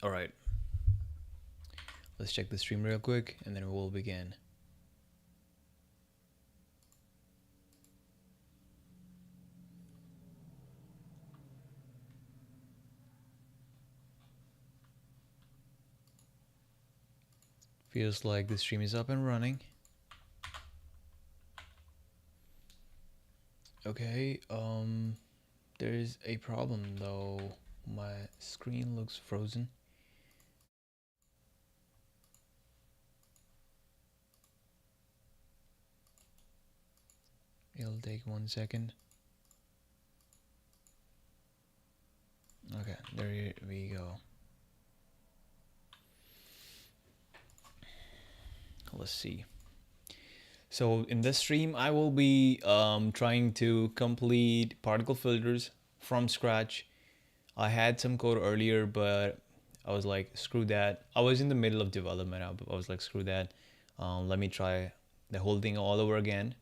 All right, let's check the stream real quick and then we'll begin. Feels like the stream is up and running. Okay, there is a problem though. My screen looks frozen. It'll take 1 second. Okay, there we go. Let's see. So in this stream, I will be trying to complete particle filters from scratch. I had some code earlier, but I was like, screw that. I was in the middle of development. I was like, screw that. Let me try the whole thing all over again.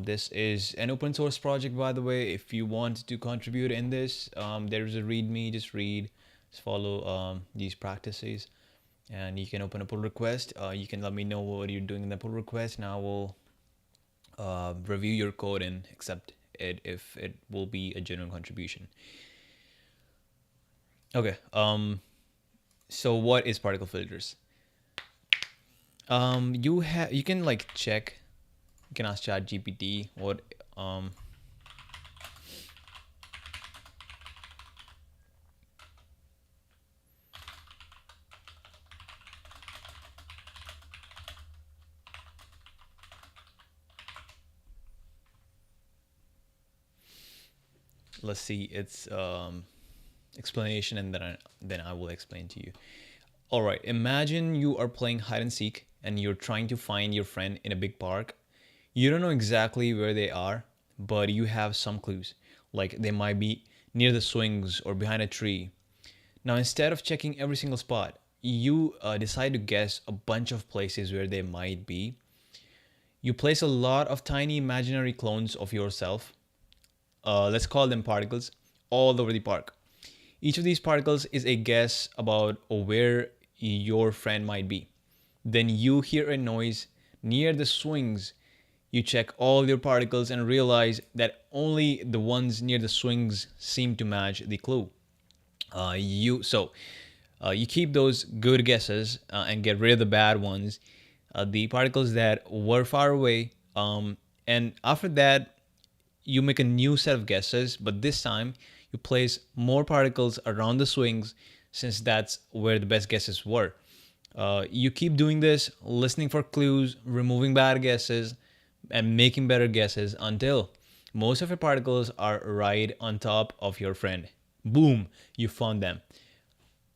This is an open source project, by the way. If you want to contribute in this, there's a README. Just read, just follow these practices, and you can open a pull request. You can let me know what you're doing in the pull request, and I will review your code and accept it if it will be a genuine contribution. Okay. So what is particle filters? You can like check. You can ask ChatGPT what let's see its explanation, and then I will explain to you. All right, imagine you are playing hide and seek and you're trying to find your friend in a big park. You don't know exactly where they are, but you have some clues, like they might be near the swings or behind a tree. Now, instead of checking every single spot, you decide to guess a bunch of places where they might be. You place a lot of tiny imaginary clones of yourself, let's call them particles, all over the park. Each of these particles is a guess about where your friend might be. Then you hear a noise near the swings. You check all your particles and realize that only the ones near the swings seem to match the clue. You keep those good guesses and get rid of the bad ones, the particles that were far away. And after that, you make a new set of guesses, but this time you place more particles around the swings since that's where the best guesses were. You keep doing this, listening for clues, removing bad guesses, and making better guesses until most of your particles are right on top of your friend. Boom, you found them.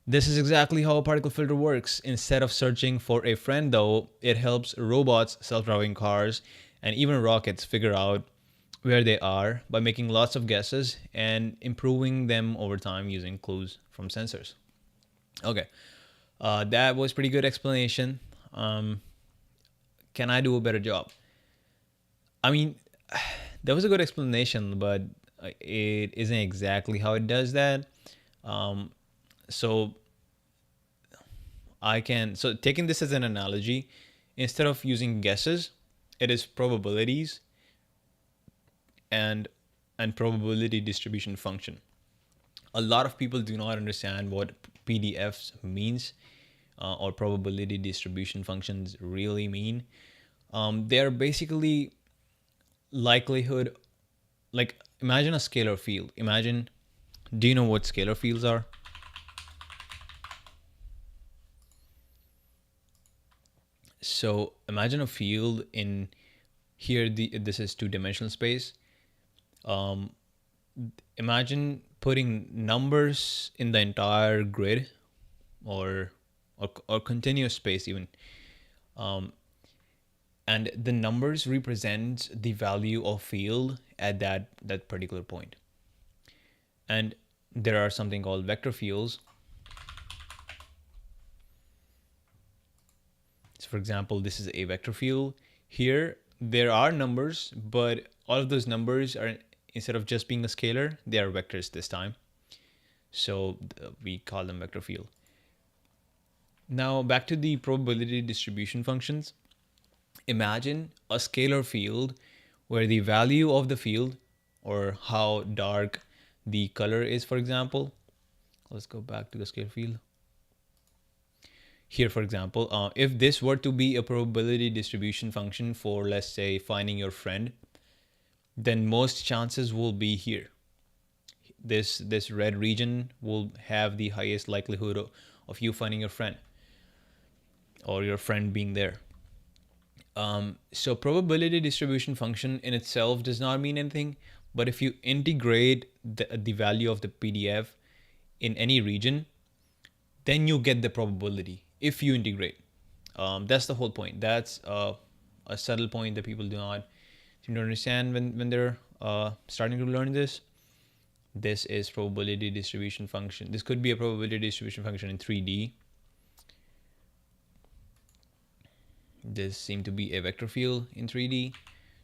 This is exactly how a particle filter works. Instead of searching for a friend, though, it helps robots, self-driving cars, and even rockets figure out where they are by making lots of guesses and improving them over time using clues from sensors. Okay, that was pretty good explanation. Can I do a better job? I mean, that was a good explanation, but it isn't exactly how it does that. So taking this as an analogy, instead of using guesses, it is probabilities and probability distribution function. A lot of people do not understand what PDFs means or probability distribution functions really mean. They're basically likelihood, like imagine a scalar field. Do you know what scalar fields are? So imagine a field in here. This is two-dimensional space. Imagine putting numbers in the entire grid or continuous space even. And the numbers represent the value of field at that particular point. And there are something called vector fields. So for example, this is a vector field. Here, there are numbers, but all of those numbers are, instead of just being a scalar, they are vectors this time. So we call them vector field. Now back to the probability distribution functions. Imagine a scalar field where the value of the field, or how dark the color is, for example. Let's go back to the scalar field. Here, for example, if this were to be a probability distribution function for, let's say, finding your friend, then most chances will be here. This red region will have the highest likelihood of you finding your friend, or your friend being there. So probability distribution function in itself does not mean anything, but if you integrate the value of the PDF in any region, then you get the probability if you integrate. That's the whole point. That's a subtle point that people do not seem to understand when they're starting to learn this. This is probability distribution function. This could be a probability distribution function in 3D. This seemed to be a vector field in 3D.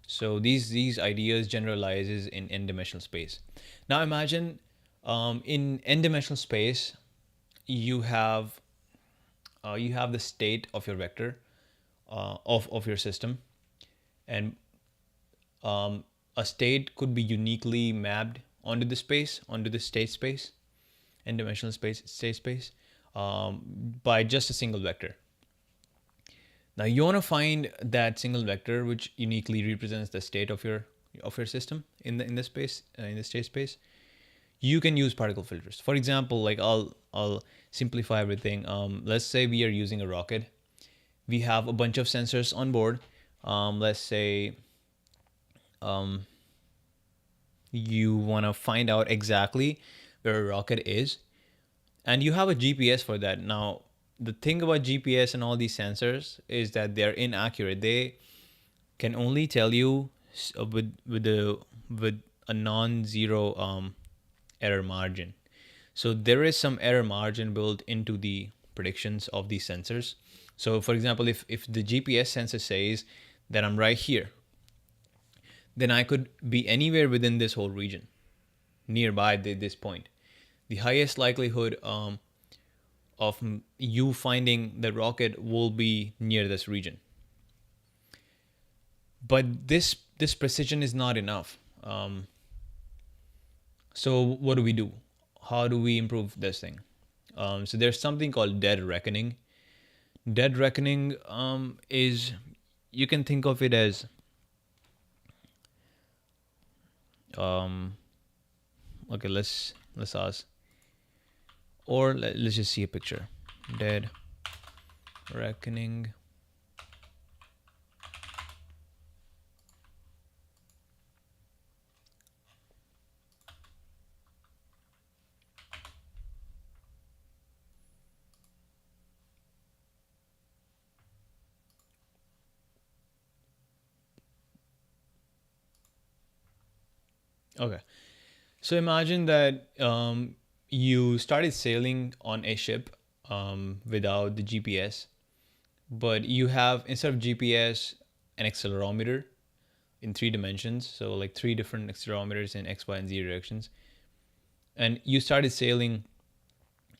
So these ideas generalizes in n-dimensional space. Now imagine in n-dimensional space, you have the state of your vector of your system, and a state could be uniquely mapped onto the space, onto the state space, n-dimensional space, state space, by just a single vector. Now you want to find that single vector which uniquely represents the state of your system in the space, in the state space. You can use particle filters. For example, like I'll simplify everything. Let's say we are using a rocket. We have a bunch of sensors on board. Let's say you want to find out exactly where a rocket is, and you have a GPS for that. Now, the thing about GPS and all these sensors is that they're inaccurate. They can only tell you with a non-zero error margin. So there is some error margin built into the predictions of these sensors. So for example, if the GPS sensor says that I'm right here, then I could be anywhere within this whole region, nearby this point. The highest likelihood of you finding the rocket will be near this region. But this precision is not enough. So what do we do? How do we improve this thing? So there's something called dead reckoning. Dead reckoning is, you can think of it as okay, let's ask, or let's just see a picture. Dead reckoning. Okay, so imagine that you started sailing on a ship without the GPS, but you have, instead of GPS, an accelerometer in 3 dimensions. So like 3 different accelerometers in X, Y, and Z directions. And you started sailing,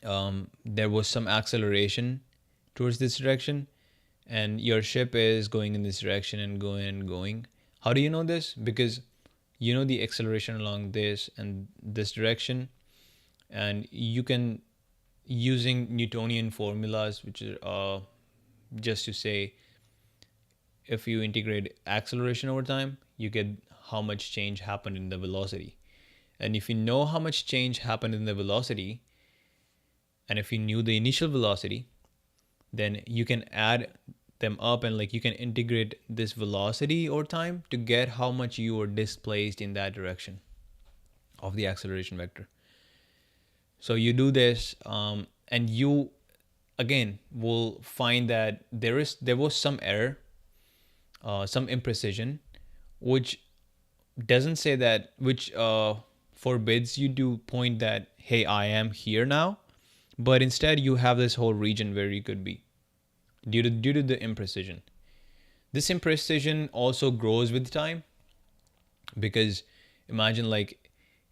there was some acceleration towards this direction, and your ship is going in this direction and going and going. How do you know this? Because you know the acceleration along this and this direction, and you can, using Newtonian formulas, which are just to say, if you integrate acceleration over time, you get how much change happened in the velocity. And if you know how much change happened in the velocity, and if you knew the initial velocity, then you can add them up, and like you can integrate this velocity over time to get how much you were displaced in that direction of the acceleration vector. So you do this, and you again will find that there was some error, some imprecision, which doesn't say that, which forbids you to point that, hey, I am here now, but instead you have this whole region where you could be, due to the imprecision. This imprecision also grows with time, because imagine like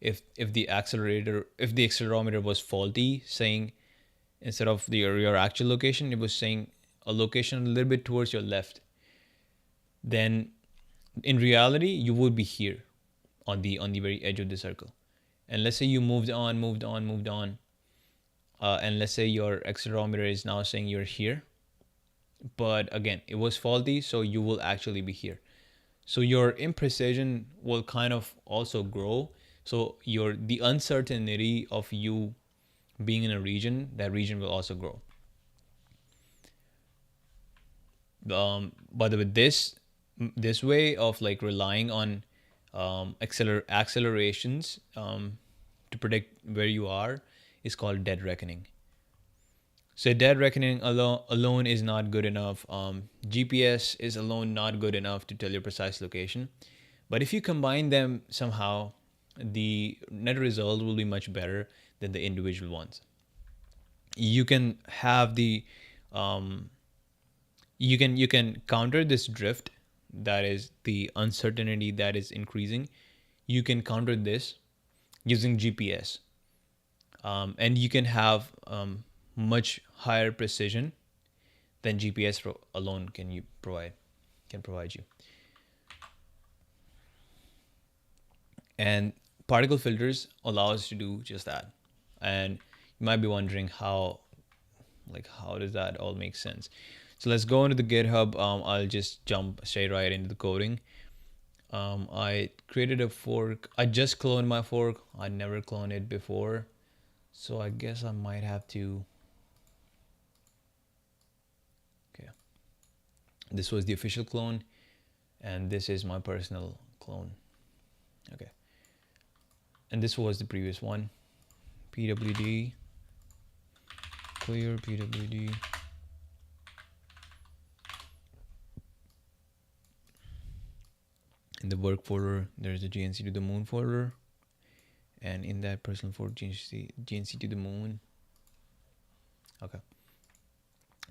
if the accelerometer was faulty, saying instead of your actual location, it was saying a location a little bit towards your left. Then in reality, you would be here on the very edge of the circle. And let's say you moved on, and let's say your accelerometer is now saying you're here, but again, it was faulty, so you will actually be here. So your imprecision will kind of also grow. So the uncertainty of you being in a region, that region will also grow. By the way, this way of like relying on accelerations to predict where you are is called dead reckoning. So dead reckoning alone is not good enough. GPS is alone not good enough to tell your precise location. But if you combine them somehow, the net result will be much better than the individual ones. You can have the you can counter this drift, that is the uncertainty that is increasing. You can counter this using GPS, and you can have much higher precision than GPS alone can provide you. And particle filters allow us to do just that. And you might be wondering how does that all make sense? So let's go into the GitHub. I'll just jump straight right into the coding. I created a fork. I just cloned my fork. I never cloned it before, so I guess I might have to. Okay, this was the official clone, and this is my personal clone. Okay, and this was the previous one. PWD clear PWD. In the work folder, there's the GNC to the moon folder, and in that personal folder, GNC to the moon. Okay.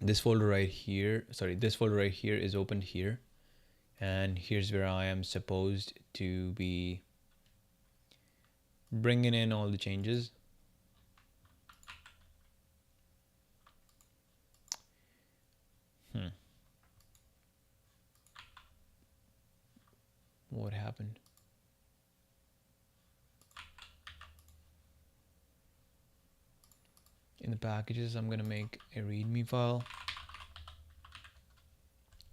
This folder right here is opened here, and here's where I am supposed to be bringing in all the changes. What happened? In the packages, I'm gonna make a readme file.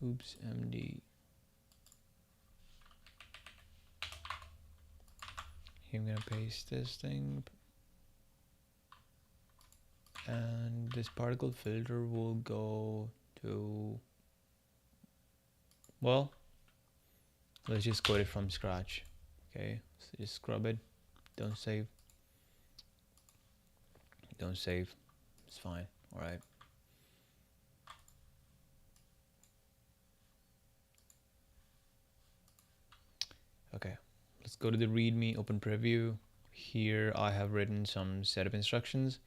Oops, MD. Here I'm gonna paste this thing, and this particle filter will go to, well, let's just code it from scratch. Okay, so just scrub it. Don't save. It's fine. All right. Okay, let's go to the readme, open preview. Here I have written some setup instructions.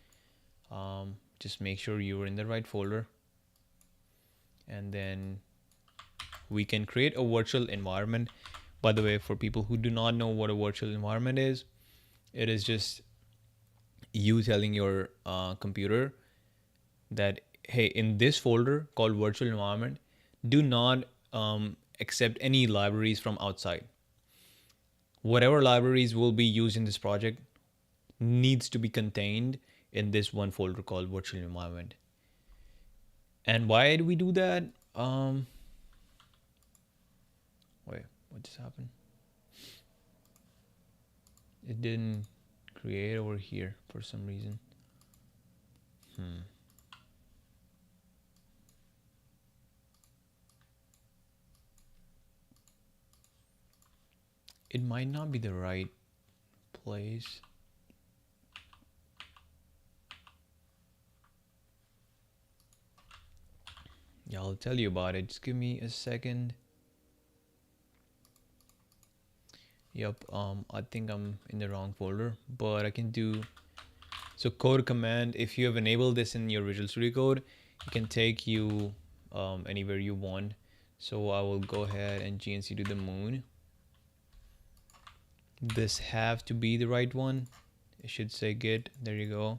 Just make sure you're in the right folder, and then we can create a virtual environment. By the way, for people who do not know what a virtual environment is, it is just you telling your computer that, hey, in this folder called virtual environment, do not accept any libraries from outside. Whatever libraries will be used in this project needs to be contained in this one folder called virtual environment. And why do we do that? Wait, what just happened? It didn't create over here for some reason. It might not be the right place. Yeah, I'll tell you about it. Just give me a second. Yep, I think I'm in the wrong folder, but I can do, so code command, if you have enabled this in your Visual Studio Code, it can take you anywhere you want. So I will go ahead and GNC to the moon. This have to be the right one. It should say git. There you go.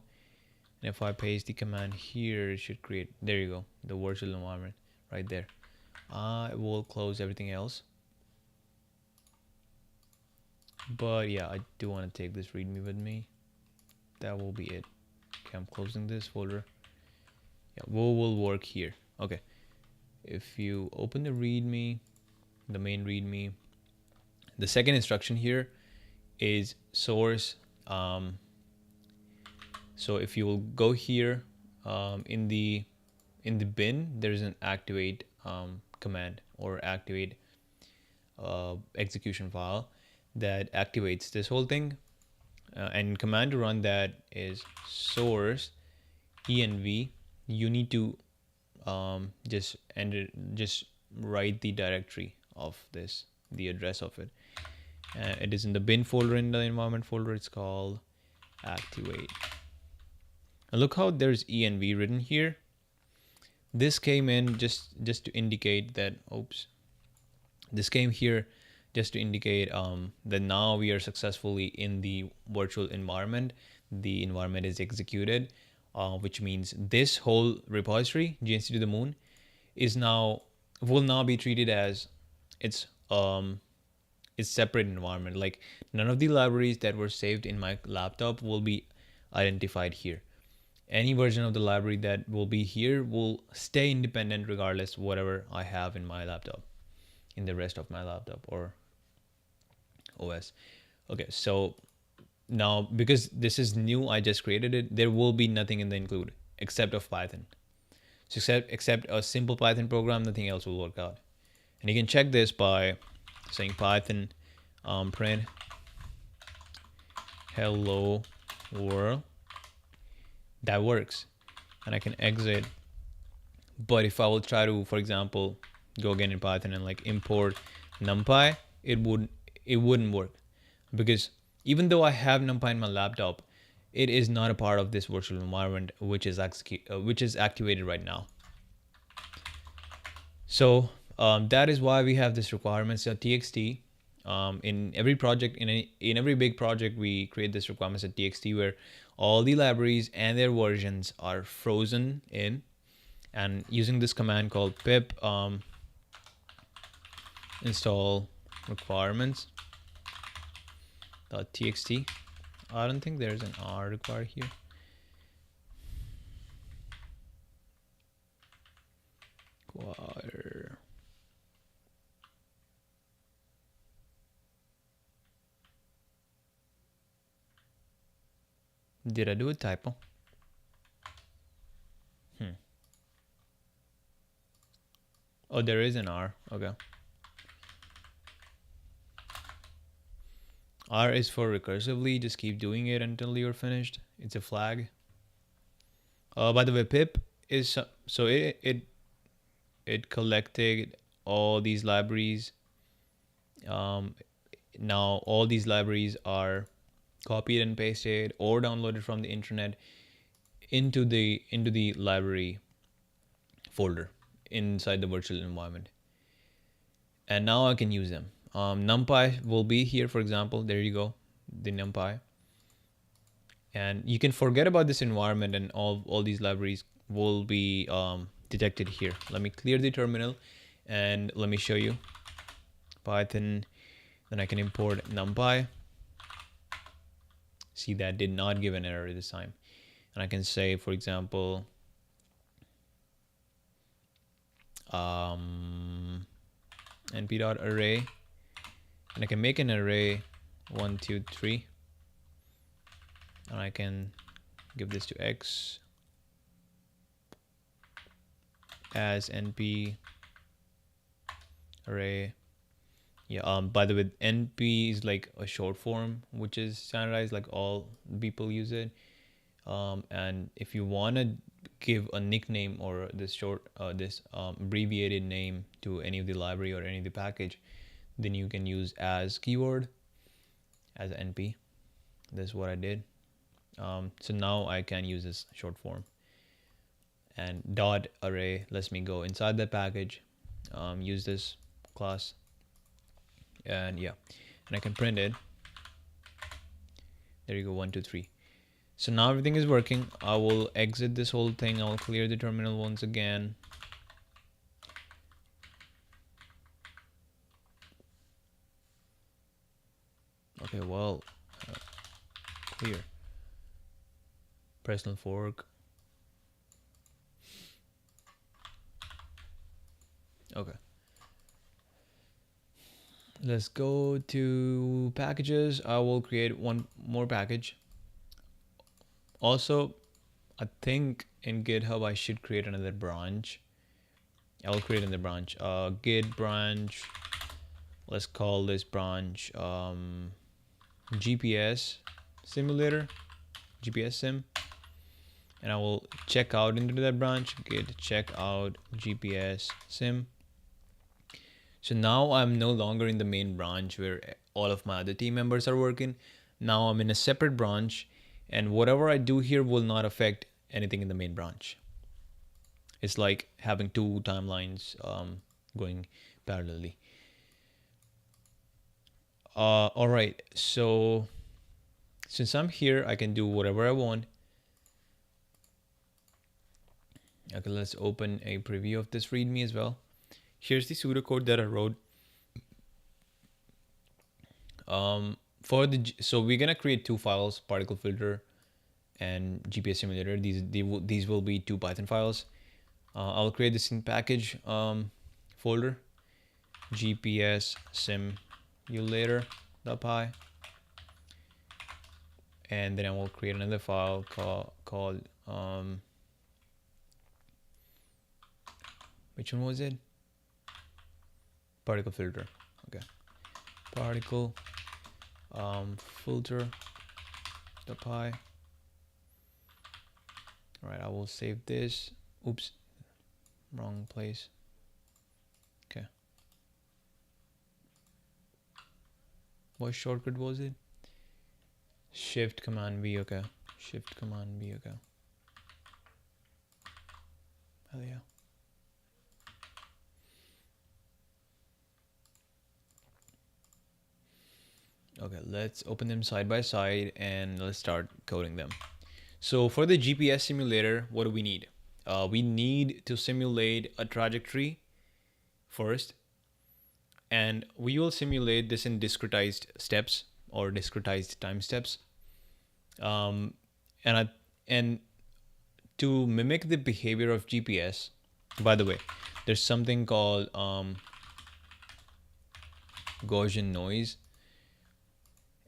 And if I paste the command here, it should create, there you go, the virtual environment right there. I will close everything else. But yeah, I do want to take this readme with me. That will be it. Okay, I'm closing this folder. Yeah, will work here. Okay. If you open the readme, the main readme, the second instruction here is source. So if you will go here in the bin, there's an activate command or activate execution file that activates this whole thing. And command to run that is source env. You need to just write the directory of this, the address of it. It is in the bin folder, in the environment folder. It's called activate. And look how there's env written here. This came in just to indicate that, oops, this came here just to indicate that now we are successfully in the virtual environment. The environment is executed, which means this whole repository, GNC to the moon, will now be treated as its separate environment. Like, none of the libraries that were saved in my laptop will be identified here. Any version of the library that will be here will stay independent regardless whatever I have in my laptop, in the rest of my laptop or OS. Okay, so now because this is new, I just created it, there will be nothing in the include except of Python. So except a simple Python program, nothing else will work out. And you can check this by saying Python print hello world. That works, and I can exit. But if I will try to, for example, go again in Python and like import NumPy, it wouldn't work, because even though I have NumPy in my laptop, it is not a part of this virtual environment which is activated right now. So that is why we have this requirements.txt. In every project, in every big project, we create this requirements.txt where all the libraries and their versions are frozen in, and using this command called pip install requirements.txt. I don't think there's an R required here. Require. Did I do a typo? Oh, there is an R. Okay. R is for recursively. Just keep doing it until you're finished. It's a flag. By the way, pip is so it collected all these libraries. Now all these libraries are copied and pasted or downloaded from the internet into the library folder inside the virtual environment, and now I can use them. NumPy will be here, for example. There you go, the NumPy, and you can forget about this environment, and all these libraries will be detected here. Let me clear the terminal and let me show you. Python, then I can import NumPy. See, that did not give an error this time. And I can say, for example, np.array, and I can make an array 1 2 3, and I can give this to x as np array. Yeah, by the way, np is like a short form which is standardized, like all people use it. And if you want to give a nickname or this abbreviated name to any of the library or any of the package, then you can use as keyword as np. That's what I did. So now I can use this short form, and dot array lets me go inside that package, use this class, and yeah, and I can print it. There you go, 1 2 3. So now everything is working. I will exit this whole thing. I'll clear the terminal once again. Okay, well, clear. Personal fork. Okay. Let's go to packages. I will create one more package. Also, I think in GitHub I should create another branch. I will create another branch. Git branch. Let's call this branch GPS simulator. GPS sim. And I will check out into that branch. Git check out GPS sim. So now I'm no longer in the main branch where all of my other team members are working. Now I'm in a separate branch, and whatever I do here will not affect anything in the main branch. It's like having two timelines going parallelly. All right, so since I'm here, I can do whatever I want. Okay, let's open a preview of this README as well. Here's the pseudocode that I wrote. So we're gonna create two files, particle filter and GPS simulator. These will be two Python files. I'll create this in package folder, GPS simulator.py, and then I will create another file called which one was it? Particle filter. Okay, particle filter.py. All right, I will save this. Oops, wrong place. Okay. What shortcut was it? Shift Command V. Okay. Shift Command V. Okay. Hell yeah. Okay, let's open them side by side and let's start coding them. So for the GPS simulator, what do we need? We need to simulate a trajectory first, and we will simulate this in discretized steps or discretized time steps. And to mimic the behavior of GPS, by the way, there's something called Gaussian noise.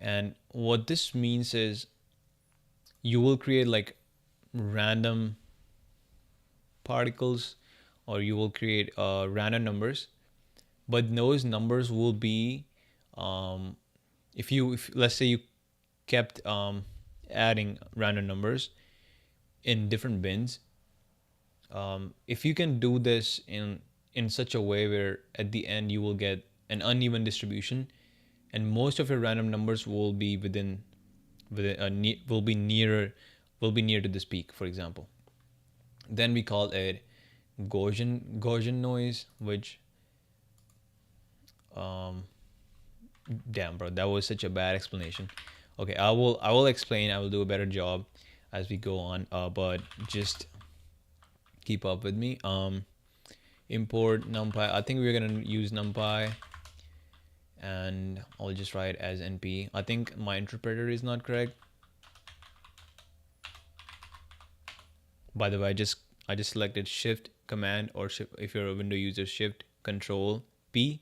And what this means is you will create like random particles, or you will create random numbers, but those numbers will be if let's say you kept adding random numbers in different bins, if you can do this in such a way where at the end you will get an uneven distribution, and most of your random numbers will be will be near to this peak, for example. Then we call it Gaussian noise, which damn bro, that was such a bad explanation. Okay, I will explain. I will do a better job as we go on, but just keep up with me. Import numpy. I think we're gonna use numpy, and I'll just write as np. I think my interpreter is not correct. By the way, I just selected shift command, or shift, if you're a window user, shift control P,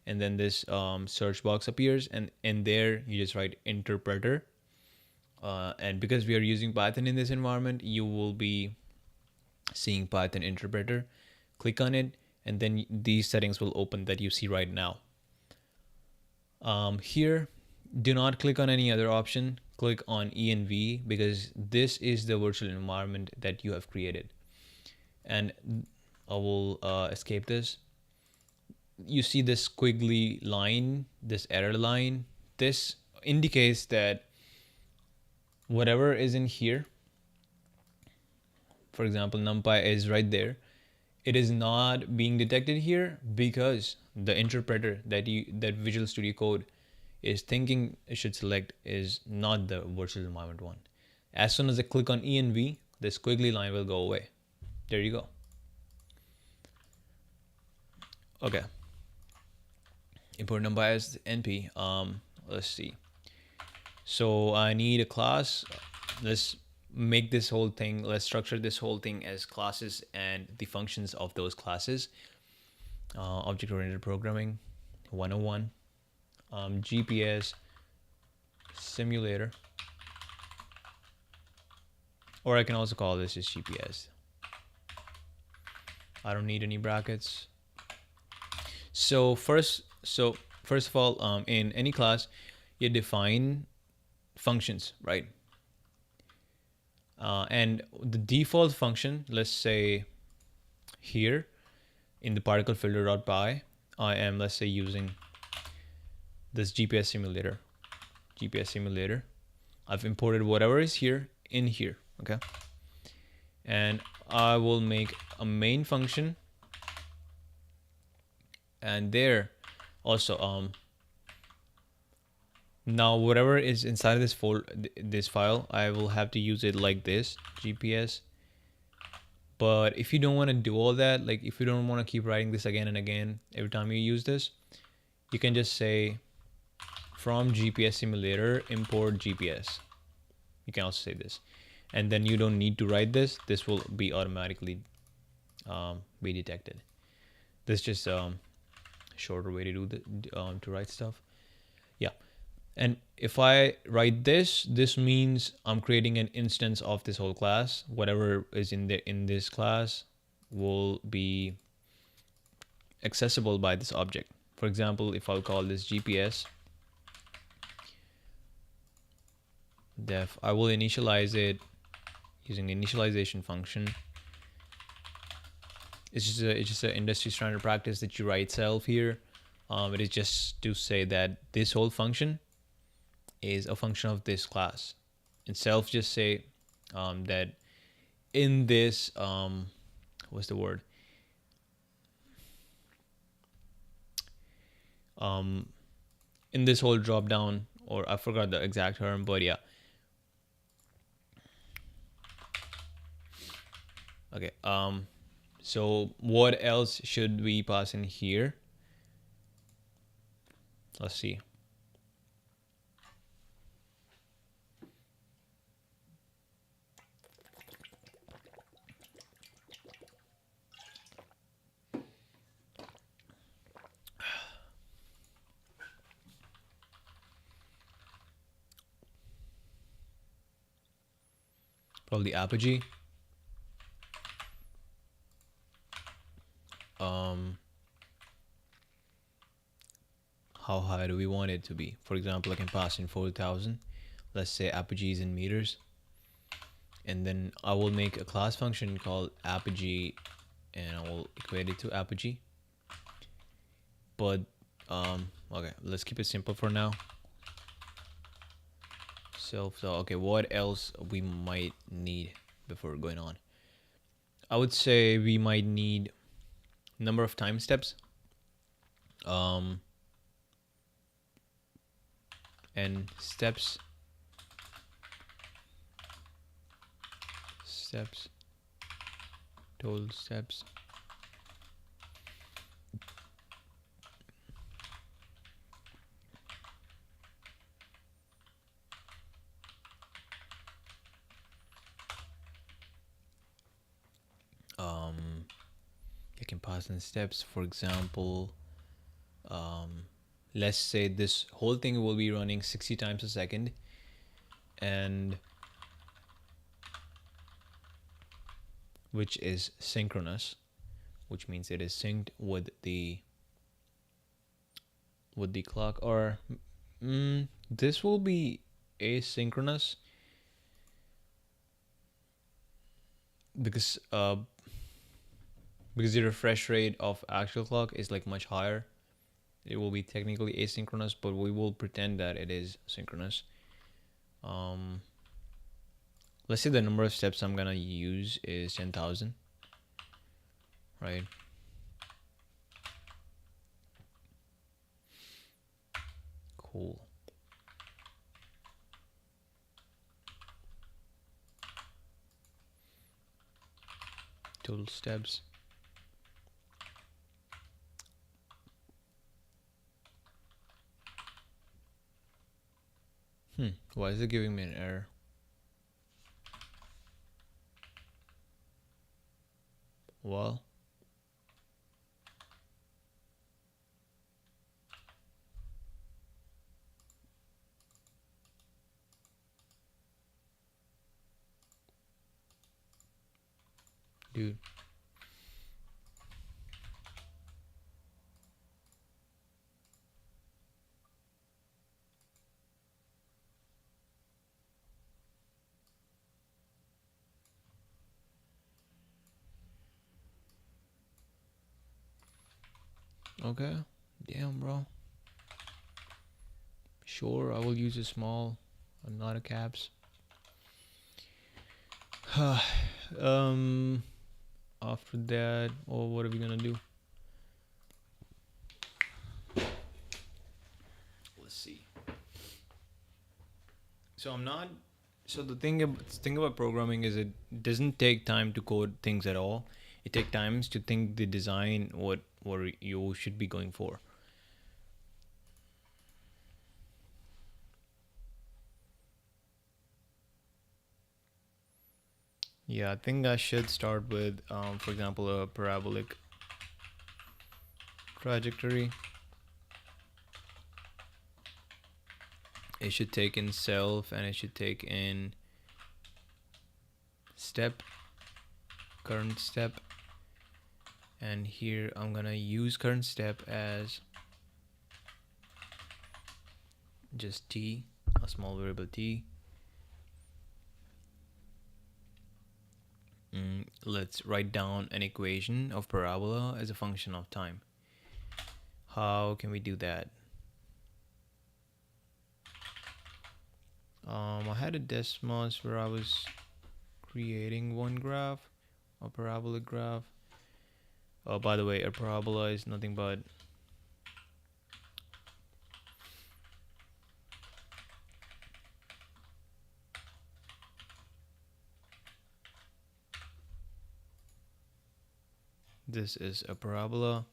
and then this search box appears, and in there you just write interpreter. And because we are using Python in this environment, you will be seeing Python interpreter. Click on it, and then these settings will open that you see right now. Here, do not click on any other option. Click on env, because this is the virtual environment that you have created. And I will escape this. You see this squiggly line, this error line. This indicates that whatever is in here, for example, numpy is right there, it is not being detected here because the interpreter that Visual Studio Code is thinking it should select is not the virtual environment one. As soon as I click on E and V, this squiggly line will go away. There you go. Okay. Import unbiased NP. Let's see. So I need a class. Let's make this whole thing, let's structure this whole thing as classes and the functions of those classes. Object-oriented programming 101. GPS simulator, or I can also call this just GPS. I don't need any brackets. So first of all, in any class, you define functions, right? And the default function, let's say here in the particle filter.py, I am, let's say, using this GPS simulator. I've imported whatever is here in here, okay? And I will make a main function, and there also now whatever is inside of this this file, I will have to use it like this, GPS. But if you don't want to do all that, like if you don't want to keep writing this again and again every time you use this, you can just say from GPS simulator import GPS. You can also say this, and then you don't need to write this. This will be automatically be detected. This is just shorter way to do the to write stuff. Yeah. And if I write this, this means I'm creating an instance of this whole class. Whatever is in this class will be accessible by this object. For example, if I'll call this GPS def, I will initialize it using the initialization function. It's just an industry standard practice that you write self here. It is just to say that this whole function is a function of this class. And self just say that in this what's the word? In this whole drop down, or I forgot the exact term, but yeah. Okay. So what else should we pass in here? Let's see. Probably apogee. How high do we want it to be? For example, I can pass in 4,000. Let's say apogee is in meters. And then I will make a class function called apogee, and I will equate it to apogee. But okay, let's keep it simple for now. So okay, what else we might need before going on? I would say we might need number of time steps, and steps, total steps. You can pass in steps. For example, let's say this whole thing will be running 60 times a second, and which is synchronous, which means it is synced with the clock. Or this will be asynchronous because the refresh rate of actual clock is like much higher. It will be technically asynchronous, but we will pretend that it is synchronous. Let's say the number of steps I'm gonna use is 10,000, right? Cool. total steps. Why is it giving me an error? Well, dude. Okay. Damn, bro. Sure, I will use a small and not a caps. um After that, what are we gonna do? Let's see. So I'm not. So the thing about programming is it doesn't take time to code things at all. It takes times to think the design what you should be going for. Yeah, I think I should start with, for example, a parabolic trajectory. It should take in self and it should take in step, current step. And here I'm gonna use current step as just t, a small variable t. Let's write down an equation of parabola as a function of time. How can we do that? I had a Desmos where I was creating one graph, a parabolic graph. Oh, by the way, a parabola is nothing but this is a parabola,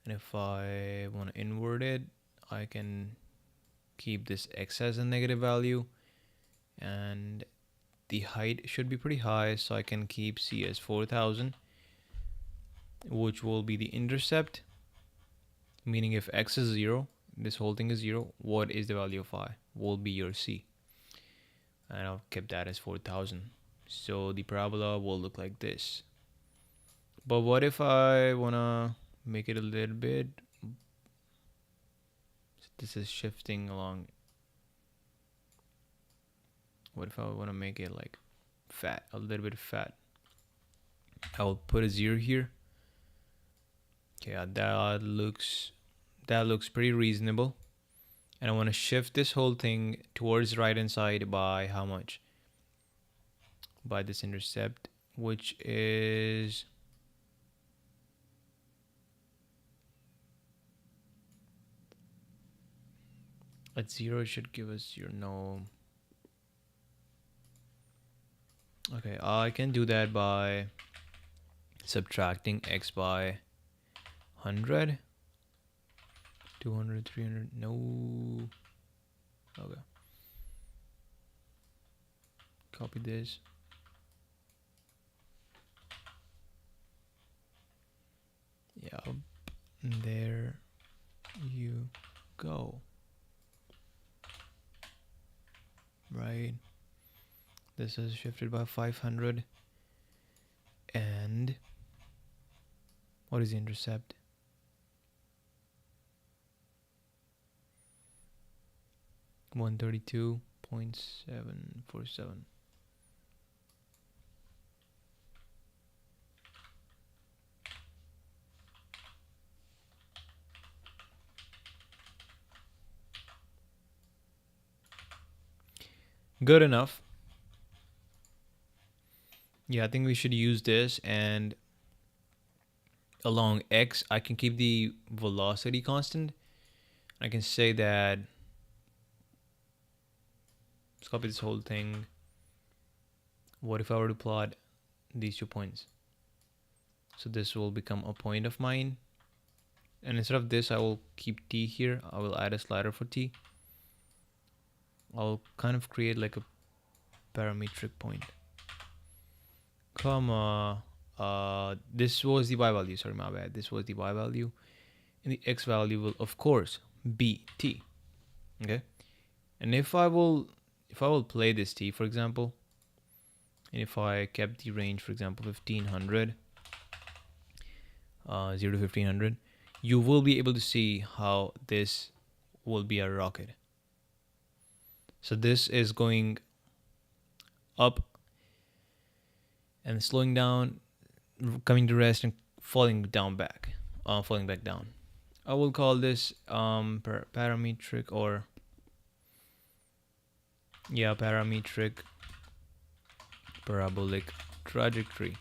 and if I want to invert it, I can keep this x as a negative value, and the height should be pretty high, so I can keep c as 4000, which will be the intercept, meaning if x is 0, this whole thing is 0, what is the value of I? Will be your c, and I'll keep that as 4000. So the parabola will look like this. But what if I wanna make it a little bit, this is shifting along, what if I wanna make it like fat, a little bit fat? I'll put a 0 here. Okay, that looks pretty reasonable. And I want to shift this whole thing towards right hand side by how much? By this intercept, which is at 0, it should give us 0. No. Okay, I can do that by subtracting x by 100, 200, 300. No. Okay. Copy this. Yeah, there you go. Right, this is shifted by 500, and what is the intercept? 132.747. Good enough. Yeah, I think we should use this, and along x I can keep the velocity constant. I can say that, let's copy this whole thing. What if I were to plot these 2 points? So this will become a point of mine. And instead of this, I will keep t here. I will add a slider for t. I'll kind of create like a parametric point. Comma. This was the y value. Sorry, my bad. This was the y value. And the x value will, of course, be t. Okay. And if I will play this t, for example, and if I kept the range, for example, 1500, 0 to 1500, you will be able to see how this will be a rocket. So this is going up and slowing down, coming to rest and falling down back, falling back down. I will call this parametric, or yeah, parametric parabolic trajectory.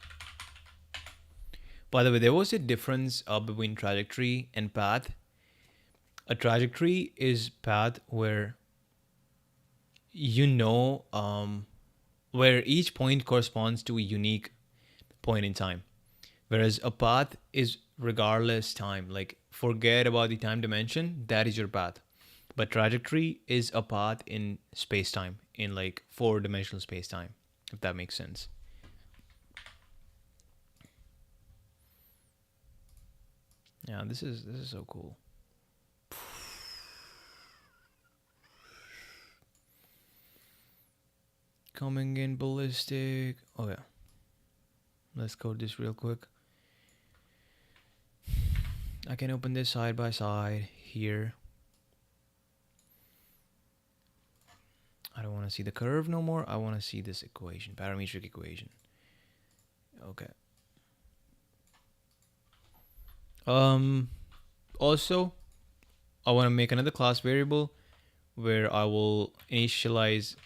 By the way, there was a difference between trajectory and path. A trajectory is path where you know where each point corresponds to a unique point in time, whereas a path is regardless time. Like, forget about the time dimension, that is your path. But trajectory is a path in space-time, in like 4-dimensional space-time, if that makes sense. Yeah, this is so cool. Coming in ballistic. Oh yeah. Let's code this real quick. I can open this side by side here. I don't want to see the curve no more. I want to see this equation, parametric equation. Okay. Also, I want to make another class variable where I will initialize.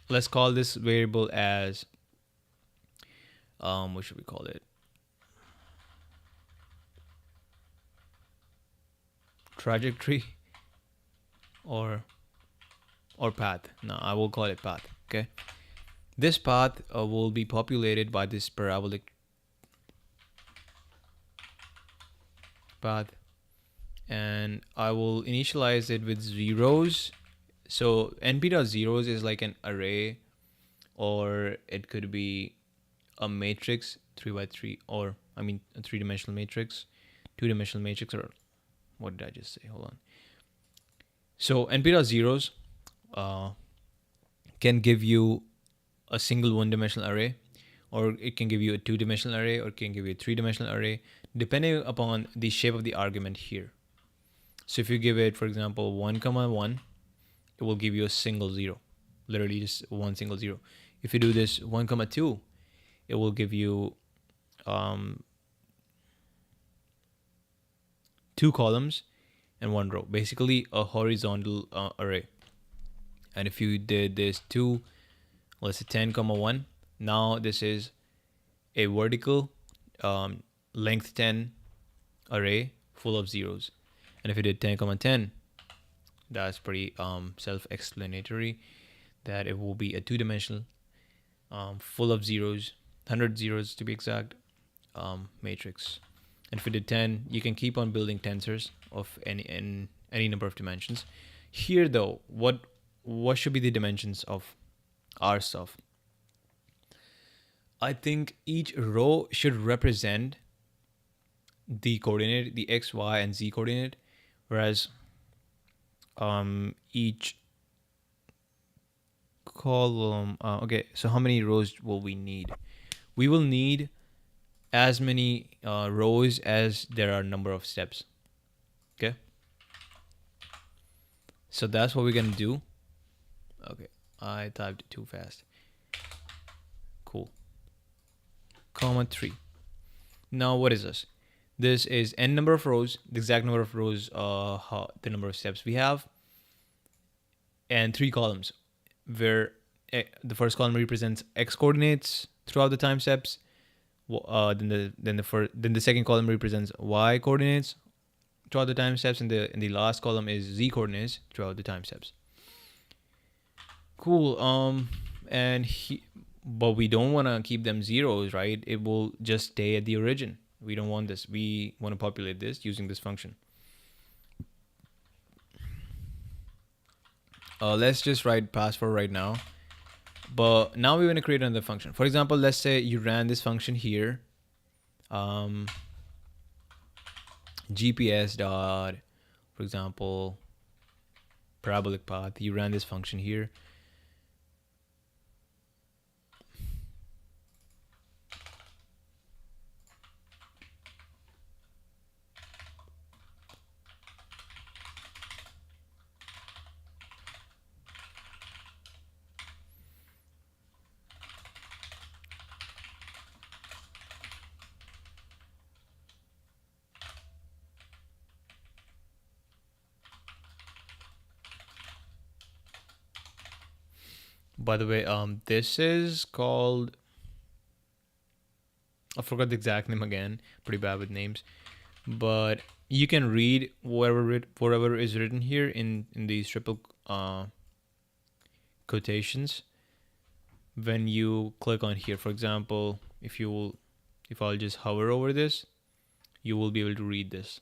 Let's call this variable as what should we call it? Trajectory or path. No, I will call it path. Okay. This path will be populated by this parabolic path, and I will initialize it with zeros. So np.zeros is like an array, or it could be a matrix 3x3, or I mean a 3-dimensional matrix, 2-dimensional matrix, or what did I just say? Hold on. So np.zeros can give you a single 1-dimensional array, or it can give you a 2-dimensional array, or it can give you a 3-dimensional array, depending upon the shape of the argument here. So if you give it, for example, 1, 1, it will give you a single 0, literally just one single 0. If you do this 1, 2, it will give you 2 columns and 1 row, basically a horizontal array. And if you did this 2, let's say 10, 1, now this is a vertical length 10 array full of zeros. And if you did 10, 10, that's pretty self-explanatory, that it will be a 2-dimensional full of zeros, 100 zeros to be exact, matrix. And if you did 10, you can keep on building tensors of any number of dimensions. Here though, what should be the dimensions of our stuff? I think each row should represent the coordinate, the x, y, and z coordinate, whereas each column, okay, so how many rows will we need? We will need as many rows as there are number of steps. Okay, so that's what we're gonna do. Okay, I typed it too fast. Cool. Comma 3. Now what is this? This is n number of rows, the exact number of rows, the number of steps we have, and 3 columns, where the first column represents x coordinates throughout the time steps. Then the second column represents y coordinates throughout the time steps, and the last column is z coordinates throughout the time steps. Cool. But we don't want to keep them zeros, right? It will just stay at the origin. We don't want this. We want to populate this using this function. Let's just write password right now. But now we want to create another function. For example, let's say you ran this function here. GPS dot, for example, parabolic path. You ran this function here. By the way, this is called, I forgot the exact name again. Pretty bad with names, but you can read whatever is written here in these triple quotations when you click on here. For example, if I'll just hover over this, you will be able to read this.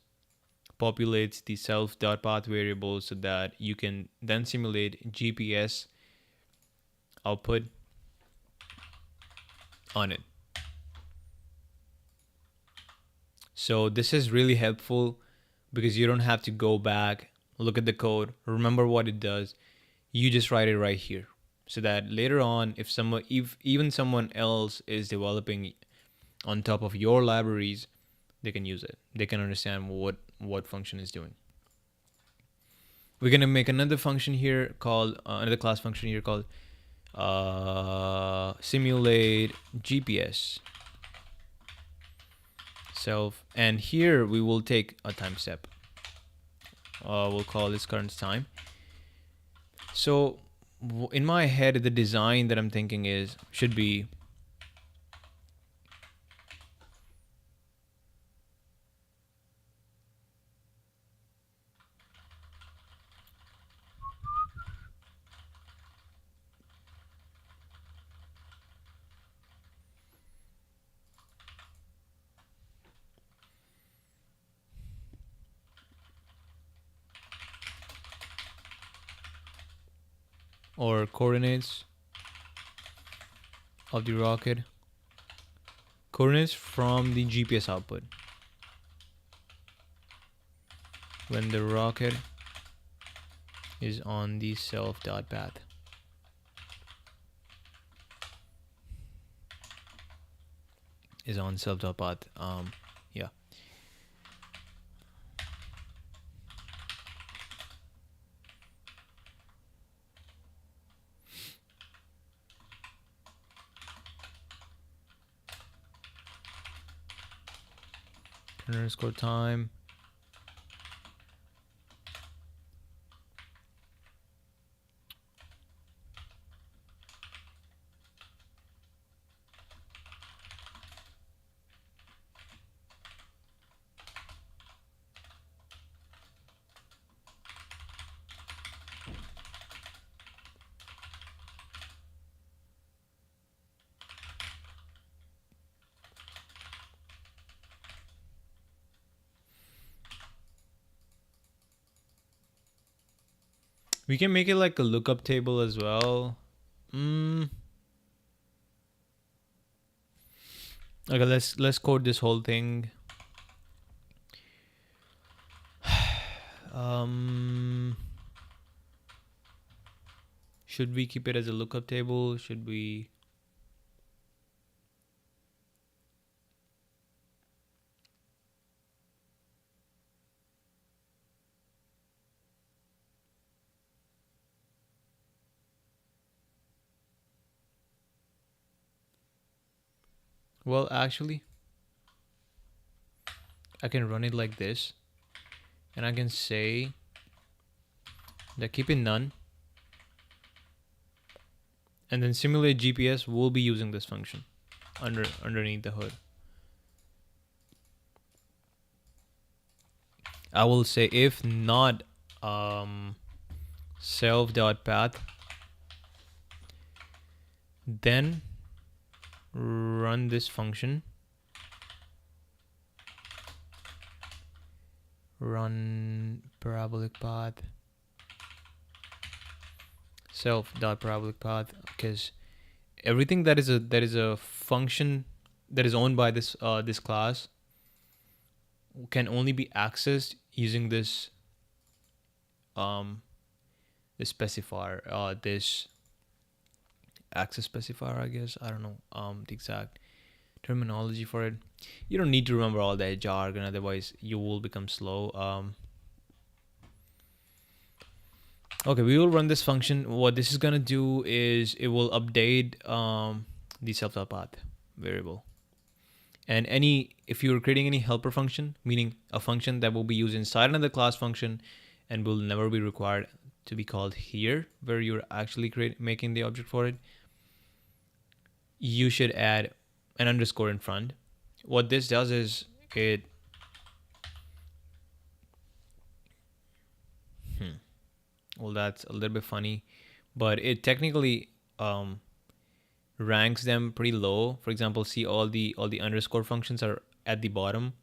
Populates the self.path variable so that you can then simulate GPS output on it. So this is really helpful because you don't have to go back, look at the code, remember what it does. You just write it right here, so that later on, if even someone else is developing on top of your libraries, they can use it. They can understand what function is doing. We're gonna make another function here called another class function here called simulate GPS self, and here we will take a time step. We'll call this current time. So in my head, the design that I'm thinking should be or coordinates of the rocket, coordinates from the GPS output when the rocket is on the self.path. Is on self.path. Yeah. Underscore time. We can make it like a lookup table as well. Okay, let's code this whole thing. Should we keep it as a lookup table? Should we? Well, actually, I can run it like this, and I can say that keep it none, and then simulate GPS will be using this function underneath the hood. I will say if not self.path, then run this function run parabolic path self dot parabolic path, because everything that is a function that is owned by this class can only be accessed using um this specifier, this access specifier, I guess. I don't know the exact terminology for it. You don't need to remember all that jargon, otherwise you will become slow. Okay, we will run this function. What this is gonna do is it will update the self.path variable. And if you're creating any helper function, meaning a function that will be used inside another class function and will never be required to be called here, where you're actually making the object for it, you should add an underscore in front. What this does is it well, that's a little bit funny, but it technically ranks them pretty low. For example, see all the underscore functions are at the bottom,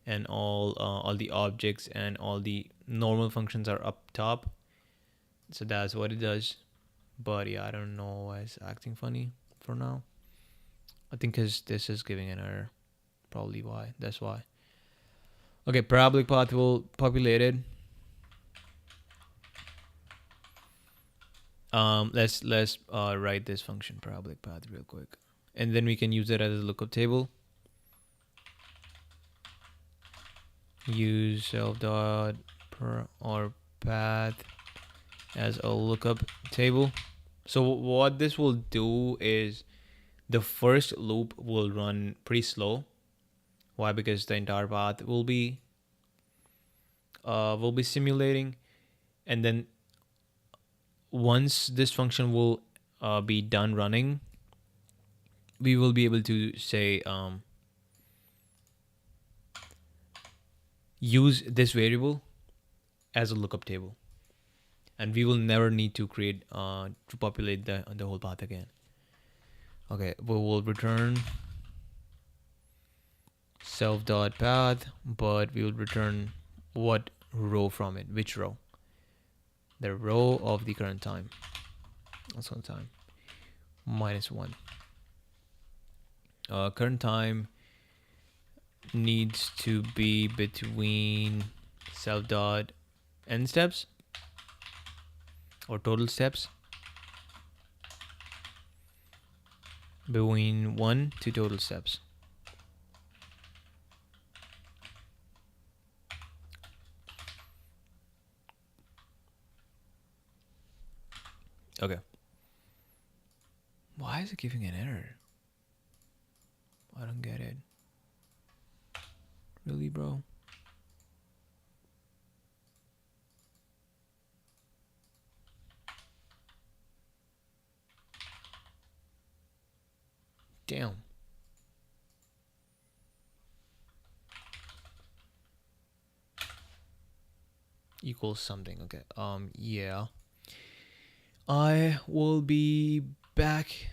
and all the objects and all the normal functions are up top. So that's what it does. But yeah, I don't know why it's acting funny for now. I think because this is giving an error. Probably why. That's why. Okay, parabolic path will populate it. Let's write this function parabolic path real quick, and then we can use it as a lookup table. Use self dot per or path as a lookup table. So what this will do is the first loop will run pretty slow. Why? Because the entire path will be simulating, and then once this function will be done running, we will be able to say use this variable as a lookup table, and we will never need to create to populate the whole path again. Okay, we will return self.path, but we will return what row from it, which row, the row of the current time. Also time -1. Current time needs to be between self dot n steps or total steps, between 1 to total steps. Okay. Why is it giving an error? I don't get it. Really, bro? Damn. Equals something. Okay. Yeah. I will be back.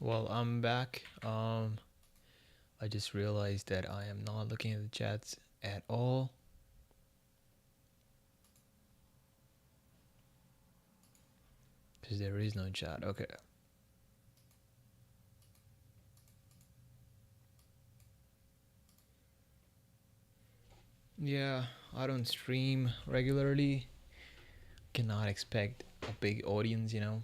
Well, I'm back. I just realized that I am not looking at the chats at all. Because there is no chat. Okay. Yeah, I don't stream regularly. Cannot expect a big audience, you know.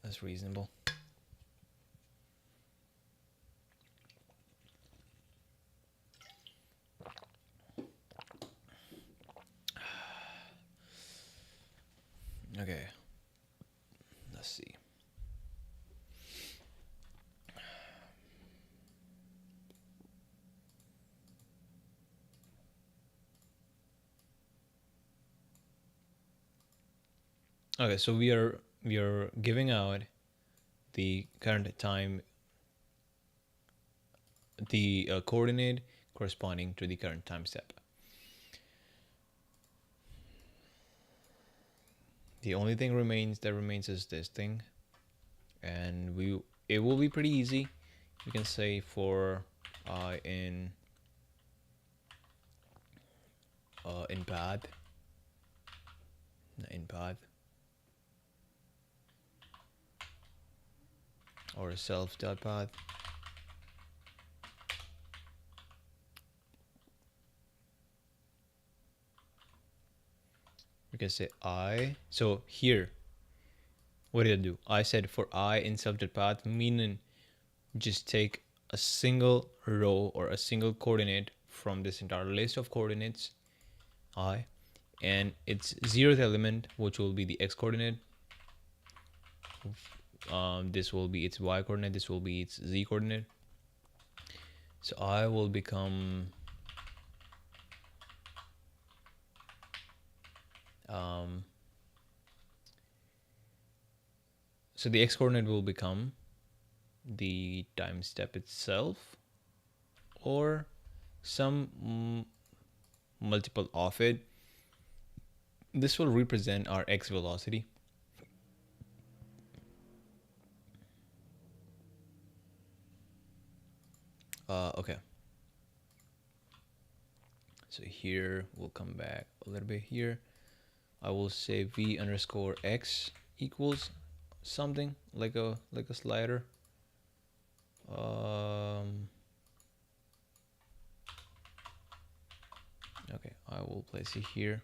That's reasonable. Okay. Let's see. Okay, so we are giving out the current time, the coordinate corresponding to the current time step. The only thing that remains is this thing, and it will be pretty easy. You can say for in path, or self dot path. We can say I. So here, what did I do? I said for I in self dot path, meaning just take a single row or a single coordinate from this entire list of coordinates I, and its 0th element, which will be the x coordinate. This will be its y coordinate. This will be its z coordinate. So I will become so the x coordinate will become the time step itself, or some multiple of it. This will represent our x velocity. Okay. So here we'll come back a little bit here. I will say v underscore x equals something like a slider. Okay, I will place it here.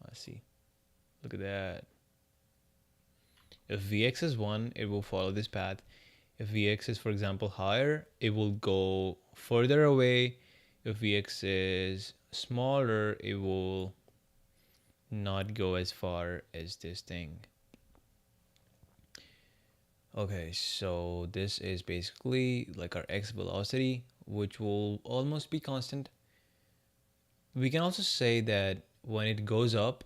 I see. Look at that. If Vx is 1, it will follow this path. If Vx is, for example, higher, it will go further away. If Vx is smaller, it will not go as far as this thing. Okay, so this is basically like our x velocity, which will almost be constant. We can also say that when it goes up,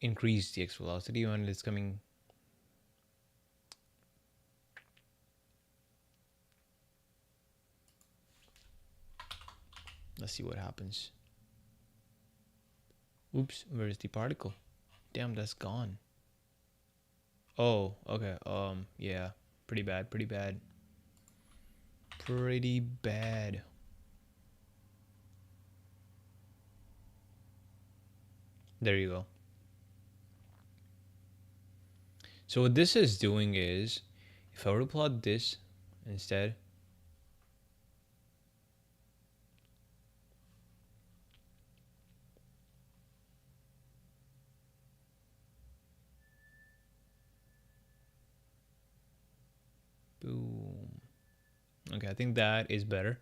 increase the x velocity when it's coming. Let's see what happens. Oops, where's the particle? Damn, that's gone. Oh, okay. Yeah, pretty bad. Pretty bad. There you go. So what this is doing is, if I were to plot this instead, boom. Okay, I think that is better.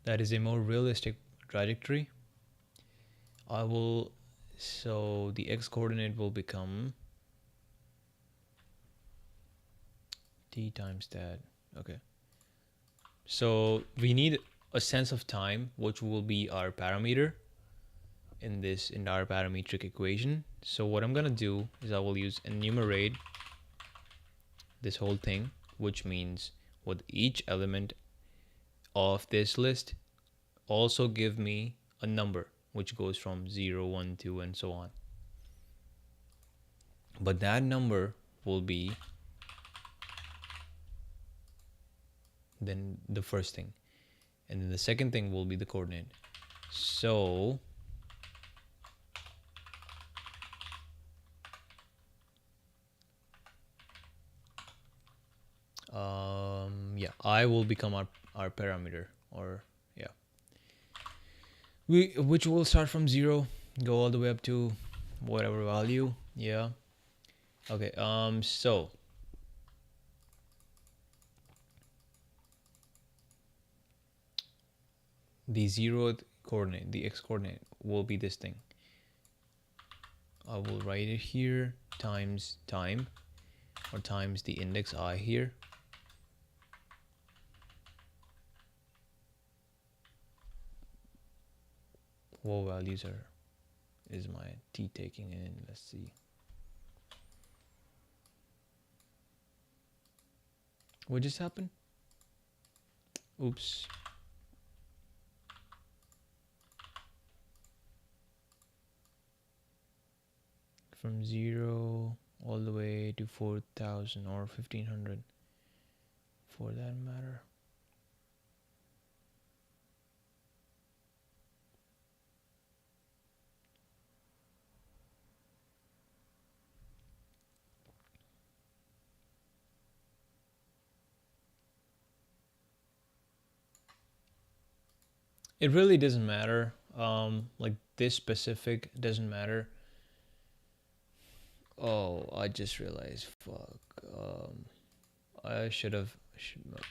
That is a more realistic trajectory. So the x coordinate will become t times that. Okay. So we need a sense of time, which will be our parameter. in this entire parametric equation. So what I'm gonna do is I will use enumerate this whole thing, which means with each element of this list also give me a number which goes from 0, 1, 2 and so on. But that number will be then the first thing, and then the second thing will be the coordinate. So yeah, I will become our parameter, or yeah, which will start from 0, go all the way up to whatever value. Yeah, okay. So the 0th coordinate, the x coordinate, will be this thing. I will write it here times time, or times the index I here. What values is my t taking in? Let's see. What just happened? Oops. From 0 all the way to 4,000 or 1,500 for that matter. It really doesn't matter. Like this specific doesn't matter. Oh, I just realized. Fuck. I should not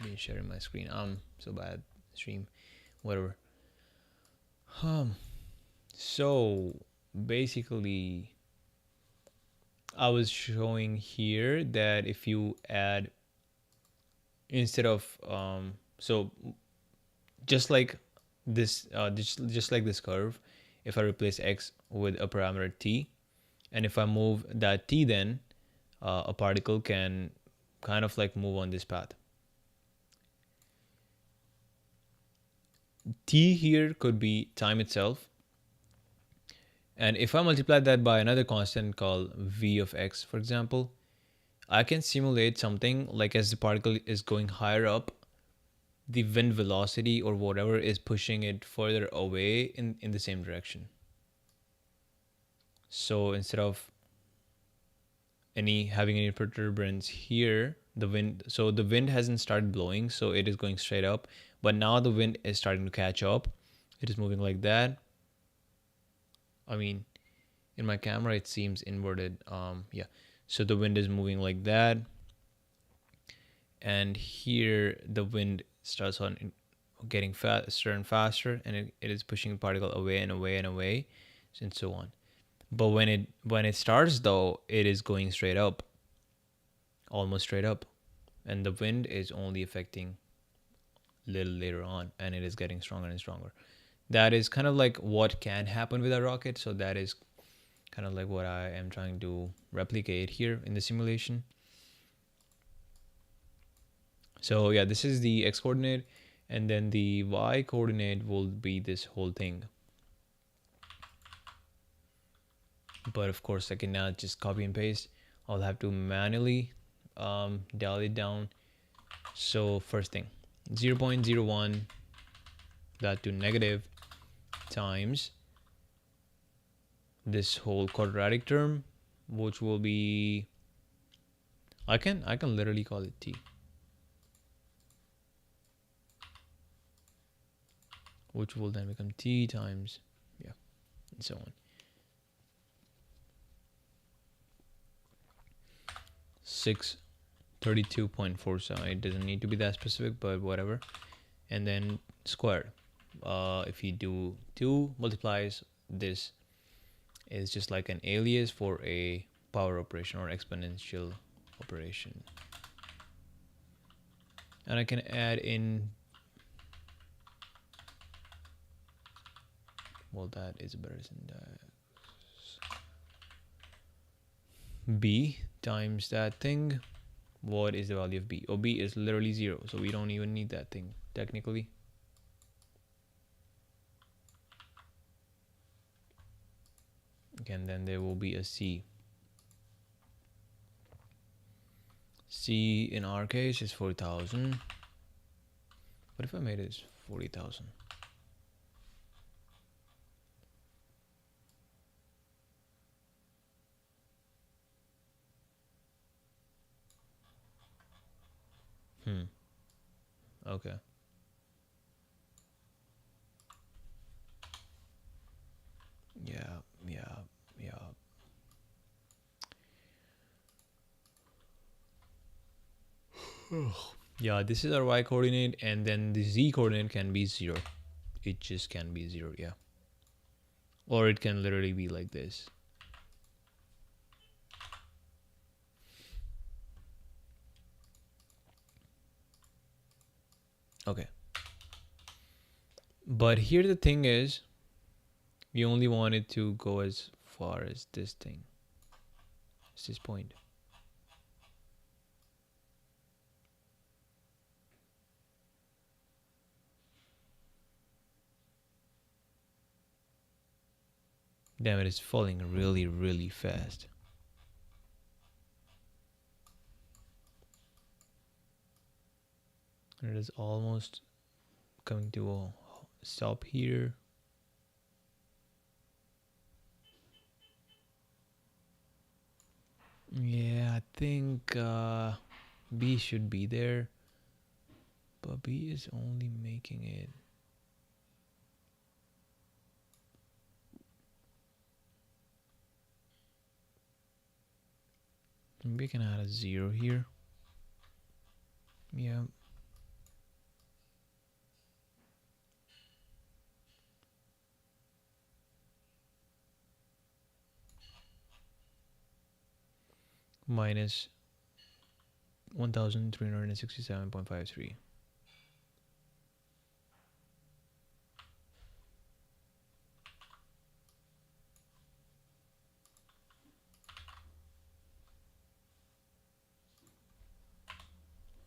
be sharing my screen. So bad. Stream. Whatever. So basically, I was showing here that if you add, instead of so just like this, just like this curve, if I replace x with a parameter t, and if I move that t, then a particle can kind of like move on this path. T here could be time itself, and if I multiply that by another constant called v of x, for example, I can simulate something like as the particle is going higher up, the wind velocity or whatever is pushing it further away in the same direction. So instead of having any perturbance here, the wind hasn't started blowing, so it is going straight up, but now the wind is starting to catch up. It is moving like that. I mean, in my camera it seems inverted. Yeah, so the wind is moving like that, and here the wind starts on getting faster and faster, and it is pushing the particle away and away and away, and so on. But when it starts though, it is going straight up, almost straight up, and the wind is only affecting a little later on, and it is getting stronger and stronger. That is kind of like what can happen with a rocket. So that is kind of like what I am trying to replicate here in the simulation. So yeah, this is the x coordinate, and then the y coordinate will be this whole thing. But of course I cannot just copy and paste. I'll have to manually dial it down. So first thing, 0.01 that to negative times this whole quadratic term, which will be, I can literally call it t, which will then become t times, yeah, and so on. 632.4, so it doesn't need to be that specific, but whatever. And then squared. If you do 2 multiplies, this is just like an alias for a power operation or exponential operation. And I can add in Well, that is a better syntax. B times that thing. What is the value of B? Oh, B is literally 0, so we don't even need that thing technically. Okay, and then there will be a C. C in our case is 40,000. What if I made it 40,000? Okay. Yeah. Yeah, this is our y coordinate, and then the z coordinate can be 0. It just can be 0, yeah. Or it can literally be like this. Okay. But here the thing is, we only wanted to go as far as this thing. It's this point. Damn, it is falling really, really fast. It is almost coming to a stop here. Yeah, I think B should be there, but B is only making it. Maybe I can add a 0 here. Yeah. Minus 1,367.53.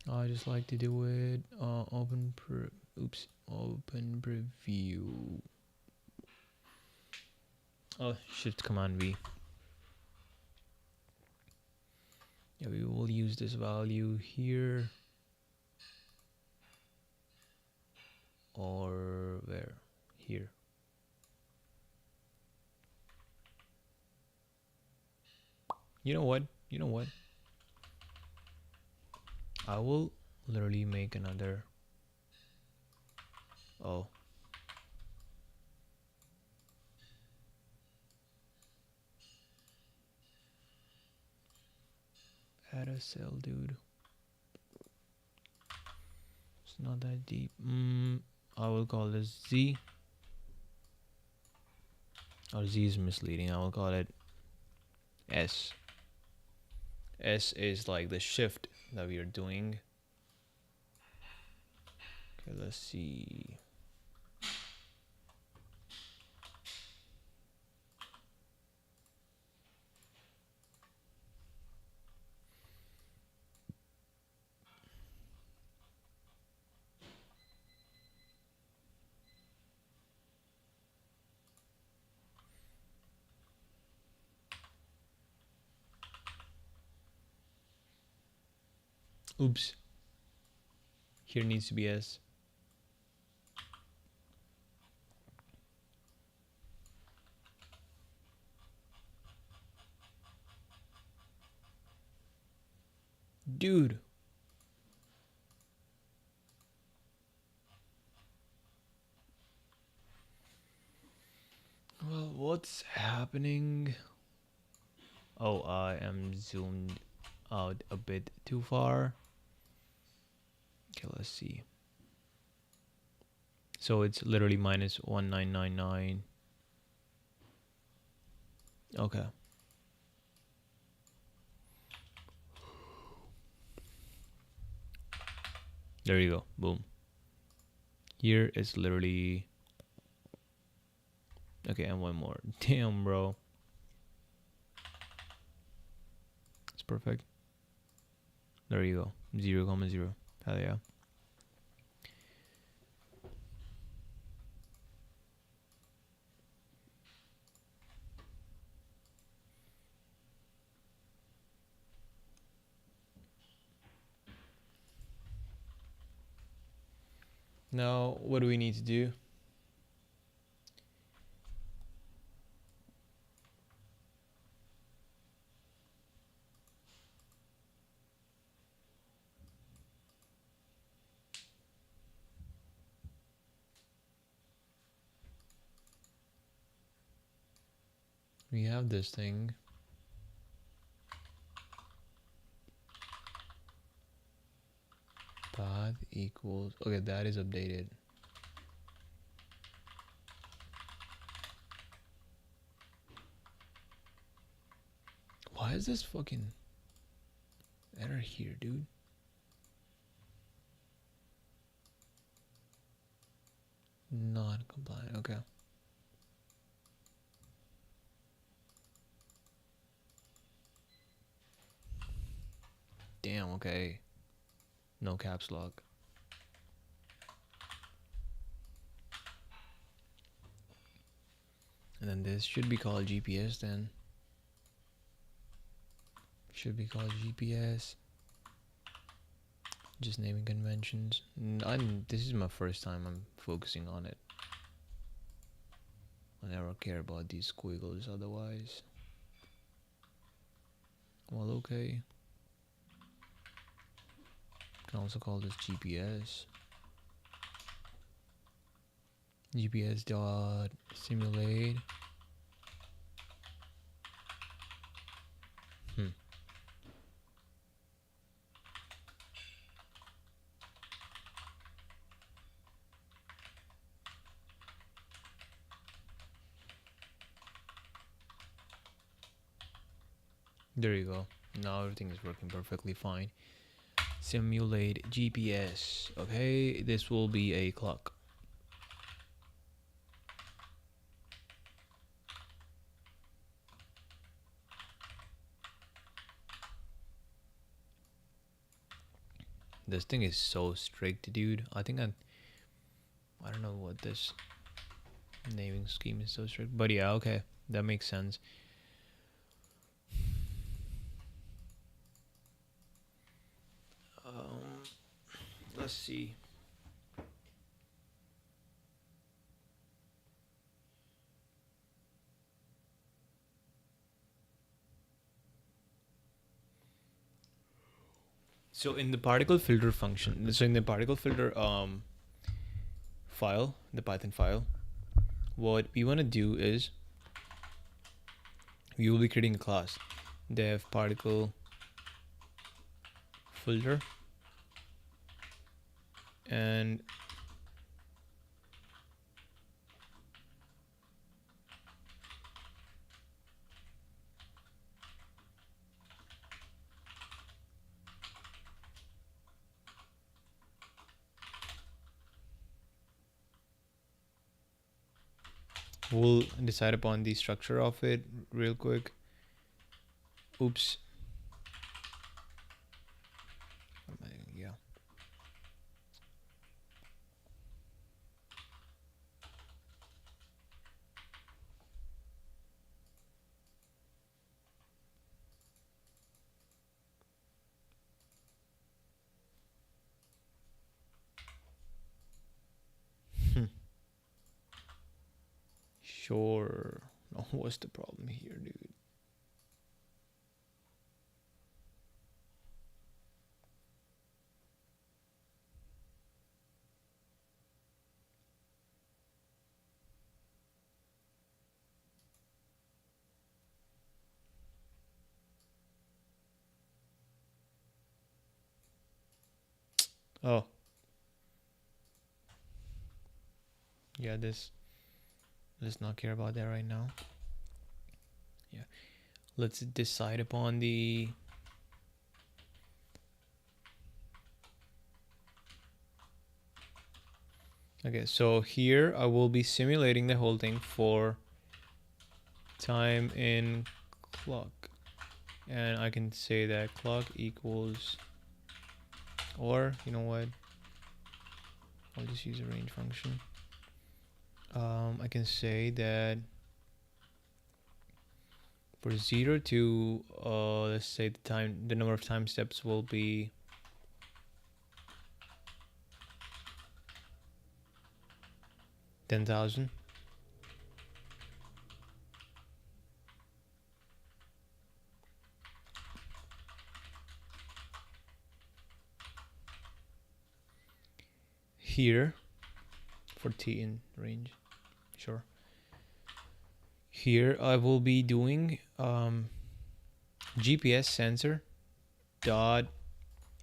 I just like to do it open preview. Oh, shift command V. Yeah, we will use this value here, or where? Here. You know what? I will literally make another. Oh. Add a cell, dude. It's not that deep. I will call this Z. Or Z is misleading. I will call it S. S is like the shift that we are doing. Okay, let's see. Oops. Here needs to be S. Dude. Well, what's happening? Oh, I am zoomed out a bit too far. Okay, let's see. So it's literally minus 1999. Okay. There you go. Boom. Here it's literally Okay, and one more. Damn, bro. It's perfect. There you go. 0,0. Hell yeah. Now, what do we need to do? We have this thing. Path equals, okay, that is updated. Why is this fucking error here, dude? Non-compliant, okay. Damn, okay. No caps lock. And then this should be called GPS then. Should be called GPS. Just naming conventions. This is my first time I'm focusing on it. I never care about these squiggles otherwise. Well, okay. Can also call this GPS. GPS dot simulate. There you go. Now everything is working perfectly fine. Simulate GPS. Okay, this will be a clock. This thing is so strict, dude. I don't know what this naming scheme is so strict, but yeah, okay, that makes sense. Let's see. So in the particle filter function, so in the particle filter file, the Python file, what we want to do is we will be creating a class, dev particle filter, and we'll decide upon the structure of it real quick. Oops. Yeah. Sure. No, what's the problem here, dude? Oh. Yeah, let's not care about that right now. Yeah. Let's decide upon the okay, so here I will be simulating the whole thing for time in clock, and I can say that clock equals, or you know what, I'll just use a range function. I can say that for 0 to let's say the number of time steps will be 10,000. Here for t in range, sure. Here I will be doing GPS sensor dot,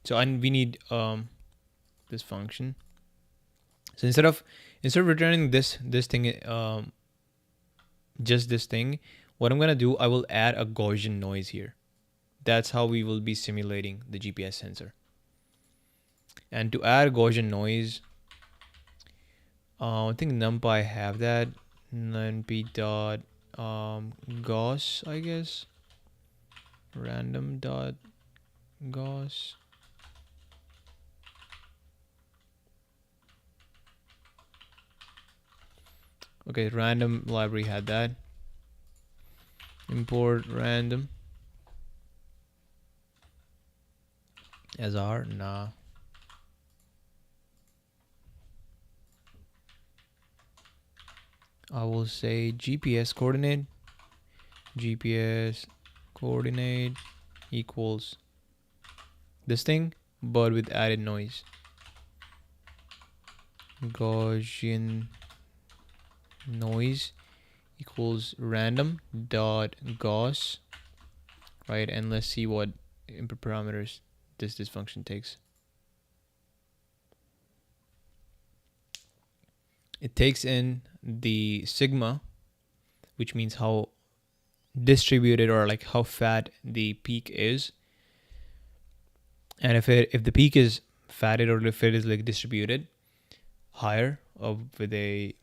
so we need this function. So instead of returning this thing, just this thing, what I'm gonna do, I will add a Gaussian noise here. That's how we will be simulating the GPS sensor. And to add Gaussian noise, I think numpy have that, numpy dot gauss, I guess, random dot gauss. Okay, random library had that. Import random as R, nah. I will say GPS coordinate equals this thing, but with added noise. Gaussian noise equals random dot gauss, right? And let's see what input parameters this function takes. It takes in the sigma, which means how distributed or like how fat the peak is. And if the peak is fatted, or if it is like distributed higher with a,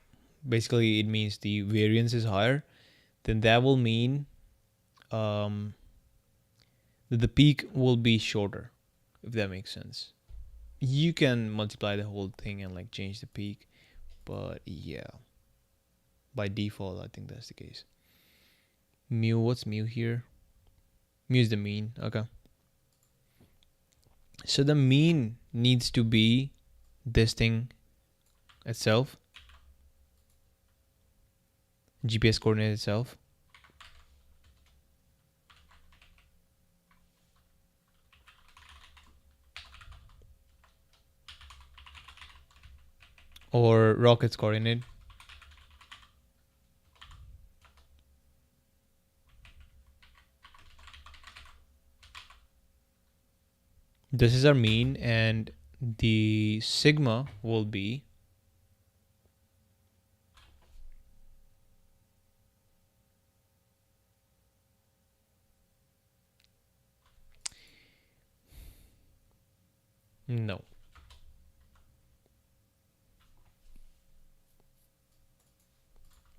basically it means the variance is higher, then that will mean that the peak will be shorter, if that makes sense. You can multiply the whole thing and like change the peak, but yeah, by default I think that's the case. Mu, what's mu here? Mu is the mean. Okay, so the mean needs to be this thing itself, GPS coordinate itself. Or rocket's coordinate. This is our mean, and the sigma will be no.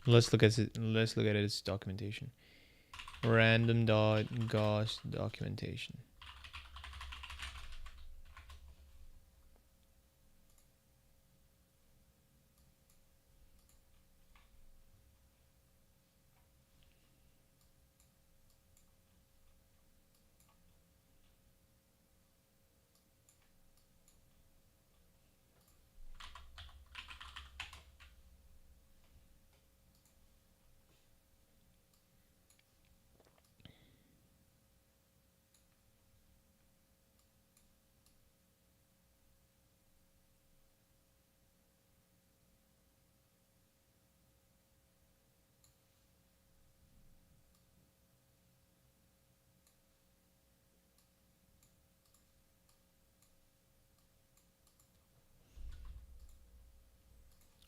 Let's look at it. Let's look at its documentation. Random dot gauss documentation.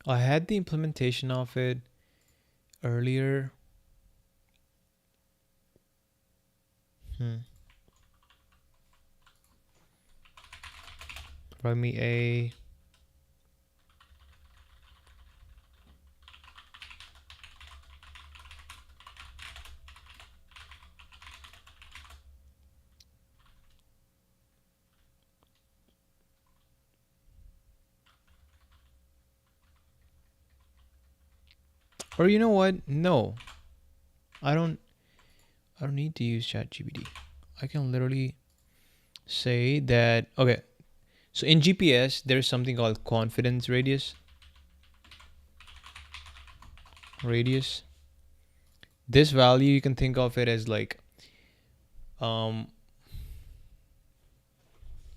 I had the implementation of it earlier. Provide me a Or you know what? No, I don't. I don't need to use ChatGPT. I can literally say that. Okay, so in GPS, there's something called confidence radius. Radius. This value, you can think of it as like, um,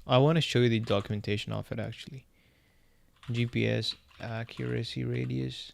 I want to show you the documentation of it actually. GPS accuracy radius.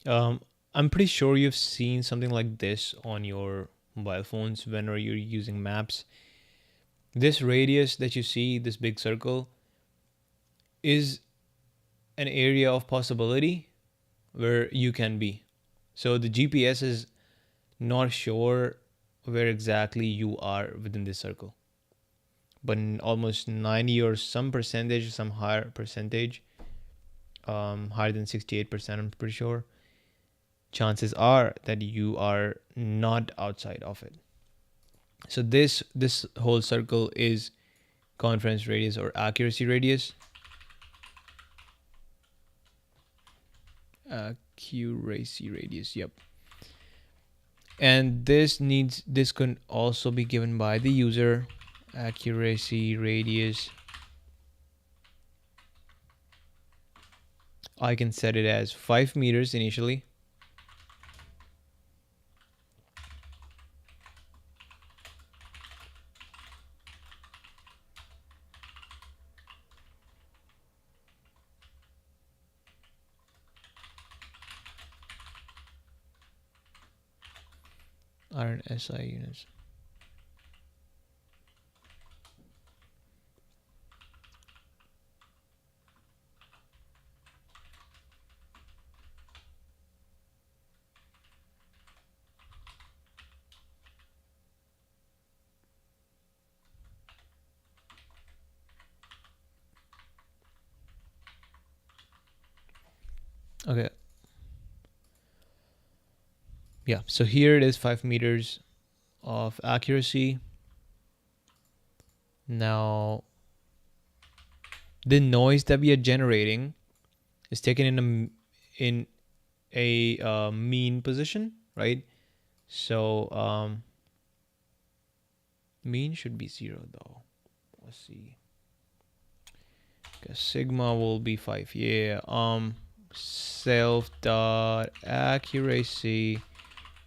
Um, I'm pretty sure you've seen something like this on your mobile phones whenever you're using maps. This radius that you see, this big circle, is an area of possibility where you can be. So the GPS is not sure where exactly you are within this circle. But in almost 90 or some percentage, some higher percentage, higher than 68%, I'm pretty sure, chances are that you are not outside of it. So this whole circle is confidence radius or accuracy radius. Accuracy radius, yep. And this can also be given by the user. Accuracy radius, I can set it as 5 meters initially. Are in SI units. Okay. Yeah, so here it is 5 meters of accuracy. Now, the noise that we are generating is taken in a mean position, right? So mean should be 0 though. Let's see. Okay, sigma will be 5. Yeah. Self dot accuracy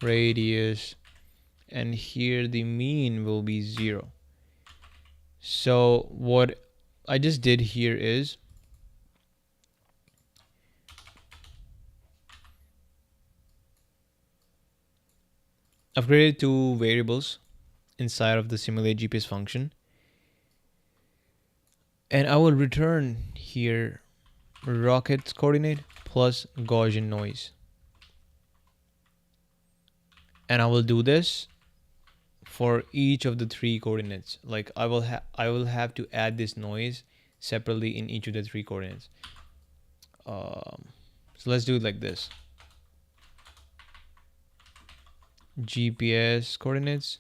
radius, and here the mean will be 0. So what I just did here is I've created two variables inside of the simulate GPS function, and I will return here rocket's coordinate plus Gaussian noise. And I will do this for each of the 3 coordinates. Like I will have to add this noise separately in each of the 3 coordinates. So let's do it like this. GPS coordinates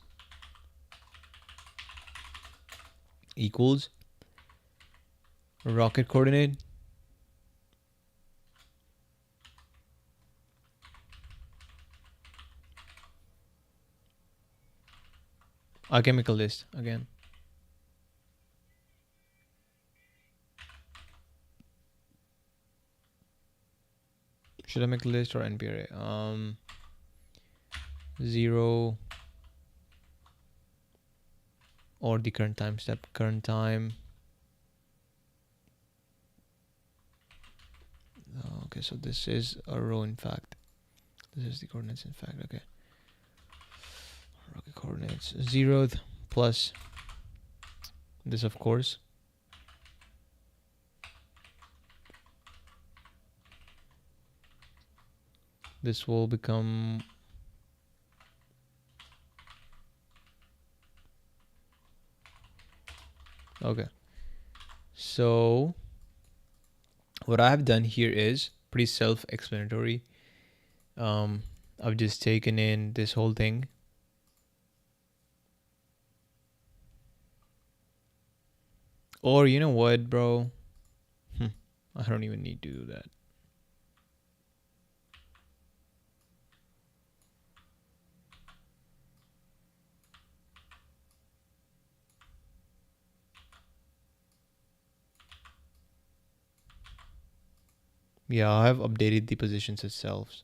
equals rocket coordinate a chemical list again. Should I make a list or NP array? 0 or the current time step, current time. Okay, so this is a row in fact. This is the coordinates, in fact. Okay. Okay, coordinates 0th plus this, of course. This will become okay. So what I have done here is pretty self-explanatory. I've just taken in this whole thing. Or you know what, bro? I don't even need to do that. Yeah, I have updated the positions itself.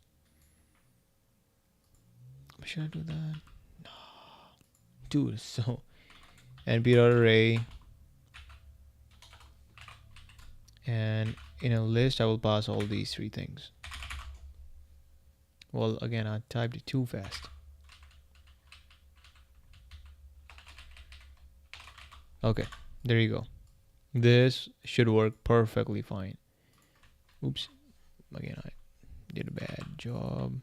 Should I do that? No. Dude, so np.array, and in a list I will pass all these three things. Well, again, I typed it too fast. Okay, there you go. This should work perfectly fine. Oops, again, I did a bad job.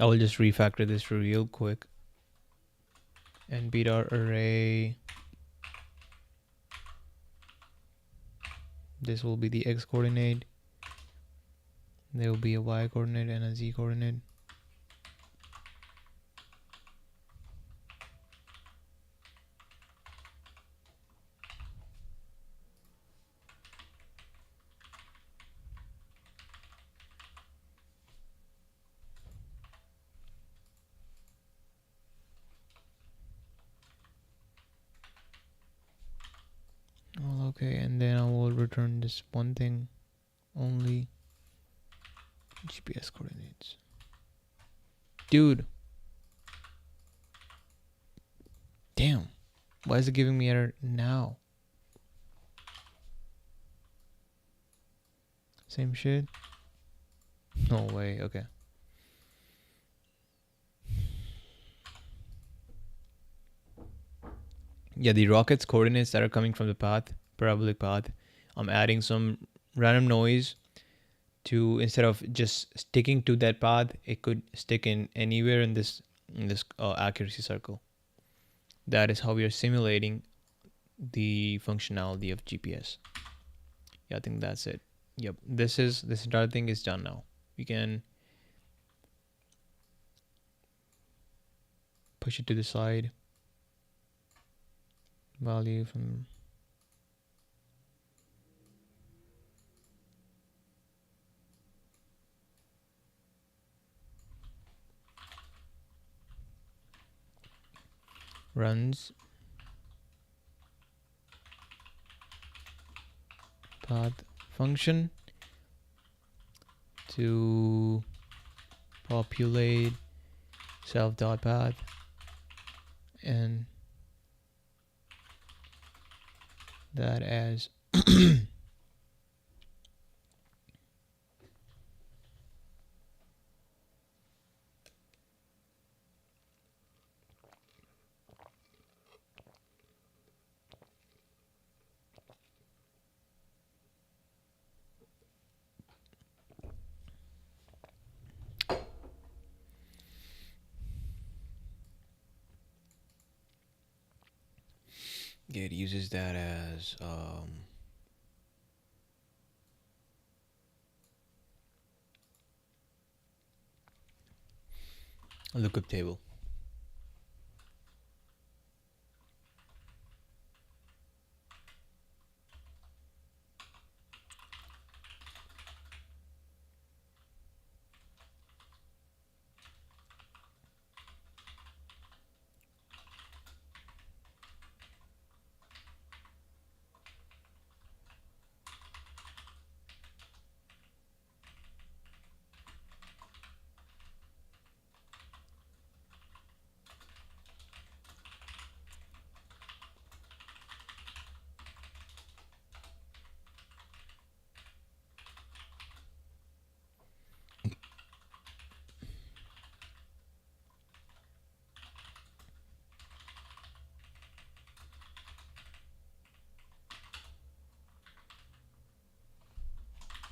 I will just refactor this real quick. np.array. This will be the x coordinate. There will be a y coordinate and a z coordinate. Well, okay, and then I will return this one thing only. GPS coordinates. Dude. Damn. Why is it giving me error now? Same shit? No way. Okay. Yeah, the rocket's coordinates that are coming from the path, parabolic path, I'm adding some random noise to, instead of just sticking to that path, it could stick in anywhere in this accuracy circle. That is how we are simulating the functionality of GPS. Yeah, I think that's it. Yep, this entire thing is done now. We can push it to the side. Value from runs path function to populate self.path and that as it uses that as a lookup table.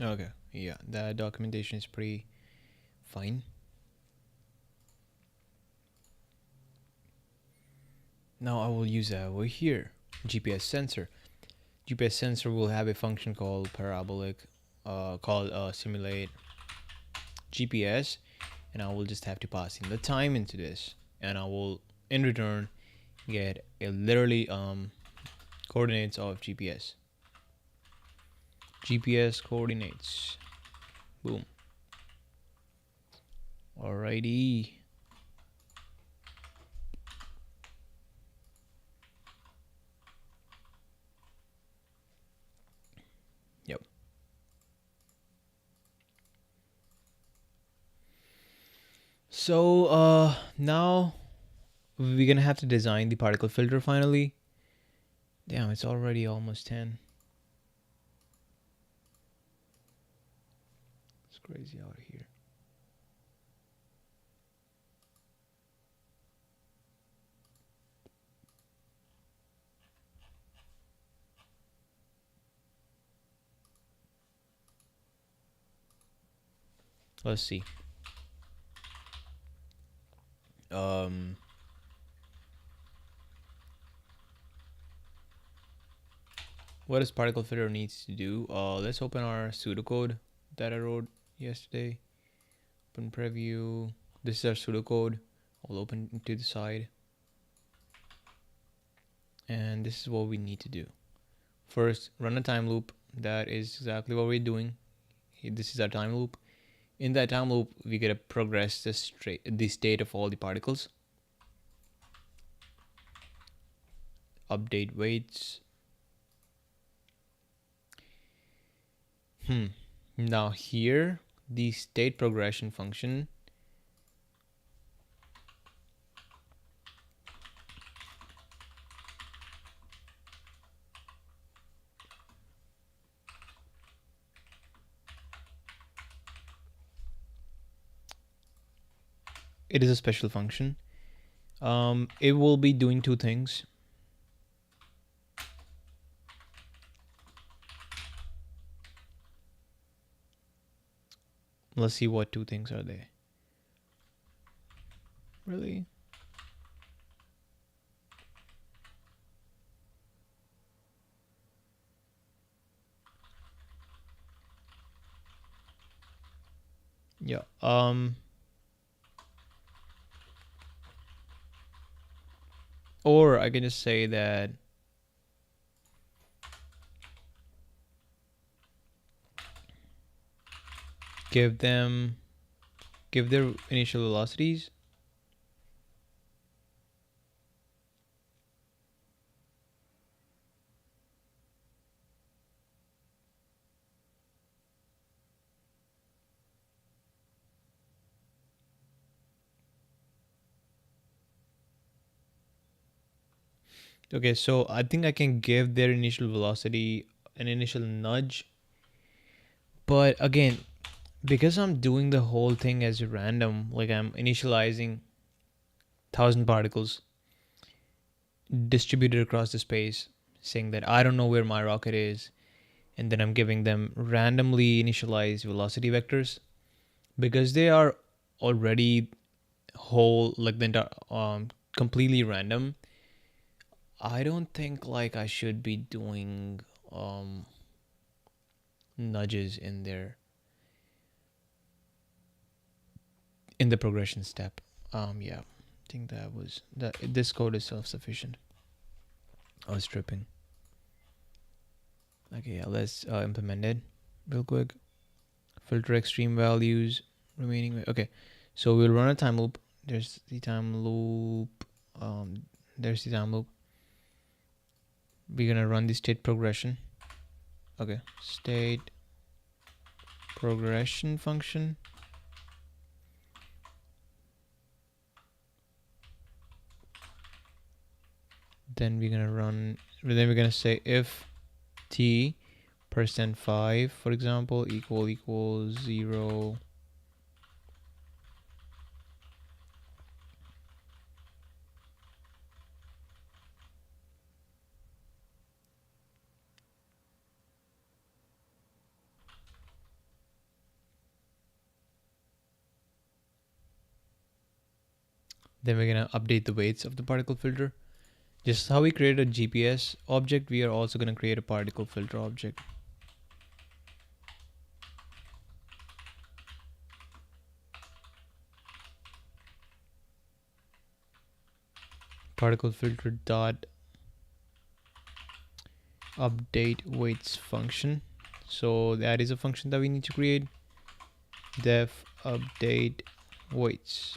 Okay, yeah, that documentation is pretty fine. Now I will use that over here. GPS sensor. GPS sensor will have a function called parabolic, called simulate GPS, and I will just have to pass in the time into this, and I will in return get a literally coordinates of GPS. GPS coordinates. Boom. Alrighty. Yep. So now we're gonna have to design the particle filter finally. Damn, it's already almost 10. It's crazy out here. Let's see. Um, what does particle filter needs to do? Let's open our pseudocode that I wrote yesterday. Open preview. This is our pseudocode. I'll open it to the side. And this is what we need to do. First, run a time loop. That is exactly what we're doing. This is our time loop. In that time loop, we gotta progress the state of all the particles. Update weights. Now here, the state progression function it is a special function. It will be doing two things. Let's see what two things are they. Really? Yeah. Or I can just say that give their initial velocities. Okay, so I think I can give their initial velocity an initial nudge. But again, because I'm doing the whole thing as random, like I'm initializing 1,000 particles distributed across the space, saying that I don't know where my rocket is, and then I'm giving them randomly initialized velocity vectors because they are already whole, like the entire, completely random. I don't think like I should be doing nudges in there in the progression step. Yeah, I think that was that. This code is self-sufficient. I was tripping. Okay, yeah, let's implement it real quick. Filter extreme values, remaining. Okay, so we'll run a time loop. There's the time loop. There's the time loop. We're gonna run the state progression. Okay, state progression function. Then we're gonna run. Then we're gonna say if t %5, for example, equals 0. Then we're gonna update the weights of the particle filter. Just how we created a GPS object, we are also gonna create a particle filter object. Particle filter dot update weights function. So that is a function that we need to create. Def update weights.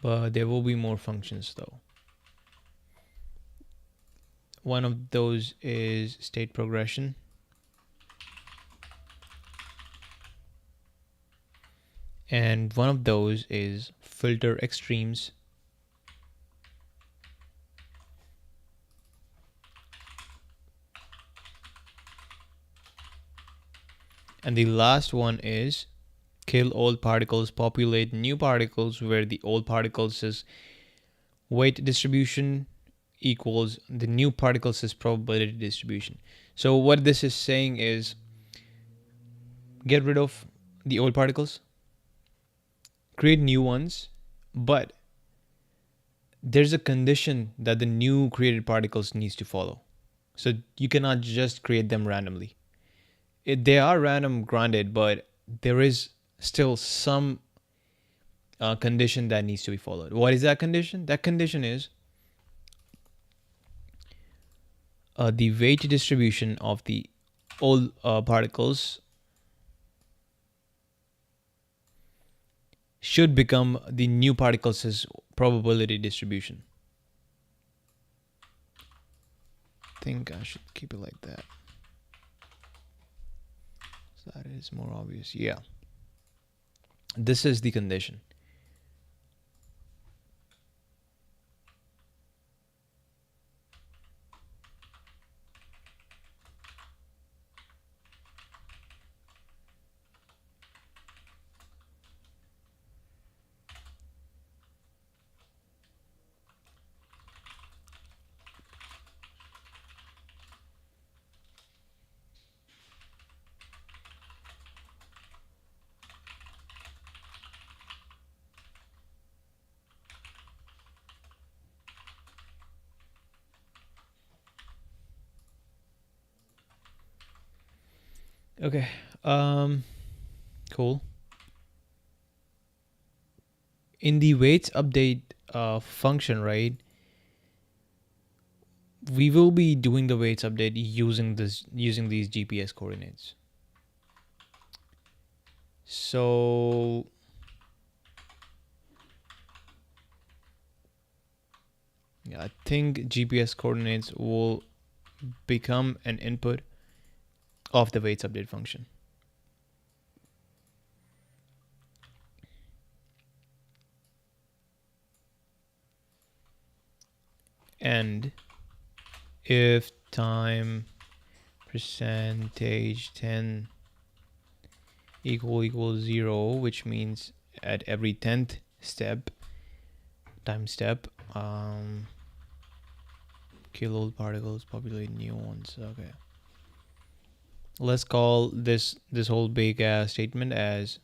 But there will be more functions though. One of those is state progression. And one of those is filter extremes. And the last one is kill old particles, populate new particles, where the old particles' weight distribution equals the new particles' probability distribution. So what this is saying is get rid of the old particles, create new ones, but there's a condition that the new created particles needs to follow. So you cannot just create them randomly. They are random granted, but there is still some condition that needs to be followed. What is that condition? That condition is the weight distribution of the old particles should become the new particles' probability distribution. I think I should keep it like that. So that is more obvious. Yeah. This is the condition. Okay. Cool. In the weights update function, right? We will be doing the weights update using these GPS coordinates. So yeah, I think GPS coordinates will become an input of the weights update function. And if time percentage 10 equals 0, which means at every 10th step, time step, kill old particles, populate new ones. Okay. Let's call this whole big ass statement as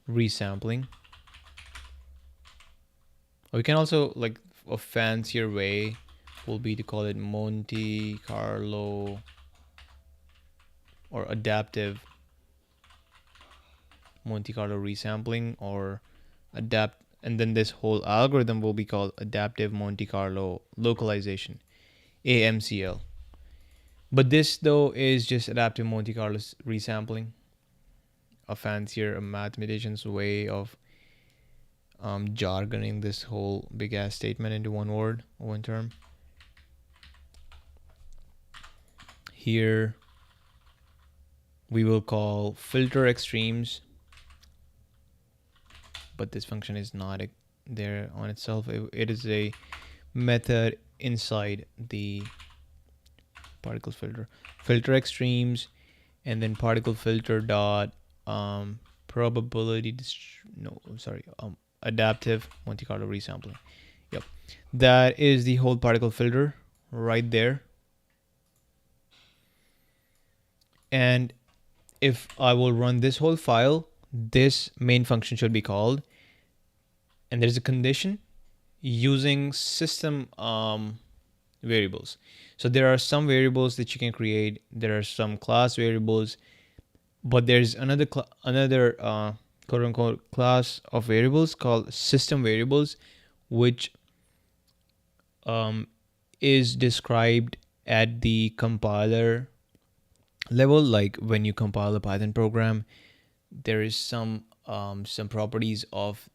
resampling. We can also, like, a fancier way will be to call it Monte Carlo or adaptive Monte Carlo resampling, or adapt, and then this whole algorithm will be called adaptive Monte Carlo localization, AMCL. But this though is just adaptive Monte Carlo resampling, a fancier mathematician's way of jargoning this whole big ass statement into one word or one term. Here we will call filter extremes, but this function is not there on itself. It is a method inside the particle filter. Filter extremes, and then particle filter dot probability adaptive Monte Carlo resampling. Yep, that is the whole particle filter right there. And if I will run this whole file, this main function should be called, and there's a condition using system variables. So there are some variables that you can create. There are some class variables, but there's another quote unquote class of variables called system variables, which is described at the compiler level. Like when you compile a Python program, there is some properties of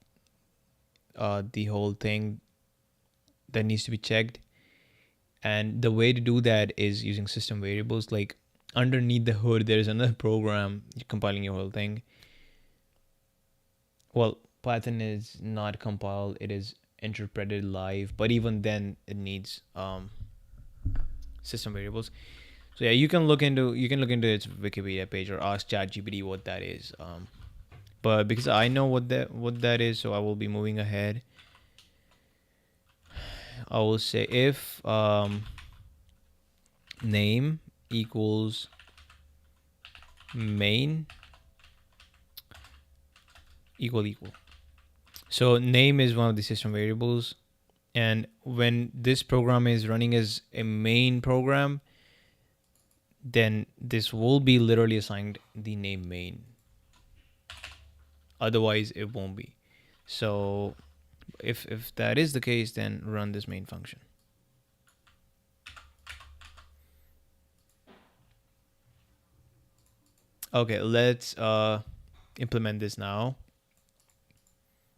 the whole thing that needs to be checked, and the way to do that is using system variables. Like underneath the hood, there is another program compiling your whole thing. Well, Python is not compiled; it is interpreted live, but even then, it needs system variables. So yeah, you can look into its Wikipedia page or ask ChatGPT what that is. But because I know what that is, so I will be moving ahead. I will say if name equals main equal. So name is one of the system variables, and when this program is running as a main program, then this will be literally assigned the name main. Otherwise, it won't be. So if that is the case, then run this main function. Okay, let's implement this now.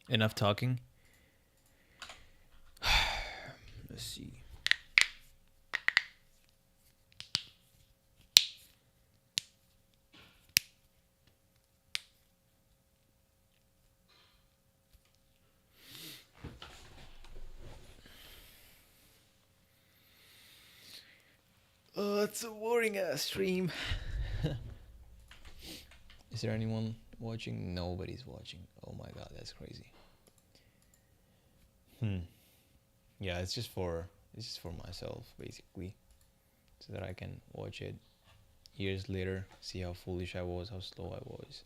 Enough talking. Let's see. Oh, it's a boring ass stream. Is there anyone watching? Nobody's watching. Oh my god, that's crazy. Yeah, it's just for myself basically, so that I can watch it years later, see how foolish I was, how slow I was.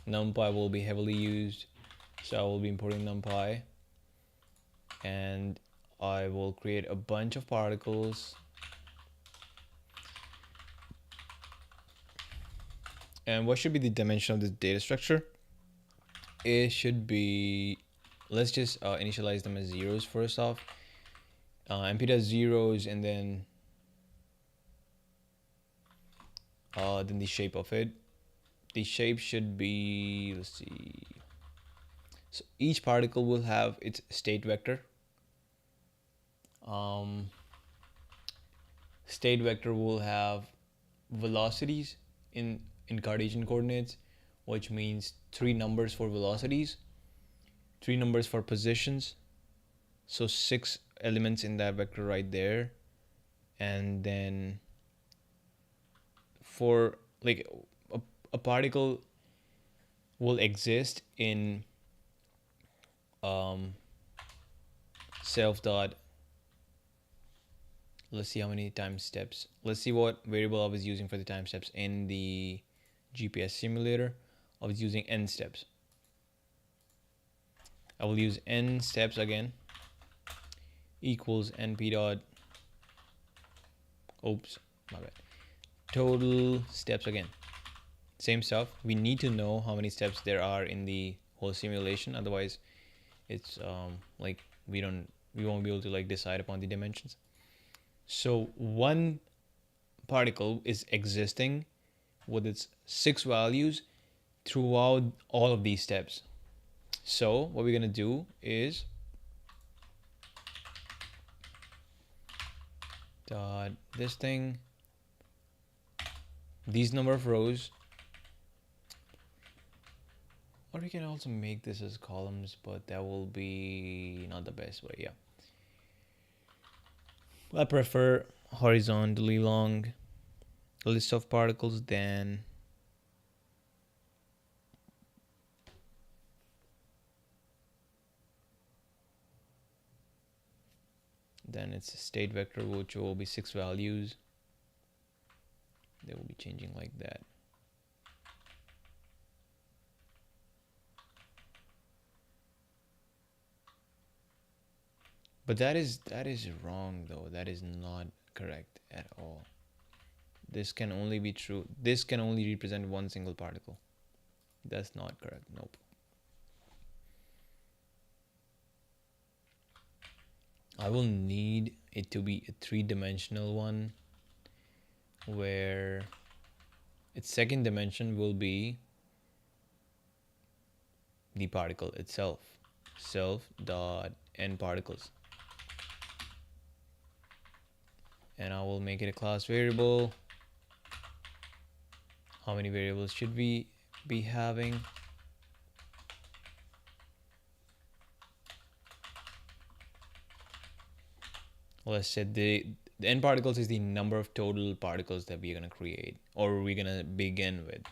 NumPy will be heavily used, so I will be importing NumPy, and I will create a bunch of particles. And what should be the dimension of this data structure? It should be, let's just initialize them as zeros first off. MP does zeros, and then the shape of it. The shape should be, let's see. So each particle will have its state vector. State vector will have velocities in Cartesian coordinates, which means 3 numbers for velocities, 3 numbers for positions. So 6 elements in that vector right there. And then for like a particle will exist in self dot, let's see how many time steps. Let's see what variable I was using for the time steps in the GPS simulator. I was using n steps. I will use n steps again, equals np dot, oops, my bad, total steps again. Same stuff. We need to know how many steps there are in the whole simulation, otherwise it's like we won't be able to like decide upon the dimensions. So one particle is existing with its 6 values throughout all of these steps. So what we're gonna do is dot this thing, these number of rows, or we can also make this as columns, but that will be not the best way. Yeah, I prefer horizontally long list of particles than Then it's a state vector, which will be 6 values. They will be changing like that. But that is wrong though. That is not correct at all. This can only be true. This can only represent one single particle. That's not correct. Nope. I will need it to be a three-dimensional one where its second dimension will be the particle itself. Self dot n particles. And I will make it a class variable. How many variables should we be having? Let's say the n particles is the number of total particles that we're going to create, or we're going to begin with.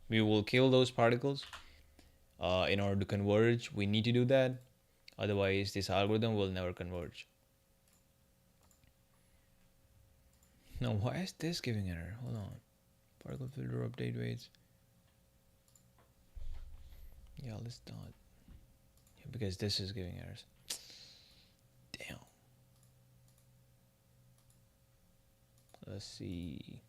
We will kill those particles in order to converge. We need to do that. Otherwise, this algorithm will never converge. Now, why is this giving error? Hold on. Particle filter update weights. Yeah, let's not. Yeah, because this is giving errors. Damn. Let's see.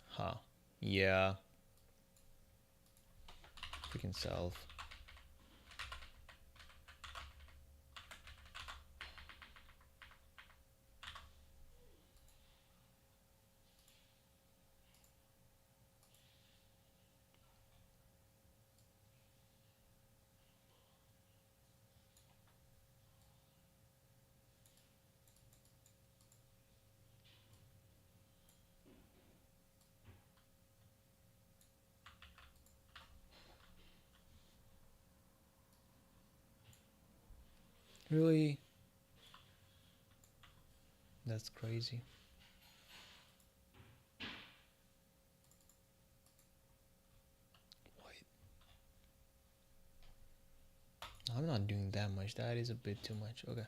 Huh. Yeah. Freaking self. Really? That's crazy. What? I'm not doing that much. That is a bit too much. Okay.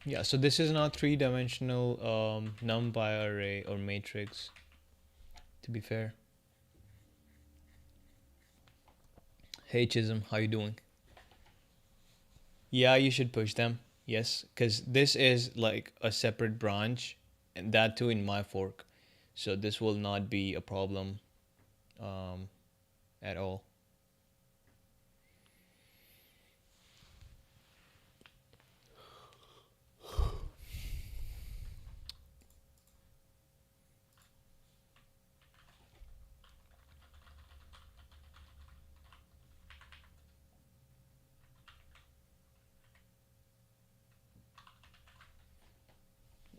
Yeah, so this is not three-dimensional NumPy array or matrix, to be fair. Hey Chisholm, how you doing? Yeah, you should push them. Yes, because this is like a separate branch, and that too in my fork. So this will not be a problem at all.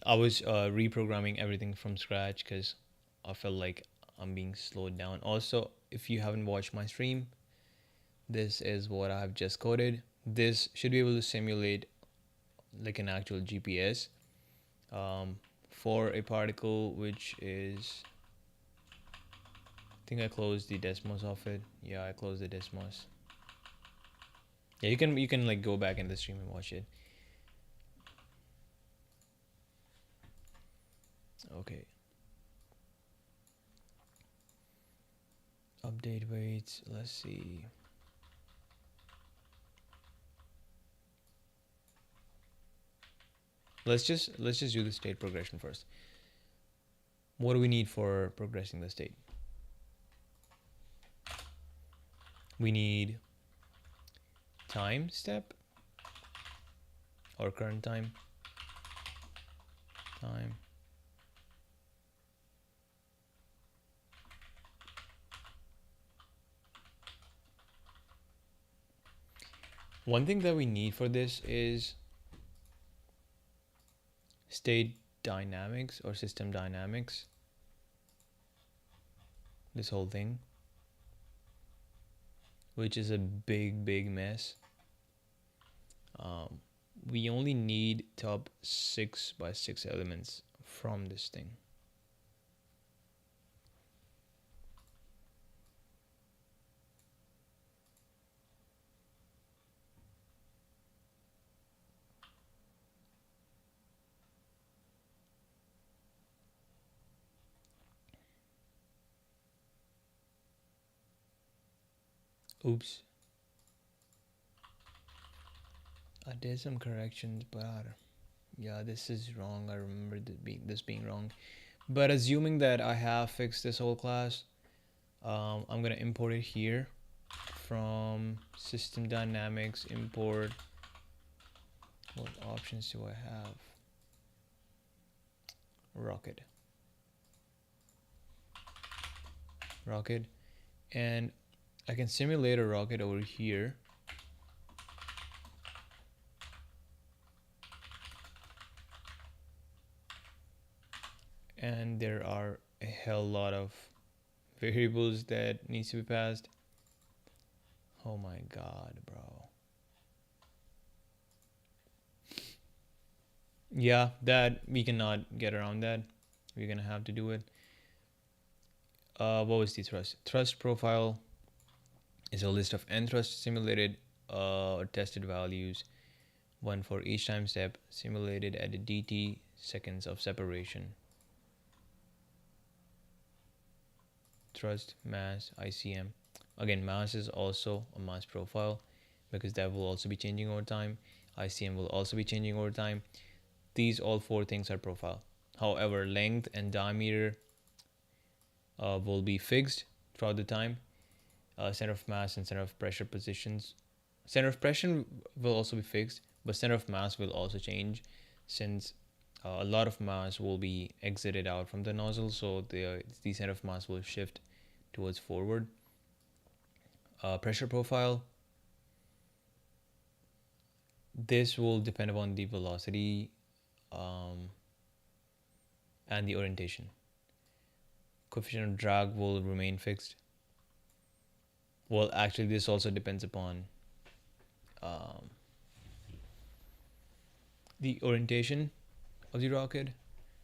I was reprogramming everything from scratch because I felt like I'm being slowed down. Also, if you haven't watched my stream, this is what I've just coded. This should be able to simulate like an actual GPS for a particle, which is, I think I closed the Desmos of it. Yeah, I closed the Desmos. Yeah, you can like go back in the stream and watch it. Okay. Update weights. Let's see. Let's just do the state progression first. What do we need for progressing the state? We need time step or current time. One thing that we need for this is state dynamics or system dynamics. This whole thing, which is a big mess. We only need top 6 by 6 elements from this thing. Oops. I did some corrections, but yeah, this is wrong. I remember this being wrong. But assuming that I have fixed this whole class, I'm gonna import it here from system dynamics import. What options do I have? Rocket. And I can simulate a rocket over here. And there are a hell lot of variables that needs to be passed. Oh my god, bro. Yeah, that we cannot get around that. We're gonna have to do it. What was the thrust? Thrust profile is a list of n thrust simulated or tested values, one for each time step simulated at the dt seconds of separation. Thrust, mass, ICM. Again, mass is also a mass profile because that will also be changing over time. ICM will also be changing over time. These all four things are profile. However, length and diameter will be fixed throughout the time. Center of mass and center of pressure positions. Center of pressure will also be fixed, but center of mass will also change since a lot of mass will be exited out from the nozzle, so the center of mass will shift towards forward. Pressure profile. This will depend upon the velocity and the orientation. Coefficient of drag will remain fixed. Well, actually, this also depends upon the orientation of the rocket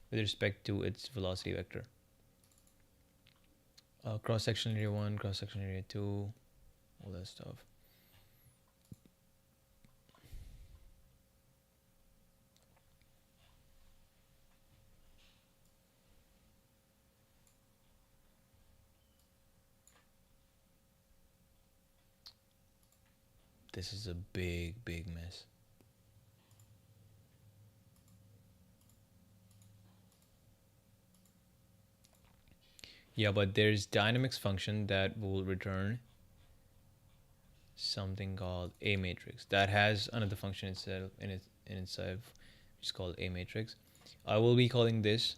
with respect to its velocity vector. Cross-section area 1, cross-section area 2, all that stuff. This is a big mess. Yeah, but there's dynamics function that will return something called a matrix that has another function itself in itself, which is called a matrix. I will be calling this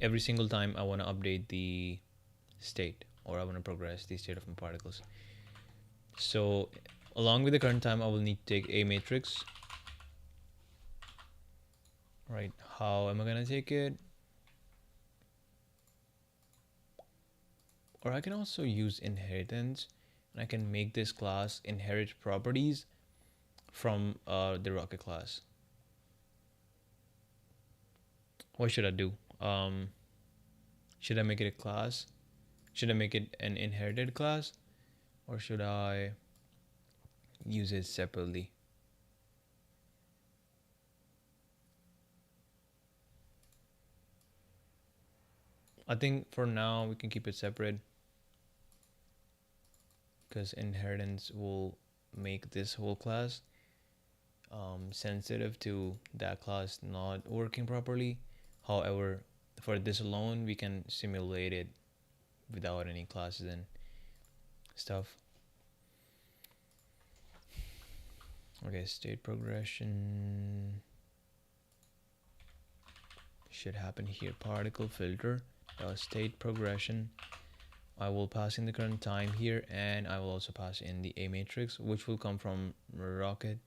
every single time I want to update the state or I want to progress the state of my particles. So along with the current time, I will need to take a matrix. Right, how am I gonna take it? Or I can also use inheritance, and I can make this class inherit properties from the rocket class. What should I do? Should I make it a class? Should I make it an inherited class? Or should I use it separately? I think for now we can keep it separate because inheritance will make this whole class sensitive to that class not working properly. However, for this alone, we can simulate it without any classes and stuff. Okay, state progression should happen here. Particle filter, state progression. I will pass in the current time here, and I will also pass in the a matrix, which will come from rocket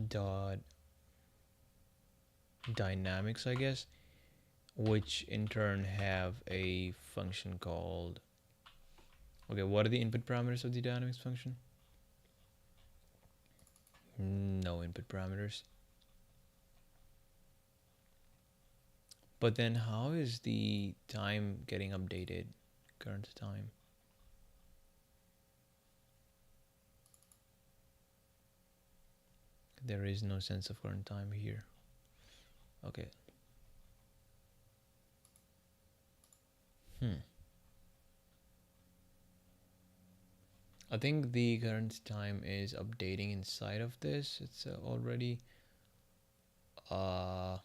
dot dynamics, I guess, which in turn have a function called, okay, what are the input parameters of the dynamics function? No input parameters. But then how is the time getting updated? Current time. There is no sense of current time here. Okay. I think the current time is updating inside of this. It's already uh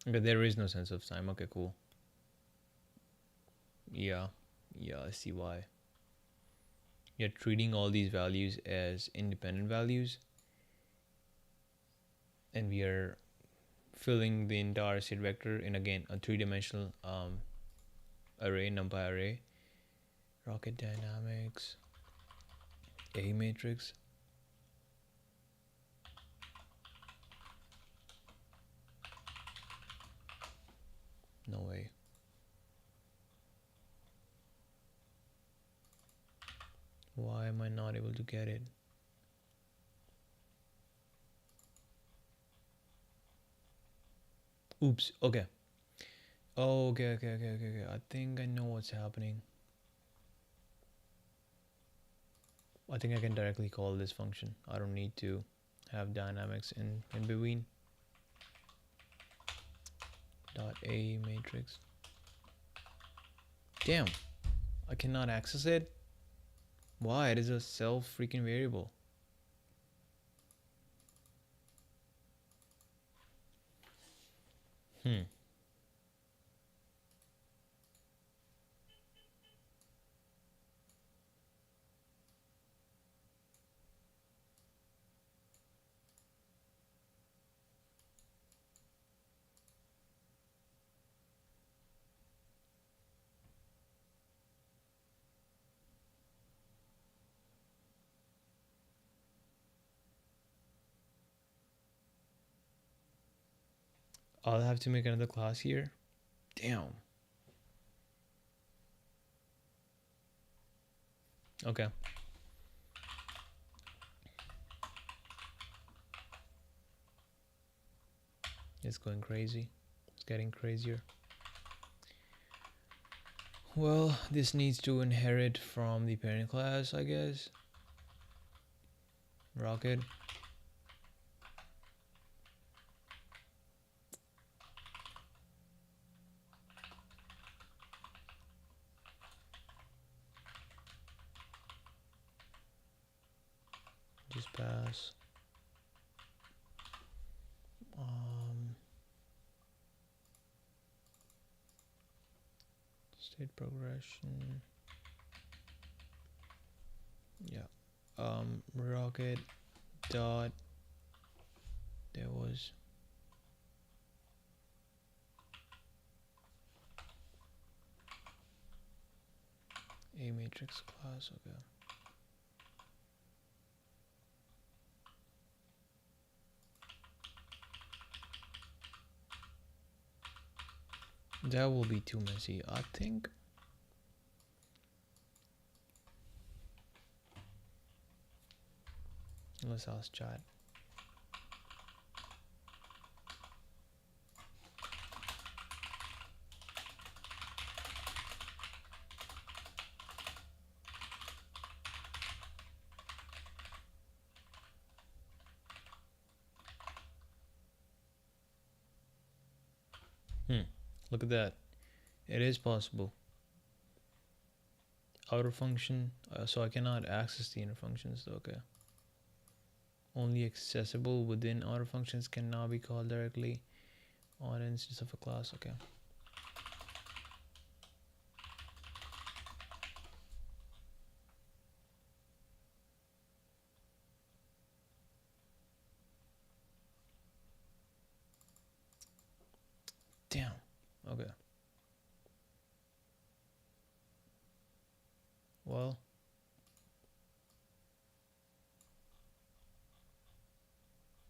okay, there is no sense of time. Okay, cool. Yeah. Yeah, I see why. You're treating all these values as independent values, and we are filling the entire state vector in, again, a three-dimensional array, numpy array. Rocket dynamics, A matrix. No way. Why am I not able to get it? Oops. Okay. Oh, okay. I think I know what's happening. I think I can directly call this function. I don't need to have dynamics in between. Dot A matrix. Damn. I cannot access it. Why? It is a self freaking variable. I'll have to make another class here. Damn. Okay. It's going crazy. It's getting crazier. Well, this needs to inherit from the parent class, I guess. Rocket. Just pass. State progression. Yeah. Rocket dot. There was a matrix class. Okay. That will be too messy, I think. Let's ask chat. Look at that. It is possible. Outer function. So I cannot access the inner functions. Okay. Only accessible within outer functions, cannot be called directly on an instance of a class. Okay. Damn. Okay. Well.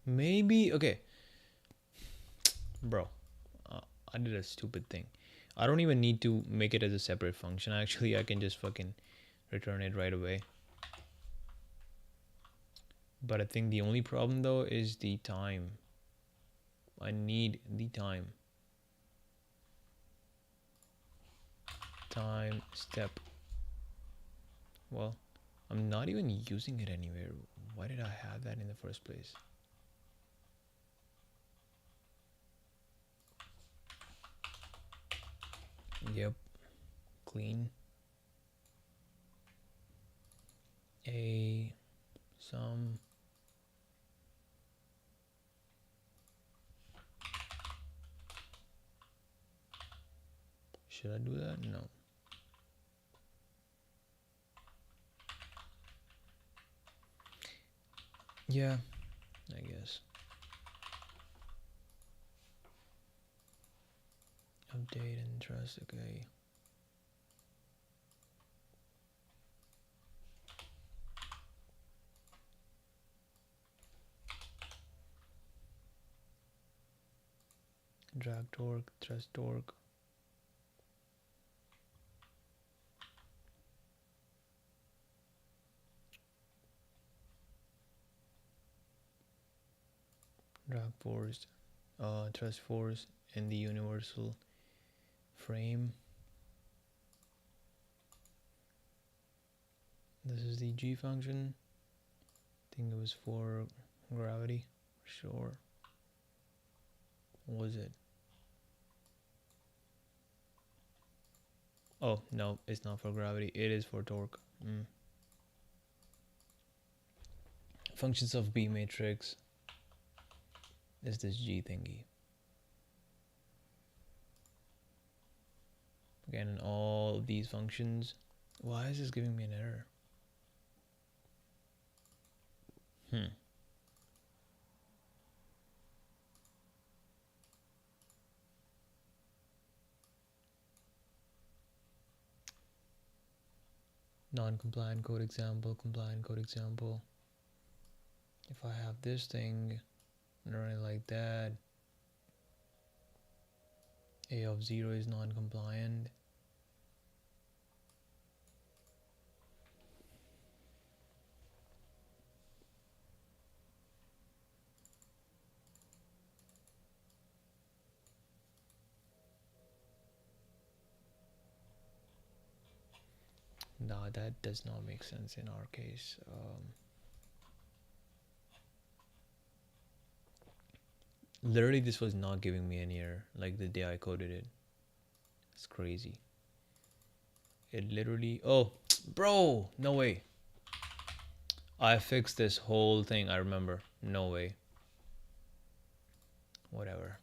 Maybe. Okay. Bro. I did a stupid thing. I don't even need to make it as a separate function. Actually, I can just fucking return it right away. But I think the only problem though is the time. I need the time. Time step. Well, I'm not even using it anywhere. Why did I have that in the first place? Yep. Clean. A sum. Should I do that? No. Yeah, I guess. Update interest, okay. Drag torque, thrust torque. Drag force, thrust force in the universal frame. This is the G function. I think it was for gravity, for sure. What was it? Oh, no, it's not for gravity. It is for torque. Functions of B matrix is this G thingy. Again, all these functions. Why is this giving me an error? Non-compliant code example, compliant code example. If I have this thing running like that, A of 0 is non-compliant. No, that does not make sense in our case. Literally, this was not giving me any error like the day I coded it. It's crazy. It literally. Oh, bro, no way. I fixed this whole thing. I remember. No way. Whatever.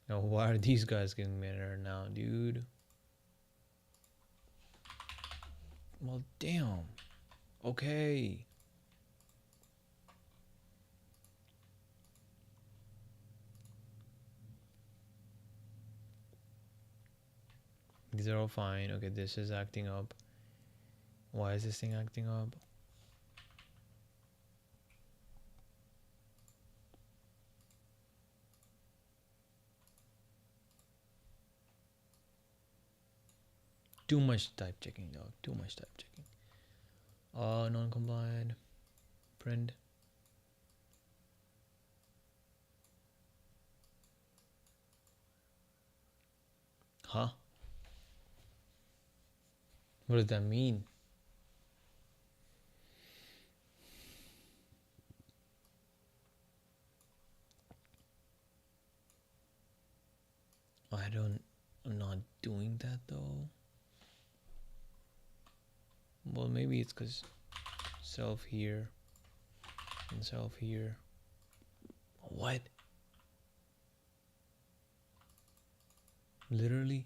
Now, why are these guys giving me an error now, dude? Well, damn. Okay. These are all fine. Okay, this is acting up. Why is this thing acting up? Too much type checking, dog. Too much type checking. Non-compliant. Print. Huh? What does that mean? I'm not doing that though. Well, maybe it's because self here and self here. What? Literally?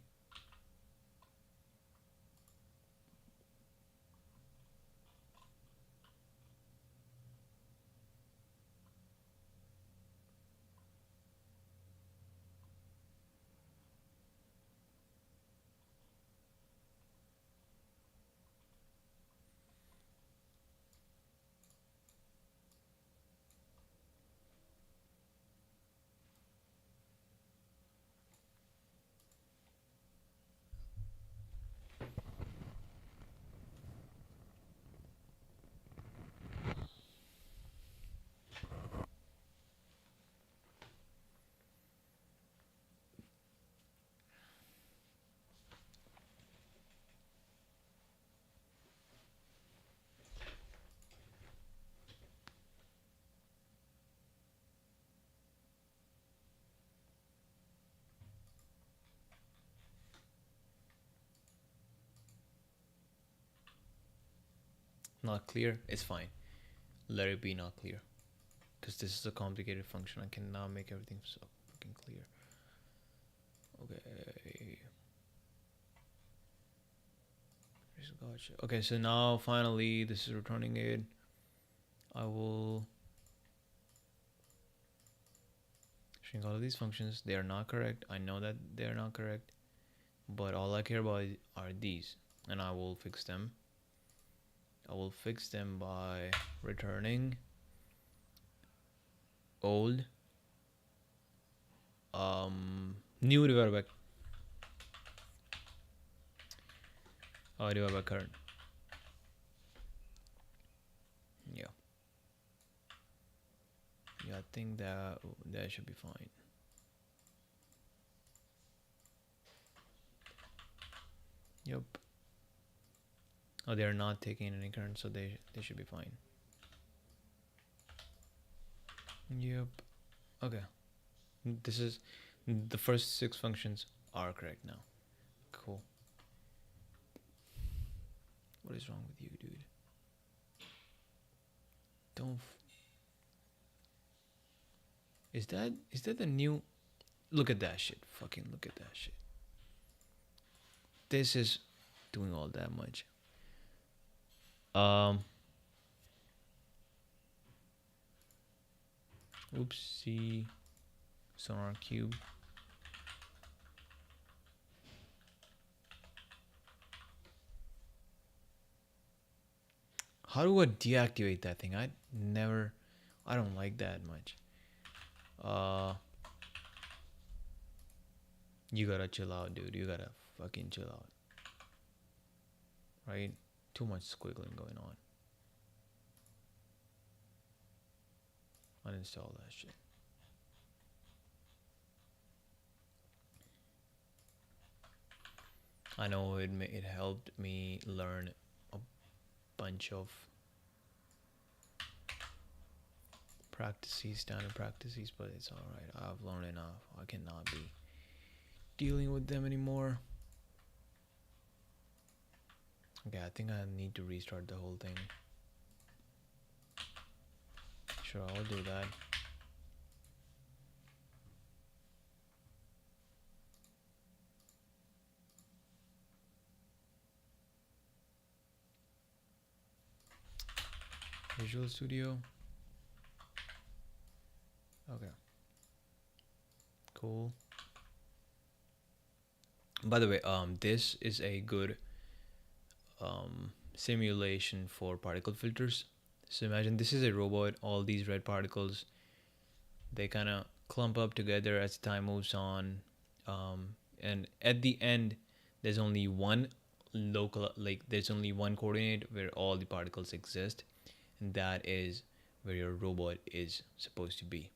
Not clear, it's fine. Let it be not clear. Because this is a complicated function. I cannot make everything so fucking clear. Okay. Gotcha. Okay, so now finally this is returning it. I will shrink all of these functions. They are not correct. I know that they are not correct. But all I care about are these. And I will fix them. I will fix them by returning old new divided by current. Yeah, I think that should be fine. Yep. Oh, they're not taking any current, so they should be fine. Yep. Okay, this is the first 6 functions are correct now. Cool. What is wrong with you, dude? Don't. Is that the new? Look at that shit. Fucking look at that shit. This is doing all that much. Oopsie. Sonar cube. How do I deactivate that thing? I don't like that much. You gotta chill out, dude. You gotta fucking chill out. Right? Too much squiggling going on. Uninstall that shit. I know it helped me learn a bunch of standard practices, but it's alright. I've learned enough. I cannot be dealing with them anymore. Okay, I think I need to restart the whole thing. Sure, I'll do that. Visual Studio. Okay. Cool. By the way, this is a good simulation for particle filters. So imagine this is a robot. All these red particles, they kind of clump up together as time moves on, and at the end, there's only one there's only one coordinate where all the particles exist, and that is where your robot is supposed to be.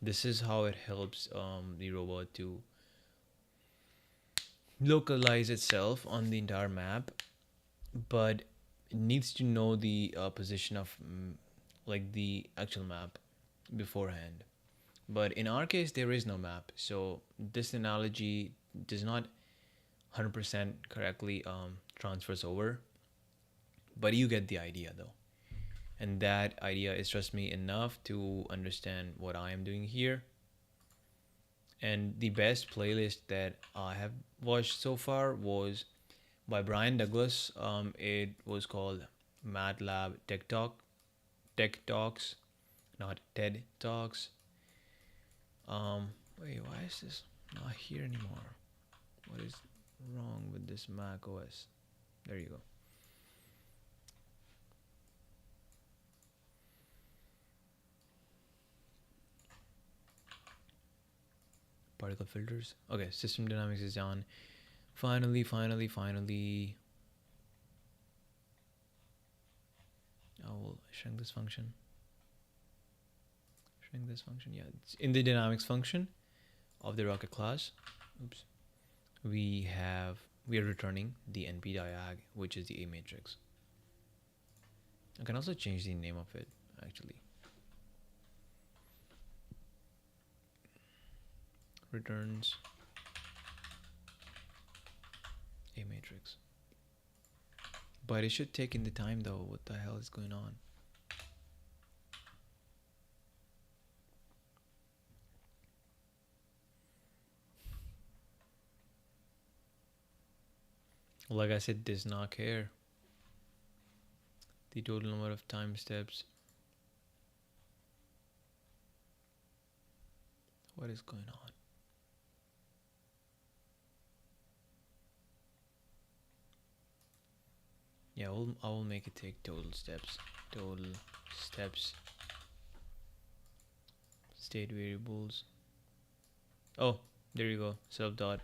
This is how it helps the robot to localize itself on the entire map, but it needs to know the position of like the actual map beforehand. But in our case, there is no map, so this analogy does not 100% correctly transfers over, but you get the idea though. And that idea is, trust me, enough to understand what I am doing here. And the best playlist that I have watched so far was by Brian Douglas. It was called MATLAB Tech Talks, not TED Talks. Wait, why is this not here anymore? What is wrong with this Mac OS? There you go. Particle filters. Okay, system dynamics is on. Finally. I will shrink this function. Yeah, it's in the dynamics function of the rocket class. Oops. We are returning the NP diag, which is the A matrix. I can also change the name of it actually. Returns A matrix. But it should take in the time though. What the hell is going on? Like I said, does not care. The total number of time steps. What is going on? Yeah, I will make it take total steps. Total steps. State variables. Oh, there you go. Self dot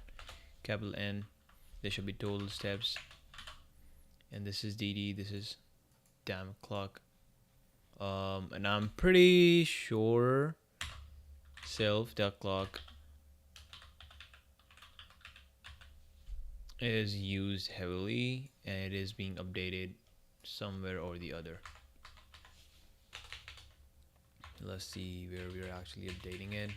capital N. There should be total steps. And this is DD. This is damn clock. And I'm pretty sure self dot clock is used heavily and it is being updated somewhere or the other. Let's see where we're actually updating it.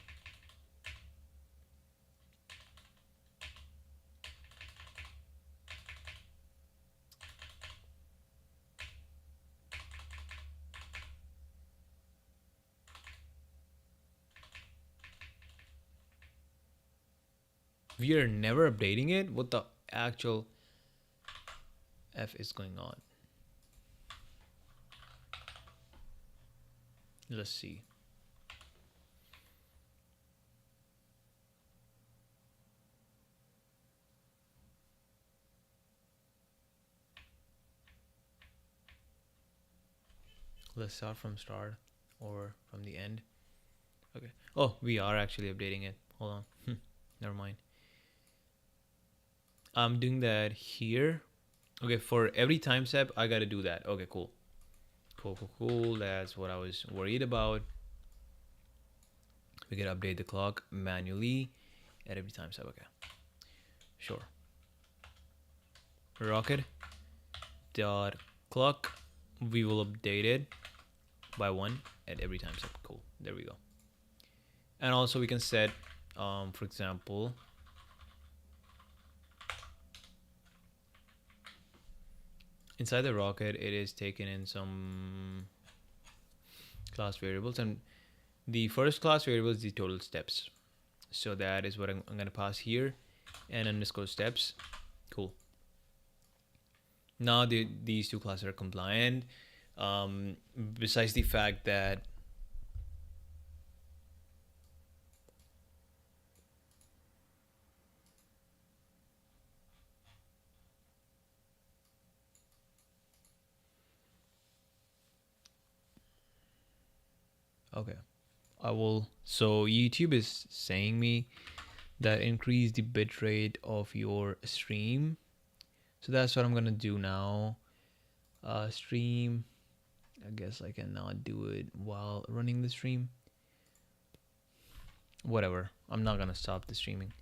We are never updating it. What the actual F is going on? Let's see. Let's start from start or from the end. Okay. Oh, we are actually updating it. Hold on. Never mind. I'm doing that here. Okay, for every time step, I gotta do that. Okay, cool. Cool. That's what I was worried about. We can update the clock manually at every time step. Okay. Sure. Rocket dot clock. We will update it by 1 at every time step. Cool. There we go. And also we can set, for example, inside the rocket, it is taken in some class variables, and the first class variable is the total steps. So that is what I'm going to pass here, and underscore steps. Cool. Now these two classes are compliant. Besides the fact that okay, I will. So YouTube is saying me that increase the bit rate of your stream. So that's what I'm gonna do now. Stream. I guess I cannot do it while running the stream. Whatever. I'm not gonna stop the streaming.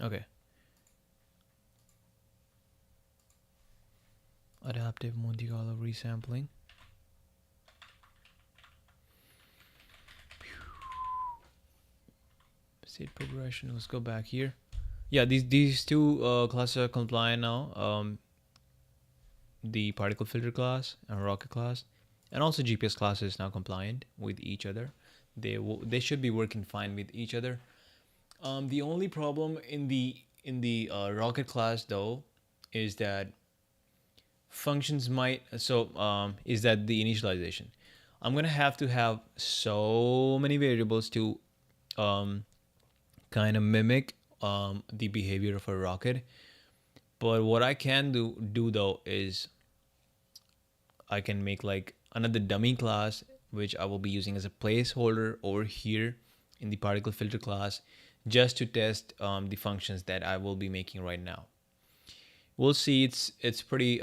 Okay. Adaptive Monte Carlo resampling. State progression. Let's go back here. Yeah, these two classes are compliant now. The particle filter class and rocket class, and also GPS class is now compliant with each other. They should be working fine with each other. The only problem in the rocket class though is that functions might is that the initialization. I'm gonna have to have so many variables to kind of mimic the behavior of a rocket. But what I can do though is I can make like another dummy class which I will be using as a placeholder over here in the particle filter class just to test the functions that I will be making right now. We'll see. It's pretty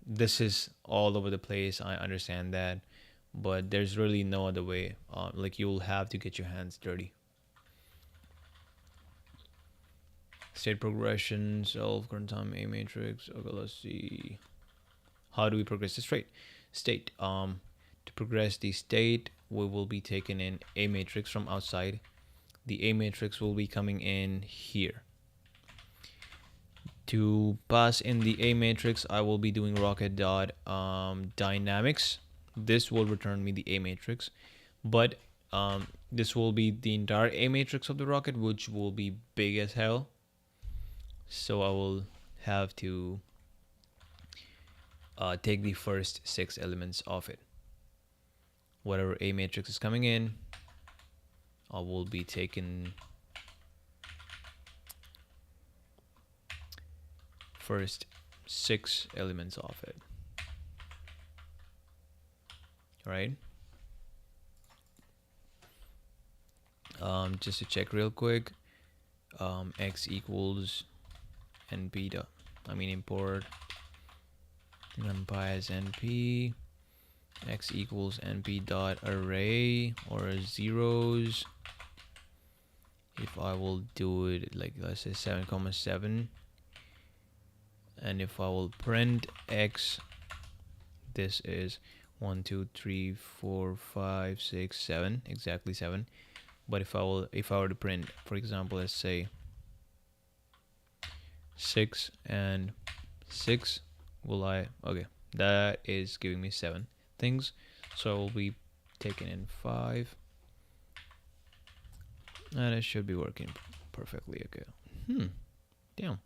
this is all over the place. I understand that, but there's really no other way. Like you'll have to get your hands dirty. State progression, self current time A matrix. Okay, let's see. How do we progress the state? To progress the state, we will be taking in a matrix from outside. The a matrix will be coming in here. To pass in the a matrix, I will be doing rocket dot dynamics. This will return me the a matrix, but this will be the entire a matrix of the rocket, which will be big as hell. So I will have to take the first 6 elements of it. Whatever a matrix is coming in, I will be taking first 6 elements of it. Right? Just to check real quick, x equals np dot, import numpy as np, x equals np dot array or zeros. If I will do it like, let's say 7,7, and if I will print x, this is 1 2 3 4 5 6 7, exactly 7. But if I were to print, for example, let's say 6 and 6, okay, that is giving me 7 things, so I will be taking in 5, and it should be working perfectly. Okay. Damn,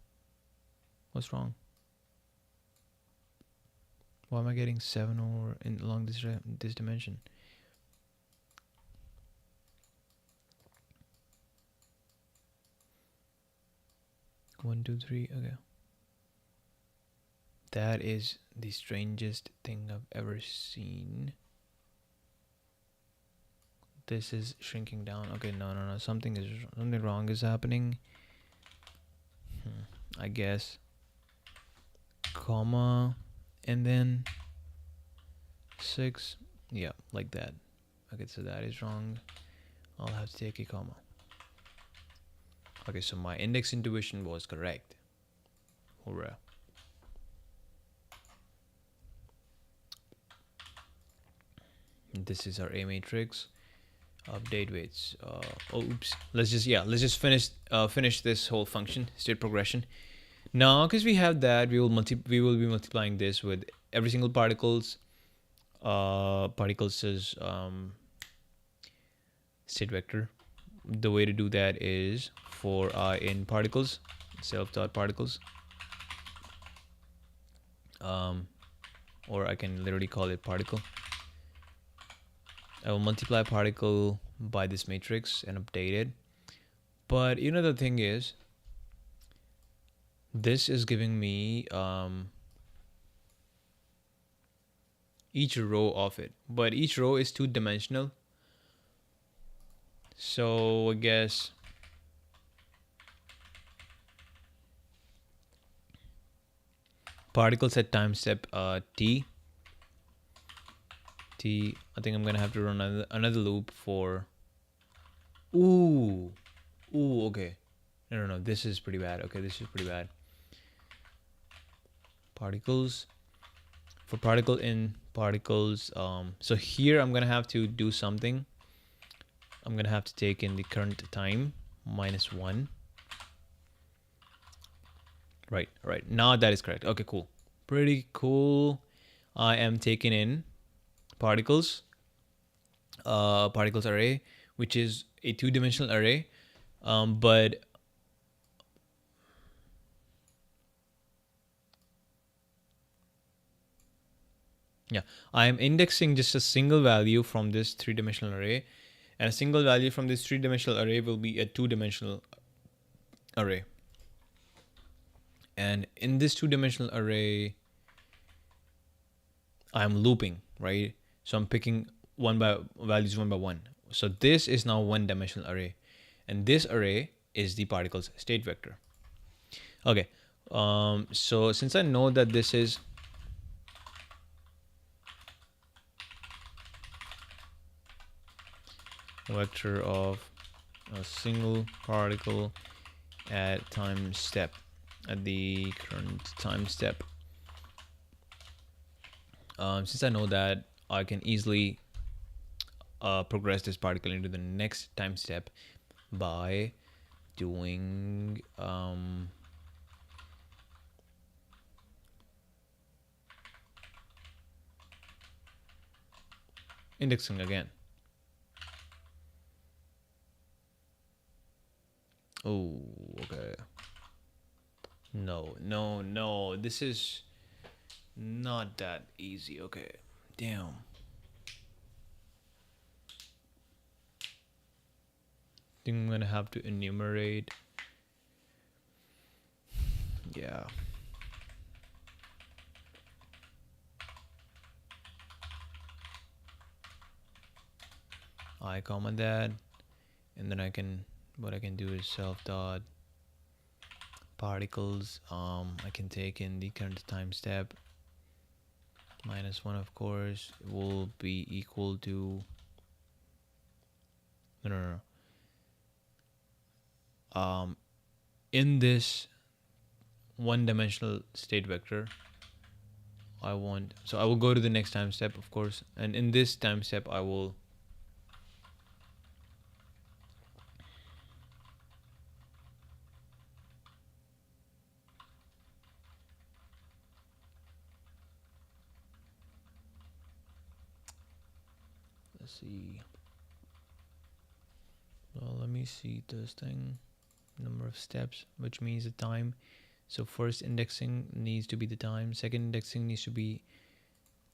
what's wrong? Why am I getting 7 over along this dimension? One, two, three. Okay. That is the strangest thing I've ever seen. This is shrinking down. Okay, no. Something wrong is happening. I guess. Comma, and then 6. Yeah, like that. Okay, so that is wrong. I'll have to take a comma. Okay, so my index intuition was correct. Hurrah. This is our a matrix. Update weights. Oops. Let's just finish this whole function, state progression. Now, because we have that, we will be multiplying this with every single particles is state vector. The way to do that is for I in particles, self.particles, or I can literally call it particle. I will multiply particle by this matrix and update it. But the thing is, this is giving me each row of it, but each row is 2-dimensional. So I guess particles at time step t. I think I'm gonna have to run another loop for. Ooh, okay. No. This is pretty bad. Okay, this is pretty bad. Particles. For particle in particles. So here I'm gonna have to do something. I'm gonna have to take in the current time -1. Right. Now that is correct. Okay, cool. Pretty cool. I am taking in particles array, which is a 2-dimensional array, but yeah, I am indexing just a single value from this 3-dimensional array, and a single value from this 3-dimensional array will be a 2-dimensional array. And in this 2-dimensional array, I'm looping, right? So I'm picking values one by one. So this is now 1-dimensional array, and this array is the particle's state vector. Okay, so since I know that this is a vector of a single particle at the current time step, since I know that, I can easily progress this particle into the next time step by doing indexing again. Oh, okay. No, this is not that easy. Okay, damn. Think I'm gonna have to enumerate. Yeah. I comma that, and then what I can do is self dot particles. I can take in the current time step -1, of course, will be equal to no. In this one-dimensional state vector, I will go to the next time step, of course, and in this time step I will let's see. Well, let me see this thing. Number of steps, which means the time. So first indexing needs to be the time. Second indexing needs to be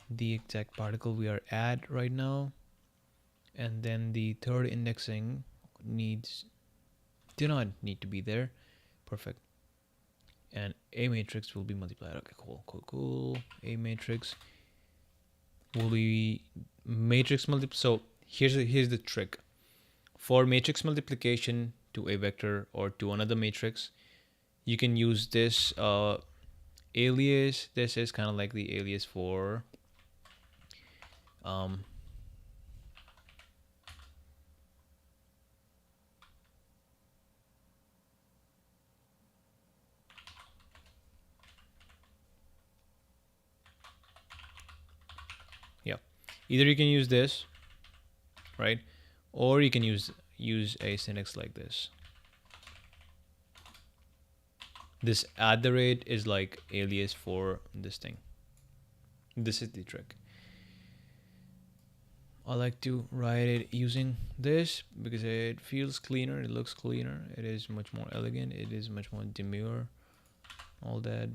the exact particle we are at right now. And then the third indexing do not need to be there. Perfect. And a matrix will be multiplied. Okay, cool. A matrix will be matrix multiply. So here's the trick. For matrix multiplication to a vector or to another matrix, you can use this alias. This is kind of like the alias for yeah. Either you can use this, right? Or you can use a syntax like this. This @ is like alias for this thing. This is the trick. I like to write it using this because it feels cleaner, it looks cleaner, it is much more elegant, it is much more demure, all that.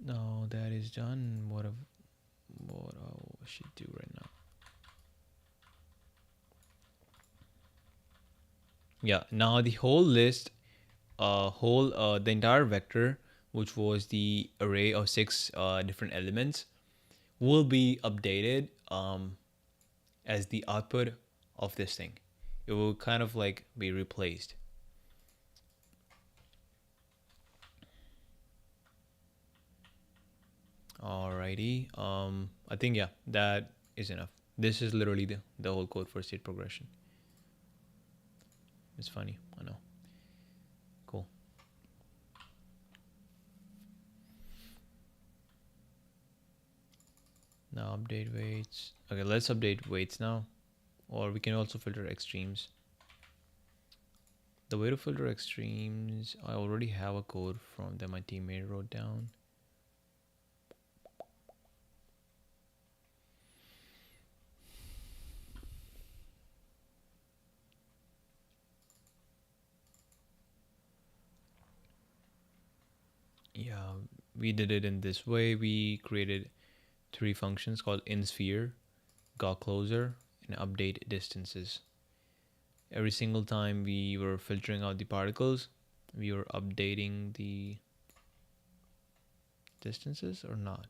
No, that is done. What I should do right now. Yeah, now the whole list, the entire vector, which was the array of 6 different elements, will be updated as the output of this thing. It will kind of like be replaced. Alrighty. I think yeah, that is enough. This is literally the whole code for state progression. It's funny, I know. Cool. Now update weights. Okay, let's update weights now. Or we can also filter extremes. The way to filter extremes, I already have a code from that my teammate wrote down. Yeah, we did it in this way. We created 3 functions called inSphere, GoCloser, and update distances. Every single time we were filtering out the particles, we were updating the distances or not.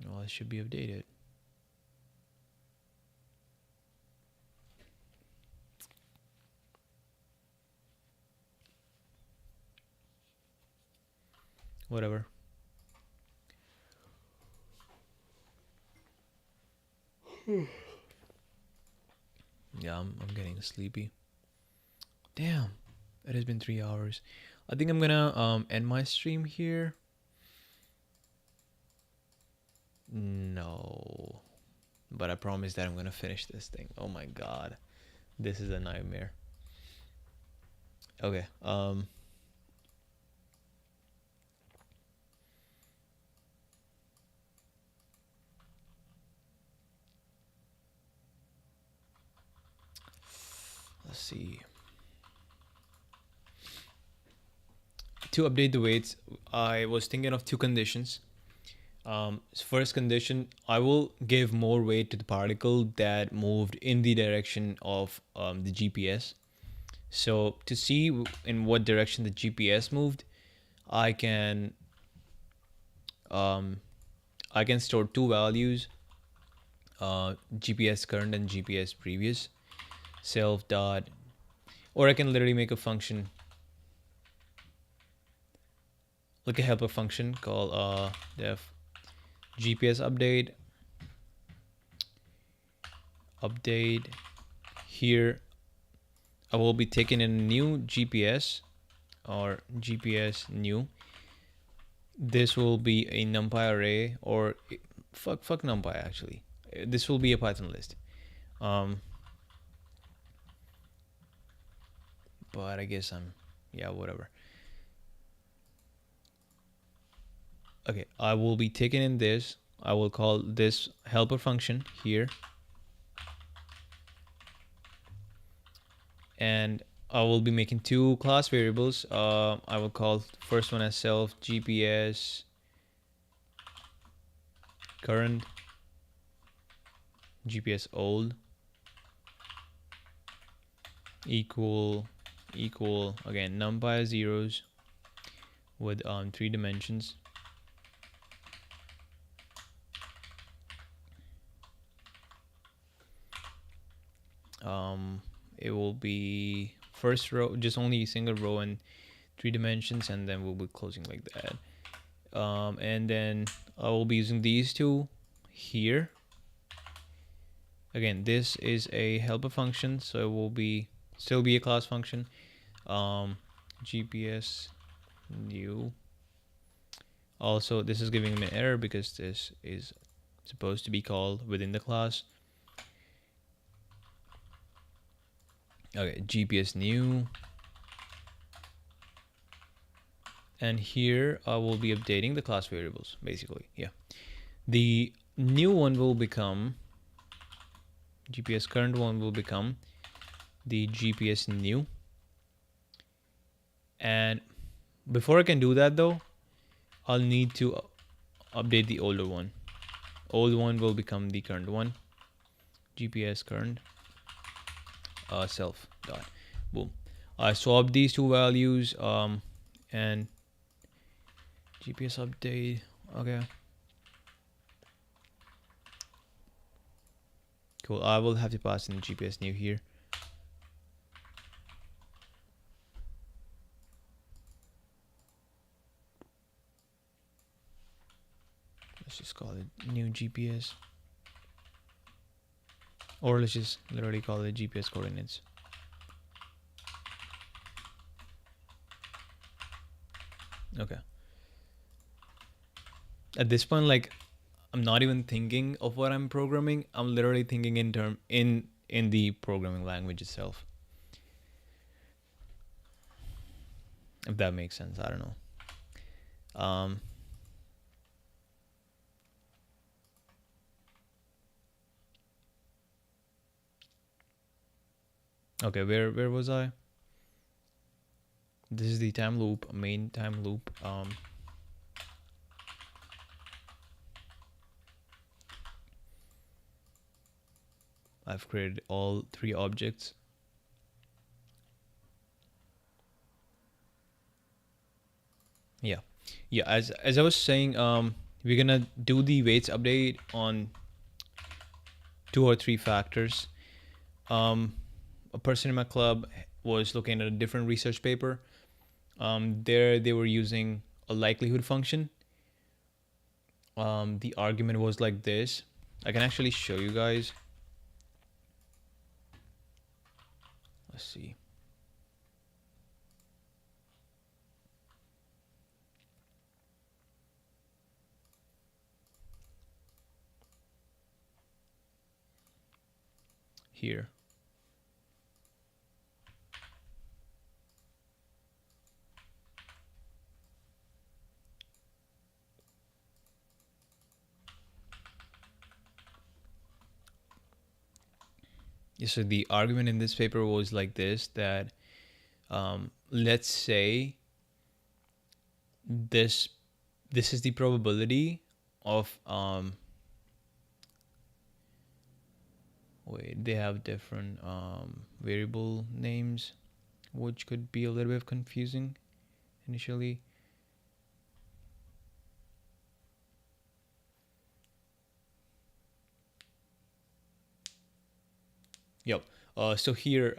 Well, it should be updated. Whatever. Yeah, I'm getting sleepy. Damn, it has been 3 hours. I think I'm gonna end my stream here. No, but I promise that I'm gonna finish this thing. Oh my god, this is a nightmare. Okay. Let's see. To update the weights, I was thinking of two conditions. First condition, I will give more weight to the particle that moved in the direction of the GPS. So to see in what direction the GPS moved, I can um, I can store two values, GPS current and GPS previous, self dot, or I can literally make a function, like a helper function called def GPS update. Here I will be taking in a new GPS or GPS new. This will be a numpy array, or fuck numpy actually. This will be a Python list. But I guess yeah, whatever. Okay, I will be taking in this. I will call this helper function here, and I will be making two class variables. I will call first one as self GPS current, GPS old, equal again numpy zeros with 3 dimensions. It will be first row, just only a single row and 3 dimensions, and then we'll be closing like that. And then I will be using these two here. Again, this is a helper function, so it will be still be a class function. GPS new. Also, this is giving me an error because this is supposed to be called within the class. Okay, GPS new. And here I will be updating the class variables, basically. Yeah. The new one will become GPS current one will become the GPS new. And before I can do that though, I'll need to update the older one. Old one will become the current one. GPS current self dot boom. I swap these two values and GPS update. Okay. Cool. I will have to pass in GPS new here. Let's just call it new GPS. Or let's just literally call it GPS coordinates. Okay. At this point, like, I'm not even thinking of what I'm programming. I'm literally thinking in the programming language itself. If that makes sense, I don't know. Okay, where was I? This is the time loop, main time loop. I've created all 3 objects. Yeah, as I was saying, we're gonna do the weights update on 2 or 3 factors. A person in my club was looking at a different research paper. There they were using a likelihood function. The argument was like this. I can actually show you guys. Let's see. here. So the argument in this paper was like this, that let's say this is the probability of wait, they have different variable names, which could be a little bit confusing initially. Yep. So here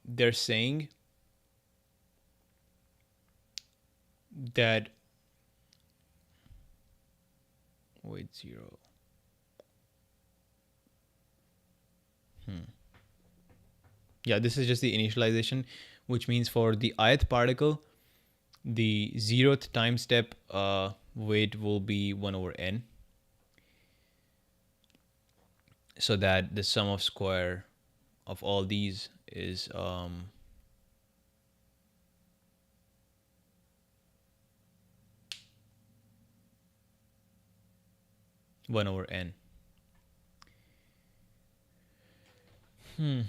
they're saying that wait, 0. Yeah, this is just the initialization, which means for the ith particle, the 0th time step weight will be 1 over n, so that the sum of square of all these is 1 over n. 1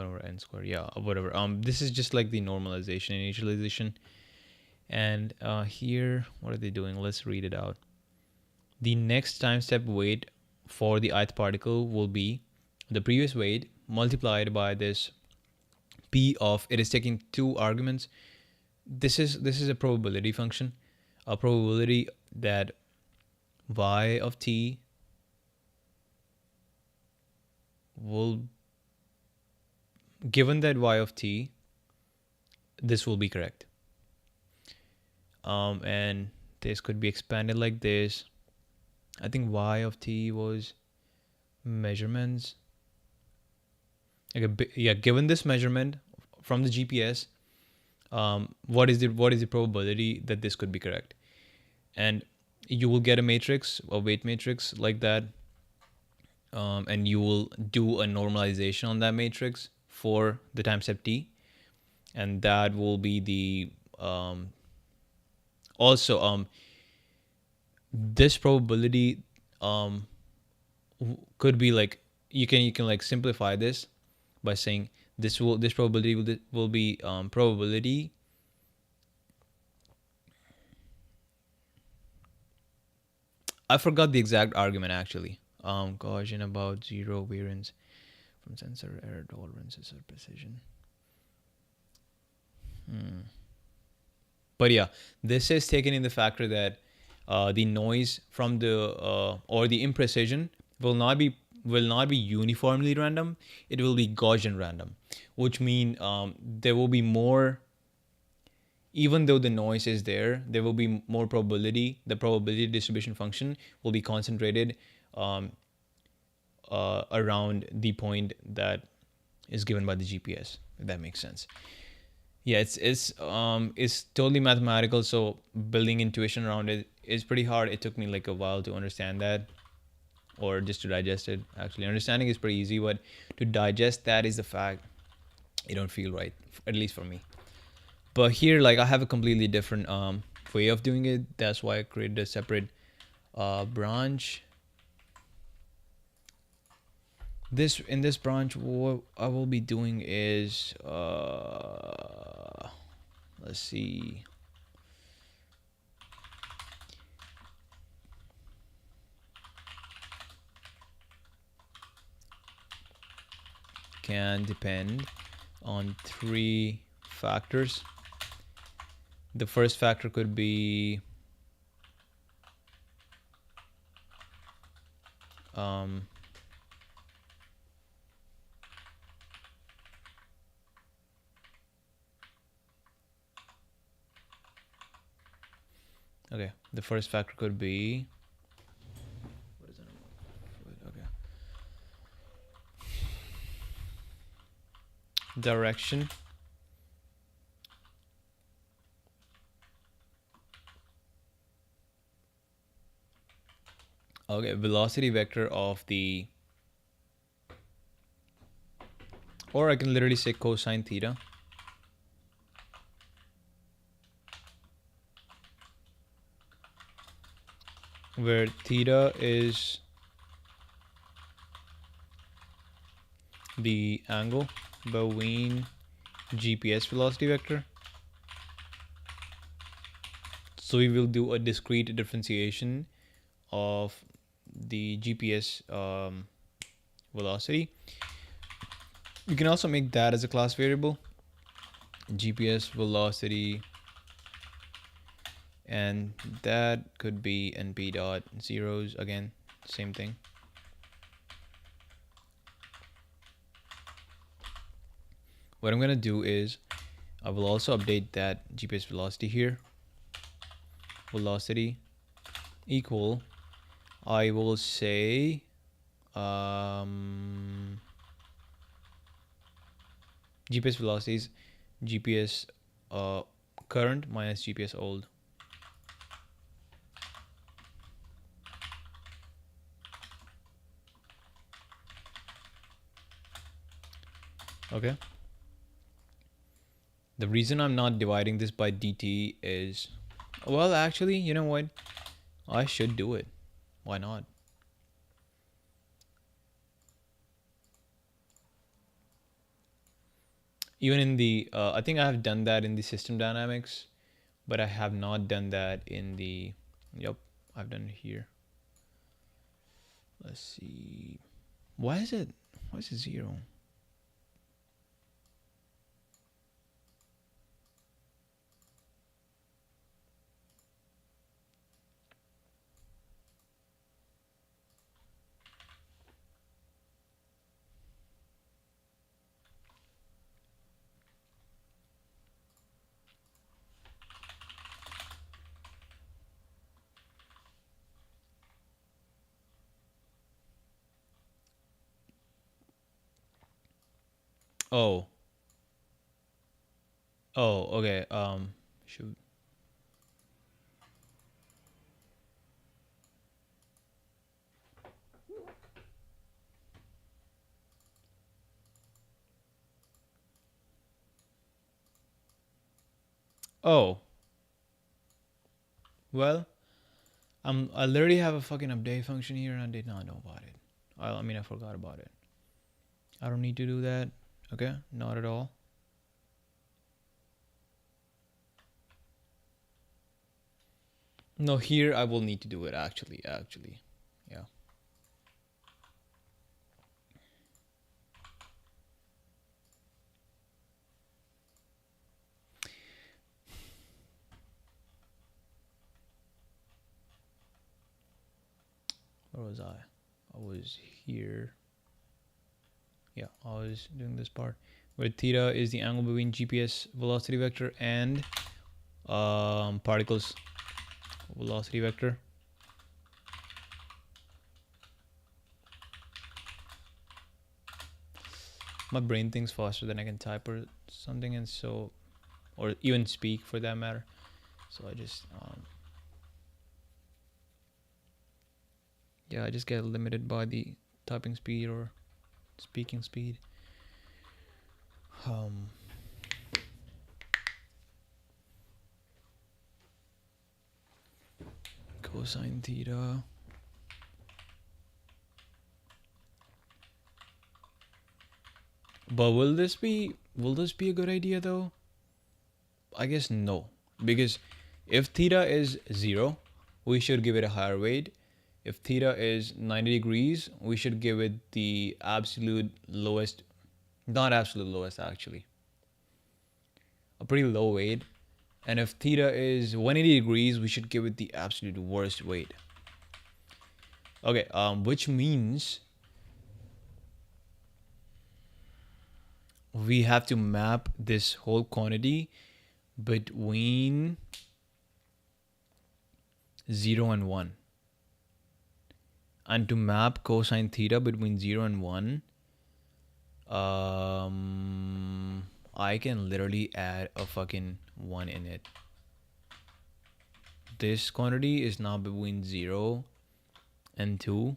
over n squared, yeah, whatever. This is just like the normalization, initialization. And here, what are they doing? Let's read it out. The next time step weight for the ith particle will be the previous weight multiplied by this p of, it is taking 2 arguments. This is a probability function, a probability that y of t will, given that y of t, this will be correct. And this could be expanded like this. I think y of t was measurements. Okay, yeah, given this measurement from the GPS, what is the probability that this could be correct? And you will get a matrix, a weight matrix like that, and you will do a normalization on that matrix for the time step t, and that will be the also this probability could be like, you can like simplify this by saying this probability will be probability I forgot the exact argument actually. Gaussian about 0 variance from sensor error tolerances or precision. But yeah, this is taken in the factor that the noise from the or the imprecision will not be uniformly random. It will be Gaussian random, which mean there will be more. Even though the noise is there, there will be more probability. The probability distribution function will be concentrated around the point that is given by the GPS. If that makes sense. Yeah, it's totally mathematical. So building intuition around it is pretty hard. It took me like a while to understand that, or just to digest it. Actually, understanding is pretty easy, but to digest that is the fact. It don't feel right, at least for me. But here, like, I have a completely different way of doing it. That's why I created a separate branch. In this branch, what I will be doing is let's see. Can depend on 3 factors. The first factor could be okay, the first factor could be, what is that? Okay. direction. Okay, velocity vector of the, or I can literally say cosine theta. Where theta is the angle between GPS velocity vector. So we will do a discrete differentiation of the GPS velocity. You can also make that as a class variable, GPS velocity, and that could be np dot zeros. Again, same thing. What I'm gonna do is I will also update that GPS velocity here. Velocity equal, I will say GPS velocities, GPS current minus GPS old. Okay. The reason I'm not dividing this by dt is, well, actually, you know what? I should do it. Why not? Even in the, I think I have done that in the system dynamics, but I have not done that in the, yep, I've done it here. Let's see. Why is it 0? Oh. Oh, okay. Shoot. Oh. Well, I literally have a fucking update function here and I did not know about it. I mean, I forgot about it. I don't need to do that. Okay, not at all. No, here I will need to do it actually. Yeah. Where was I? I was here. Yeah, I was doing this part where theta is the angle between GPS velocity vector and particles velocity vector. My brain thinks faster than I can type or something, and so, or even speak for that matter. So I just, yeah, I just get limited by the typing speed or speaking speed. Cosine theta. But will this be a good idea though? I guess no, because if theta is 0, we should give it a higher weight. If theta is 90 degrees, we should give it the absolute lowest, not absolute lowest actually, a pretty low weight. And if theta is 180 degrees, we should give it the absolute worst weight. Okay, which means we have to map this whole quantity between 0 and 1. And to map cosine theta between 0 and 1, I can literally add a fucking 1 in it. This quantity is now between 0 and 2.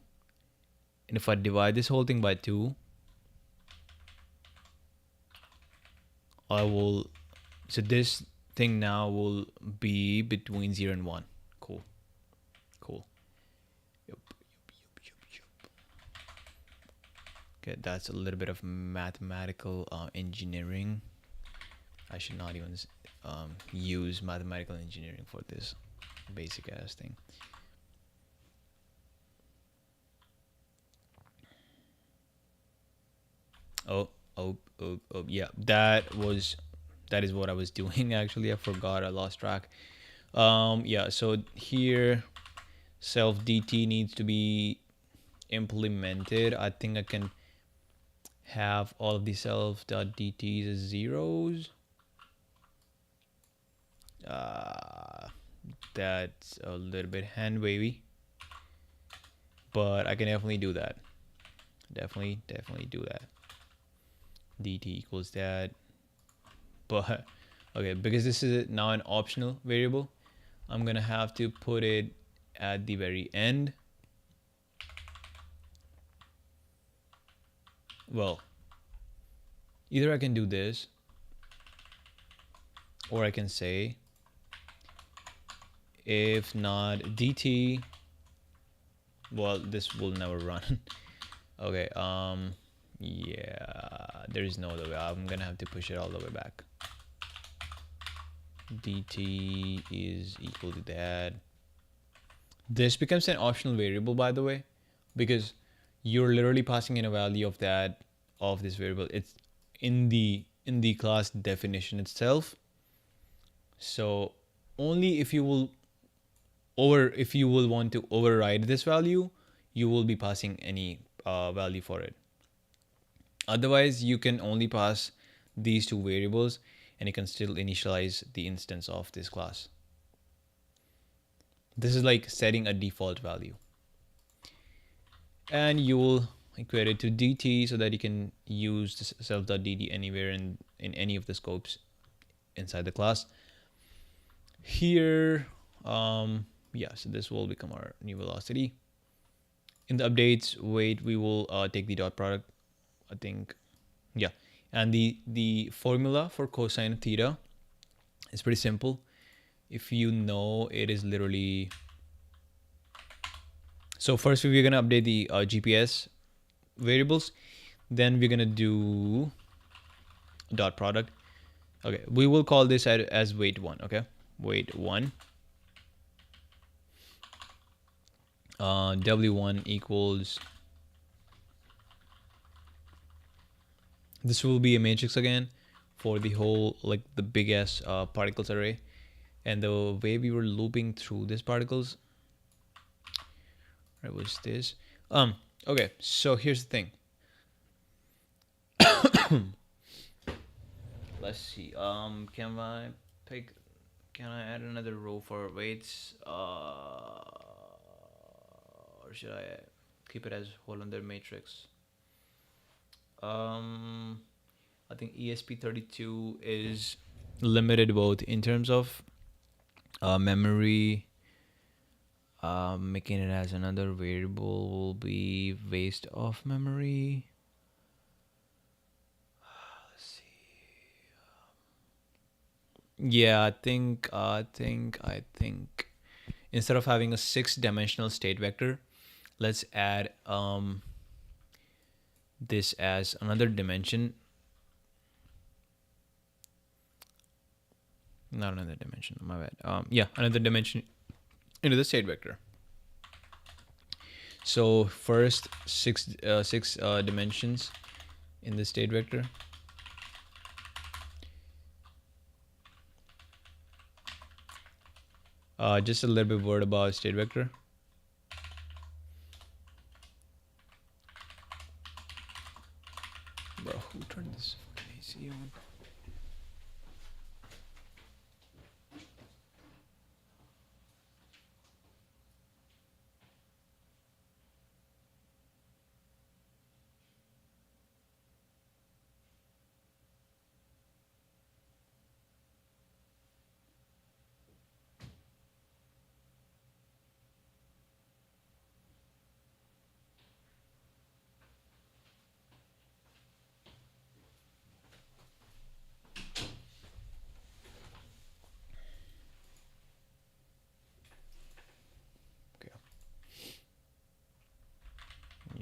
And if I divide this whole thing by 2, I will, so this thing now will be between 0 and 1. Cool. Cool. Yep. Okay, that's a little bit of mathematical engineering. I should not even use mathematical engineering for this basic ass thing. Oh, yeah, that is what I was doing. Actually, I forgot, I lost track. Yeah, so here self dt needs to be implemented. I think I can have all of the self.dt's as zeros. That's a little bit hand wavy, but I can definitely do that. Definitely do that. dt equals that. But okay, because this is now an optional variable, I'm gonna have to put it at the very end. Well, either I can do this, or I can say if not dt, well, this will never run. Okay, yeah, there is no other way. I'm gonna have to push it all the way back. dt is equal to that. This becomes an optional variable, by the way, because you're literally passing in a value of this variable. It's in the class definition itself. So only if you will want to override this value, you will be passing any value for it. Otherwise, you can only pass these two variables and you can still initialize the instance of this class. This is like setting a default value. And you will equate it to dt so that you can use this self.dt anywhere in any of the scopes inside the class. Here, yeah, so this will become our new velocity. In the updates, wait, we will take the dot product, I think. Yeah, and the formula for cosine of theta is pretty simple. If you know, it is literally, so first we're gonna update the GPS variables, then we're gonna do dot product. Okay, we will call this as weight 1. Okay, weight 1. W1 equals, this will be a matrix again for the whole, like the big ass particles array. And the way we were looping through these particles, right, was this. Okay, so here's the thing. Let's see. Can I add another row for weights? Or should I keep it as whole under matrix? I think ESP32 is limited both in terms of memory. Making it as another variable will be waste of memory. Let's see. Yeah, I think instead of having a 6-dimensional state vector, let's add this as another dimension. Not another dimension, my bad. Yeah, another dimension into the state vector. So first six dimensions in the state vector. Just a little bit word about state vector. Bro, who turned this fucking AC on?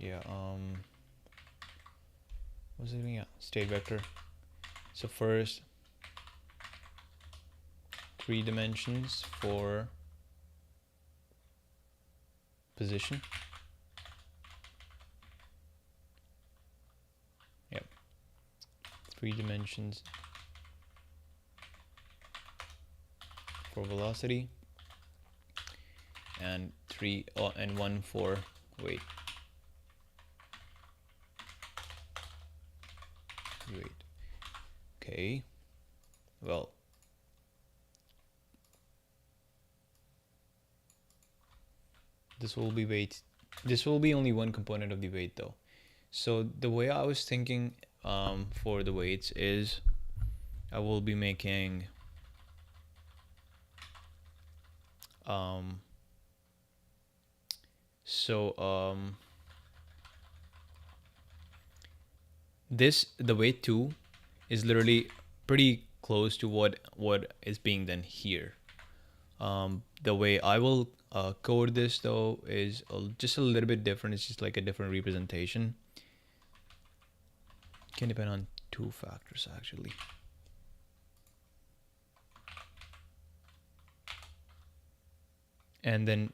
yeah, what's it doing? Yeah, state vector. So first 3 dimensions for position. Yep, 3 dimensions for velocity, and 1 for weight. Okay, well, this will be weight. This will be only one component of the weight though. So the way I was thinking for the weights is I will be making the weight 2 is literally pretty close to what is being done here. The way I will code this though is just a little bit different. It's just like a different representation. Can depend on 2 factors actually. And then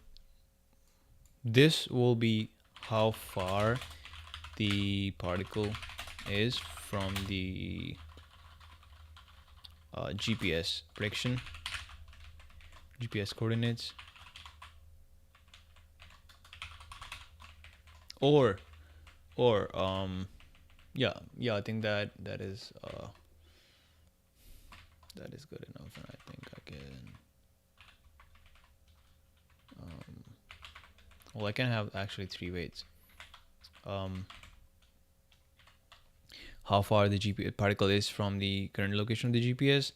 this will be how far the particle is from the GPS prediction, GPS coordinates, or yeah, I think that is good enough, and I think I can well, I can have actually 3 weights. How far the GPS particle is from the current location of the GPS,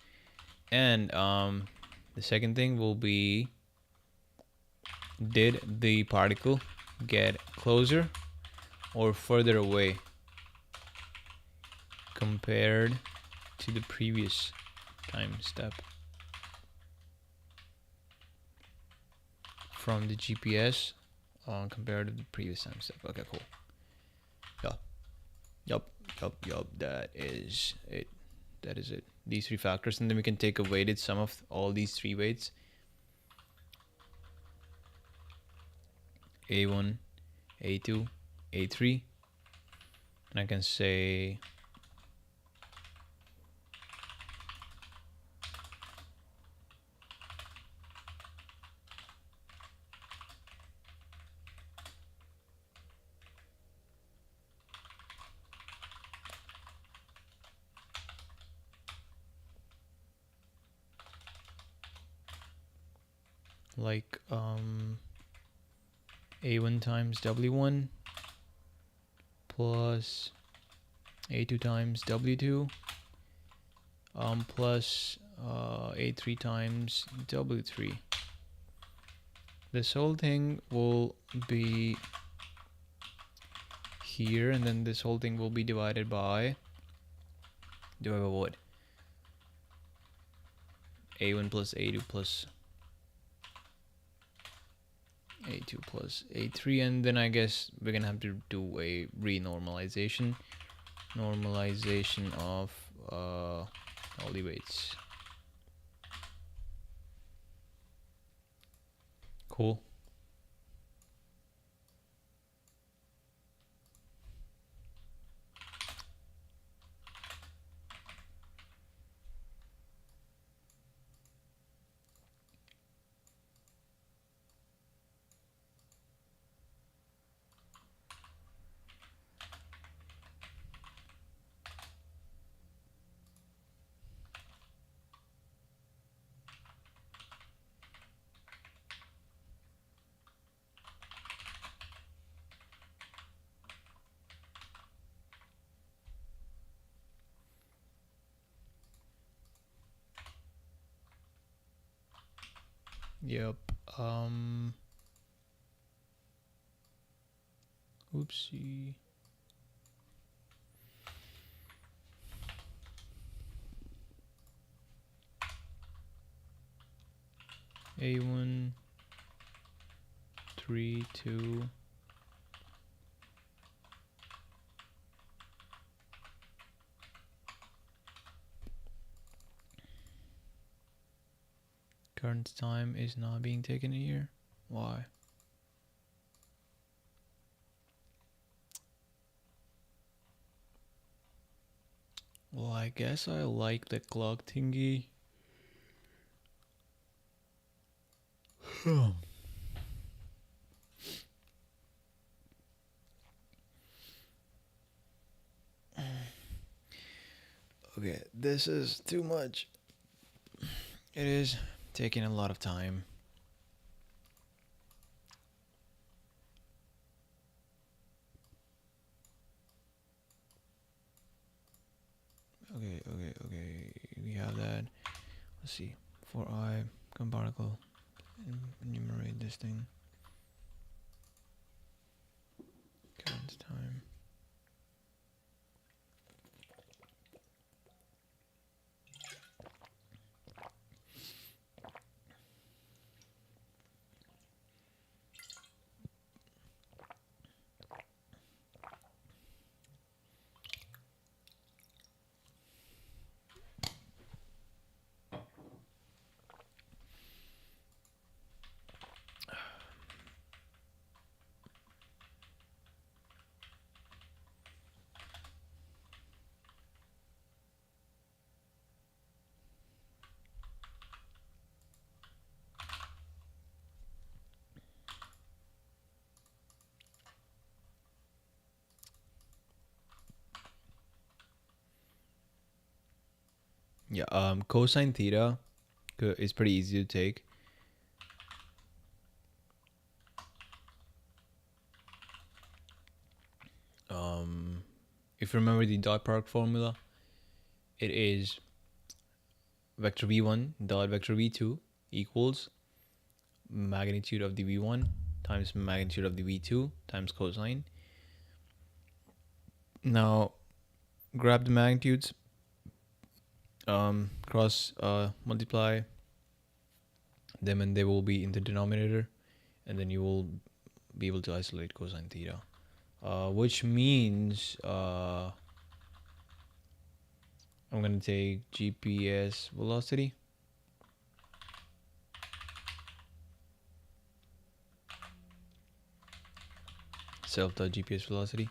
and the second thing will be, did the particle get closer or further away compared to the previous time step from the GPS compared to the previous time step. Okay, cool. Yup. That is it. These 3 factors, and then we can take a weighted sum of all these 3 weights. A1, A2, A3, and I can say like A1 times W1 plus A2 times W2 plus A3 times W3. This whole thing will be here, and then this whole thing will be divided by what? A1 plus A2 plus A2 plus A3, and then I guess we're gonna have to do a normalization of all the weights. Cool. Yep. Oopsie. A1 3 2 Current time is not being taken in here. Why? Well, I guess I like the clock thingy. Okay, this is too much. It is taking a lot of time. Okay. We have that. Let's see. For I come particle. Enumerate this thing. Current time. Yeah, cosine theta is pretty easy to take. If you remember the dot product formula, it is vector v1 dot vector v2 equals magnitude of the v1 times magnitude of the v2 times cosine. Now grab the magnitudes, cross multiply them, and they will be in the denominator, and then you will be able to isolate cosine theta, which means I'm going to take GPS velocity, self.GPS velocity.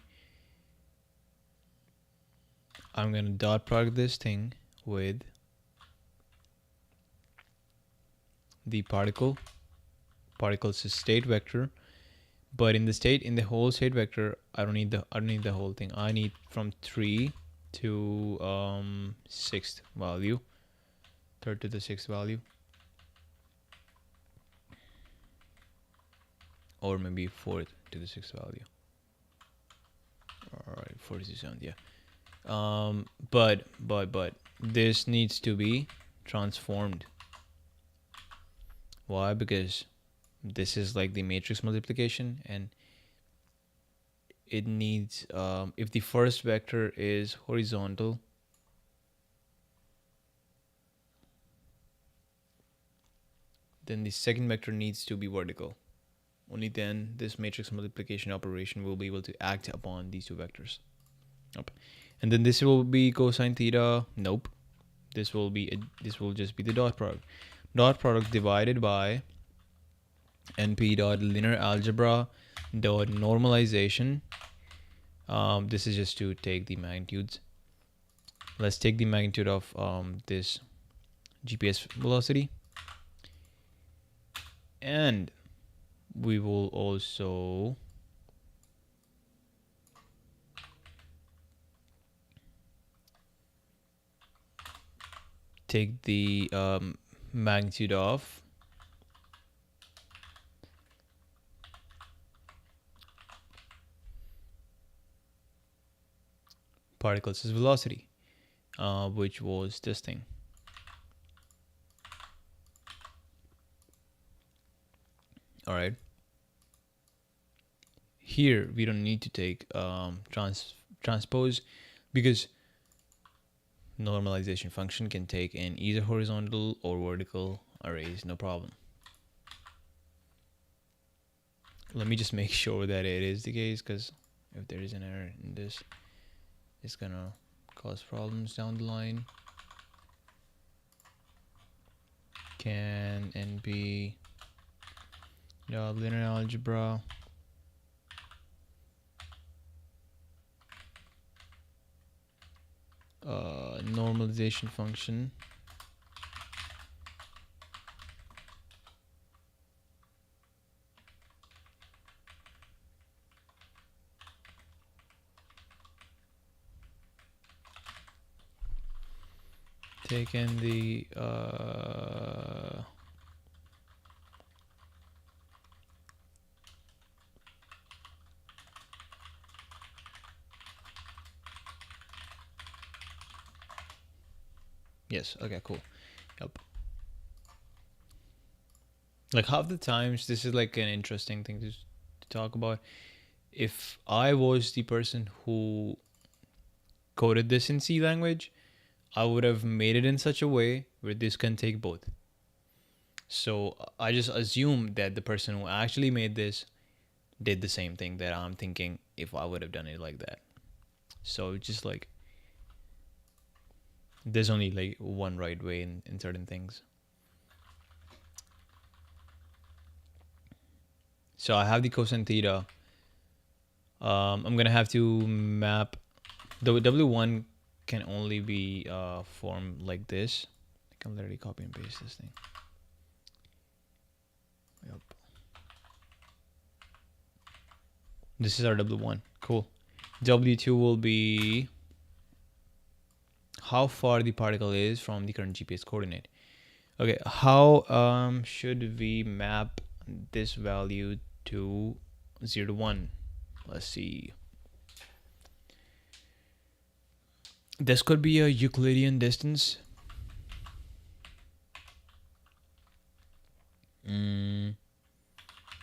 I'm going to dot product this thing with the particle's state vector, but in the whole state vector, I don't need the whole thing. I need from 3 to 6th value, 3rd to the 6th value, or maybe 4th to the 6th value. All right, 4th to 7th, yeah. But this needs to be transformed. Why? Because this is like the matrix multiplication, and it needs, if the first vector is horizontal, then the second vector needs to be vertical. Only then this matrix multiplication operation will be able to act upon these two vectors. Nope. And then this will be cosine theta. Nope. This will just be the dot product. Dot product divided by np dot linear algebra dot normalization. This is just to take the magnitudes. Let's take the magnitude of this GPS velocity, and we will also take the magnitude of particles' velocity, which was this thing. All right. Here we don't need to take transpose, because normalization function can take in either horizontal or vertical arrays, no problem. Let me just make sure that it is the case, because if there is an error in this, it's gonna cause problems down the line. can NP linear algebra normalization function taken the yes, okay, cool. Yep. Like half the times this is like an interesting thing to talk about. If I was the person who coded this in C language, I would have made it in such a way where this can take both. So I just assume that the person who actually made this did the same thing that I'm thinking if I would have done it like that. So just like there's only like one right way in certain things. So I have the cosine theta. I'm gonna have to map the W1 can only be formed like this. I can literally copy and paste this thing. Yep. This is our W1. Cool. W2 will be how far the particle is from the current GPS coordinate. Okay, how should we map this value to 0 to 1? Let's see. This could be a Euclidean distance.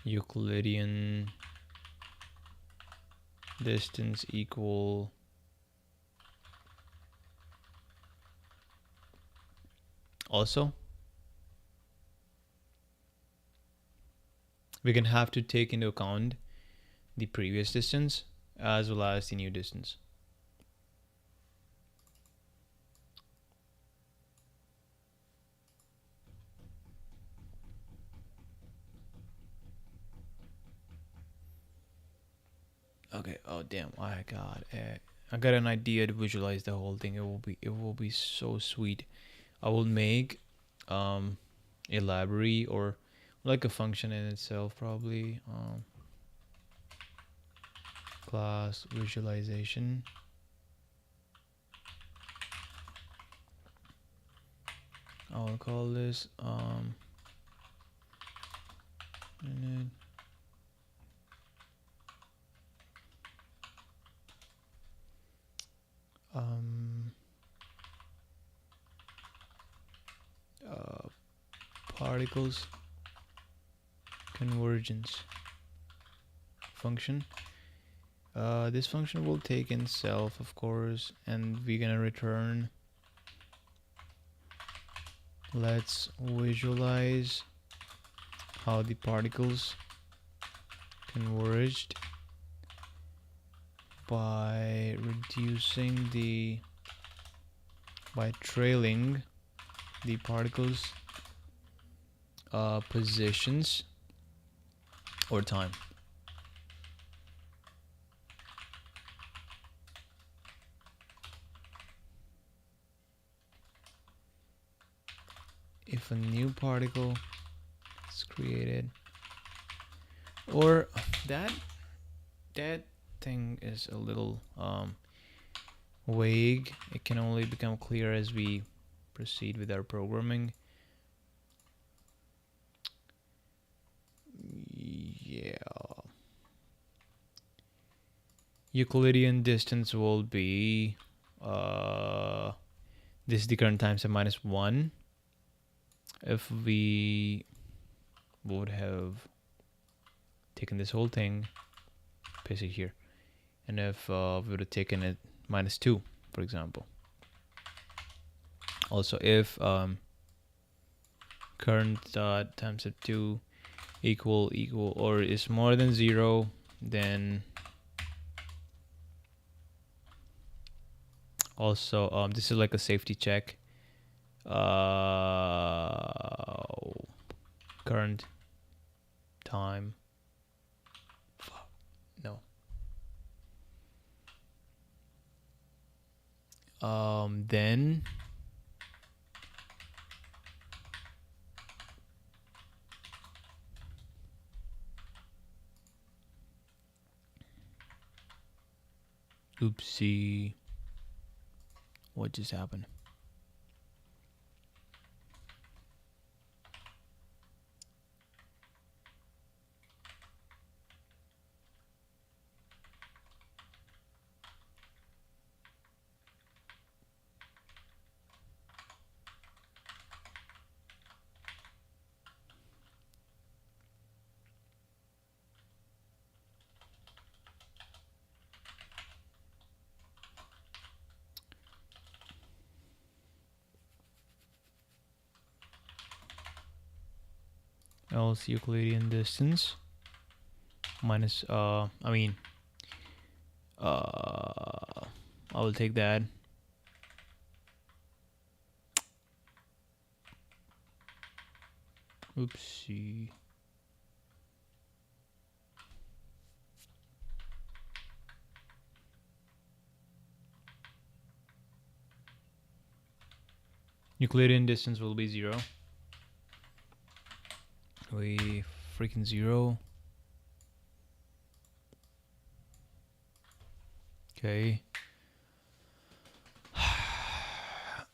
Euclidean distance equal also we're gonna have to take into account the previous distance as well as the new distance. Okay. Oh damn! I got an idea to visualize the whole thing. It will be so sweet. I will make a library or like a function in itself probably. Class visualization. I'll call this minute. Particles convergence function. This function will take in self, of course, and we're gonna return. Let's visualize how the particles converged by trailing the particles positions or time. If a new particle is created, or that thing is a little vague. It can only become clear as we proceed with our programming. Yeah. Euclidean distance will be this is the current time step minus 1. If we would have taken this whole thing, paste it here, and if we would have taken it minus 2, for example. Also, if current time step 2 equal or is more than 0, then also this is like a safety check. current time. No. Then oopsie, what just happened? Else Euclidean distance minus I will take that. Oopsie. Euclidean distance will be 0. We freaking 0. Okay.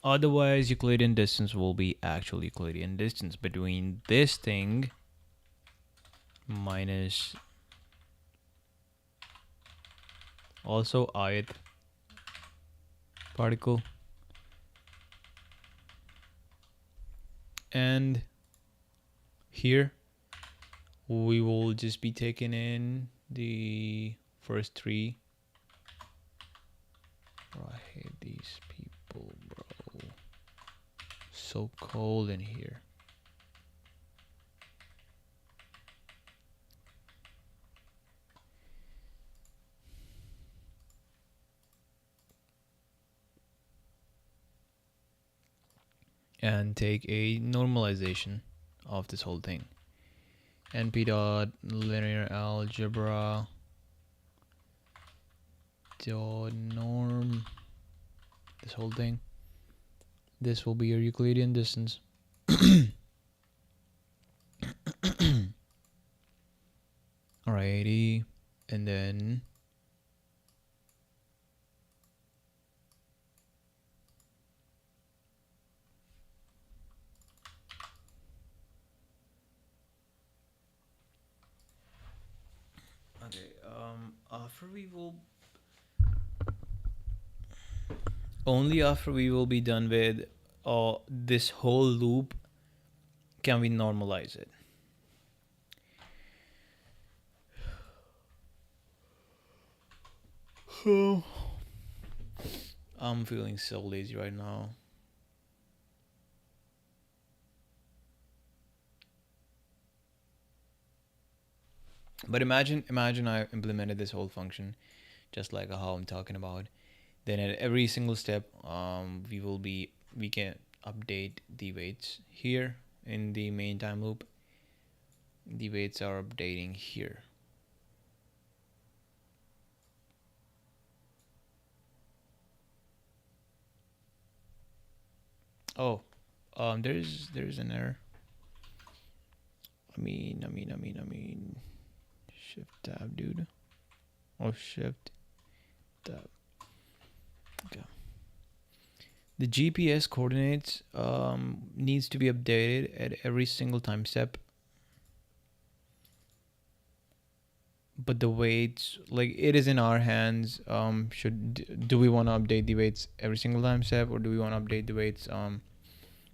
Otherwise, Euclidean distance will be actual Euclidean distance between this thing minus also ith particle and here we will just be taking in the first 3. Bro, I hate these people, bro. So cold in here. And take a normalization of this whole thing. NP dot linear algebra dot norm, this whole thing. This will be your Euclidean distance. Alrighty, and then after we will only after we will be done with this whole loop can we normalize it. I'm feeling so lazy right now. But imagine I implemented this whole function just like how I'm talking about. Then at every single step, we can update the weights here in the main time loop. The weights are updating here. Oh, there's an error. I mean, shift tab, dude. Oh, shift tab. Okay. The GPS coordinates needs to be updated at every single time step. But the weights, like, it is in our hands. Do we want to update the weights every single time step, or do we want to update the weights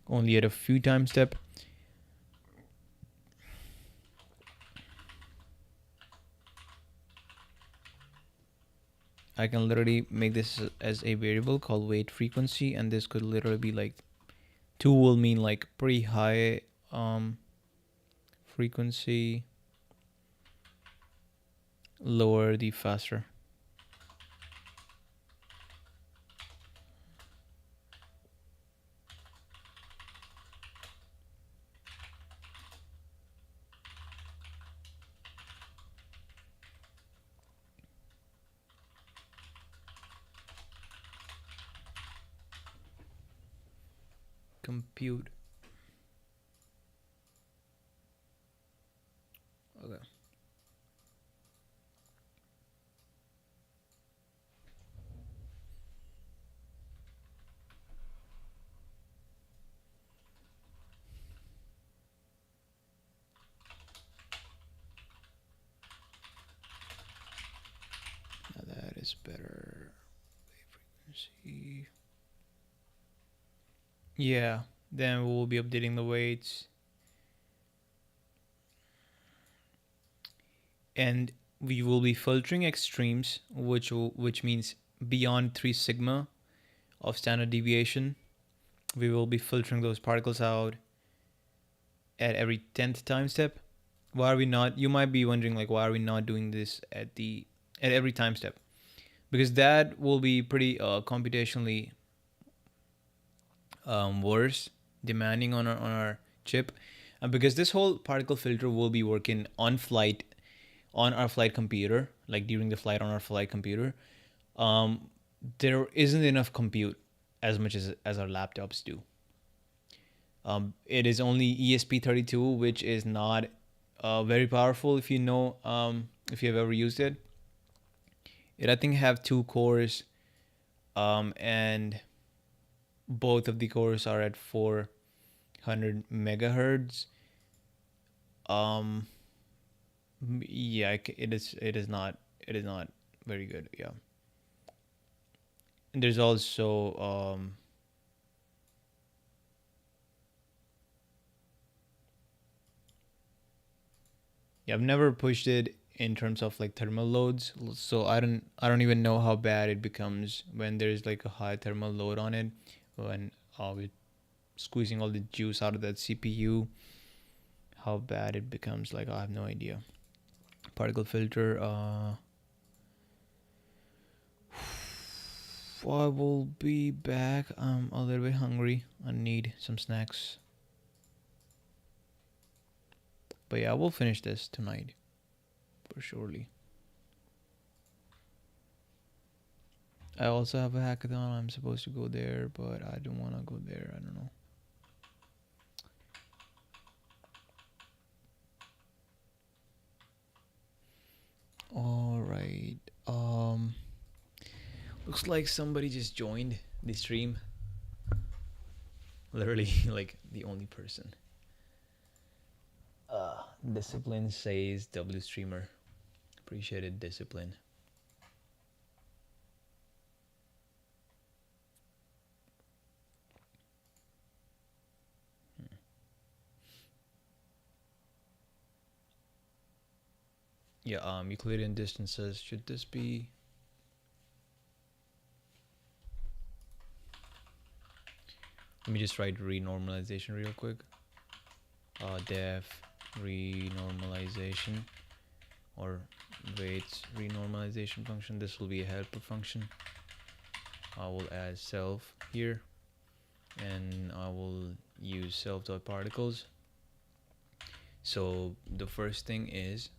only at a few time step? I can literally make this as a variable called weight frequency, and this could literally be like 2 will mean like pretty high frequency, lower the faster. compute. Okay. Now that is better. Frequency. Yeah, then we will be updating the weights. And we will be filtering extremes, which means beyond 3 sigma of standard deviation. We will be filtering those particles out at every 10th time step. Why are we not? You might be wondering, like, why are we not doing this at every time step? Because that will be pretty computationally worse, demanding on our chip, and because this whole particle filter will be working on flight on our flight computer, like during the flight on our flight computer, there isn't enough compute as much as our laptops do. It is only ESP32, which is not very powerful. If you know, if you have ever used it, I think have 2 cores, and both of the cores are at 400 megahertz. Yeah, it is not very good. Yeah, and there's also yeah, I've never pushed it in terms of like thermal loads, so I don't even know how bad it becomes when there's like a high thermal load on it, when we're squeezing all the juice out of that CPU. How bad it becomes, like, I have no idea. Particle filter. I will be back. I'm a little bit hungry. I need some snacks. But yeah, I will finish this tonight for surely. I also have a hackathon. I'm supposed to go there, but I don't want to go there. I don't know. All right. Looks like somebody just joined the stream. Literally, like the only person. Discipline says W streamer. Appreciate it, Discipline. Yeah, Euclidean distances. Should this be? Let me just write renormalization real quick. Def renormalization, or weights renormalization function. This will be a helper function. I will add self here, and I will use self.particles. So the first thing is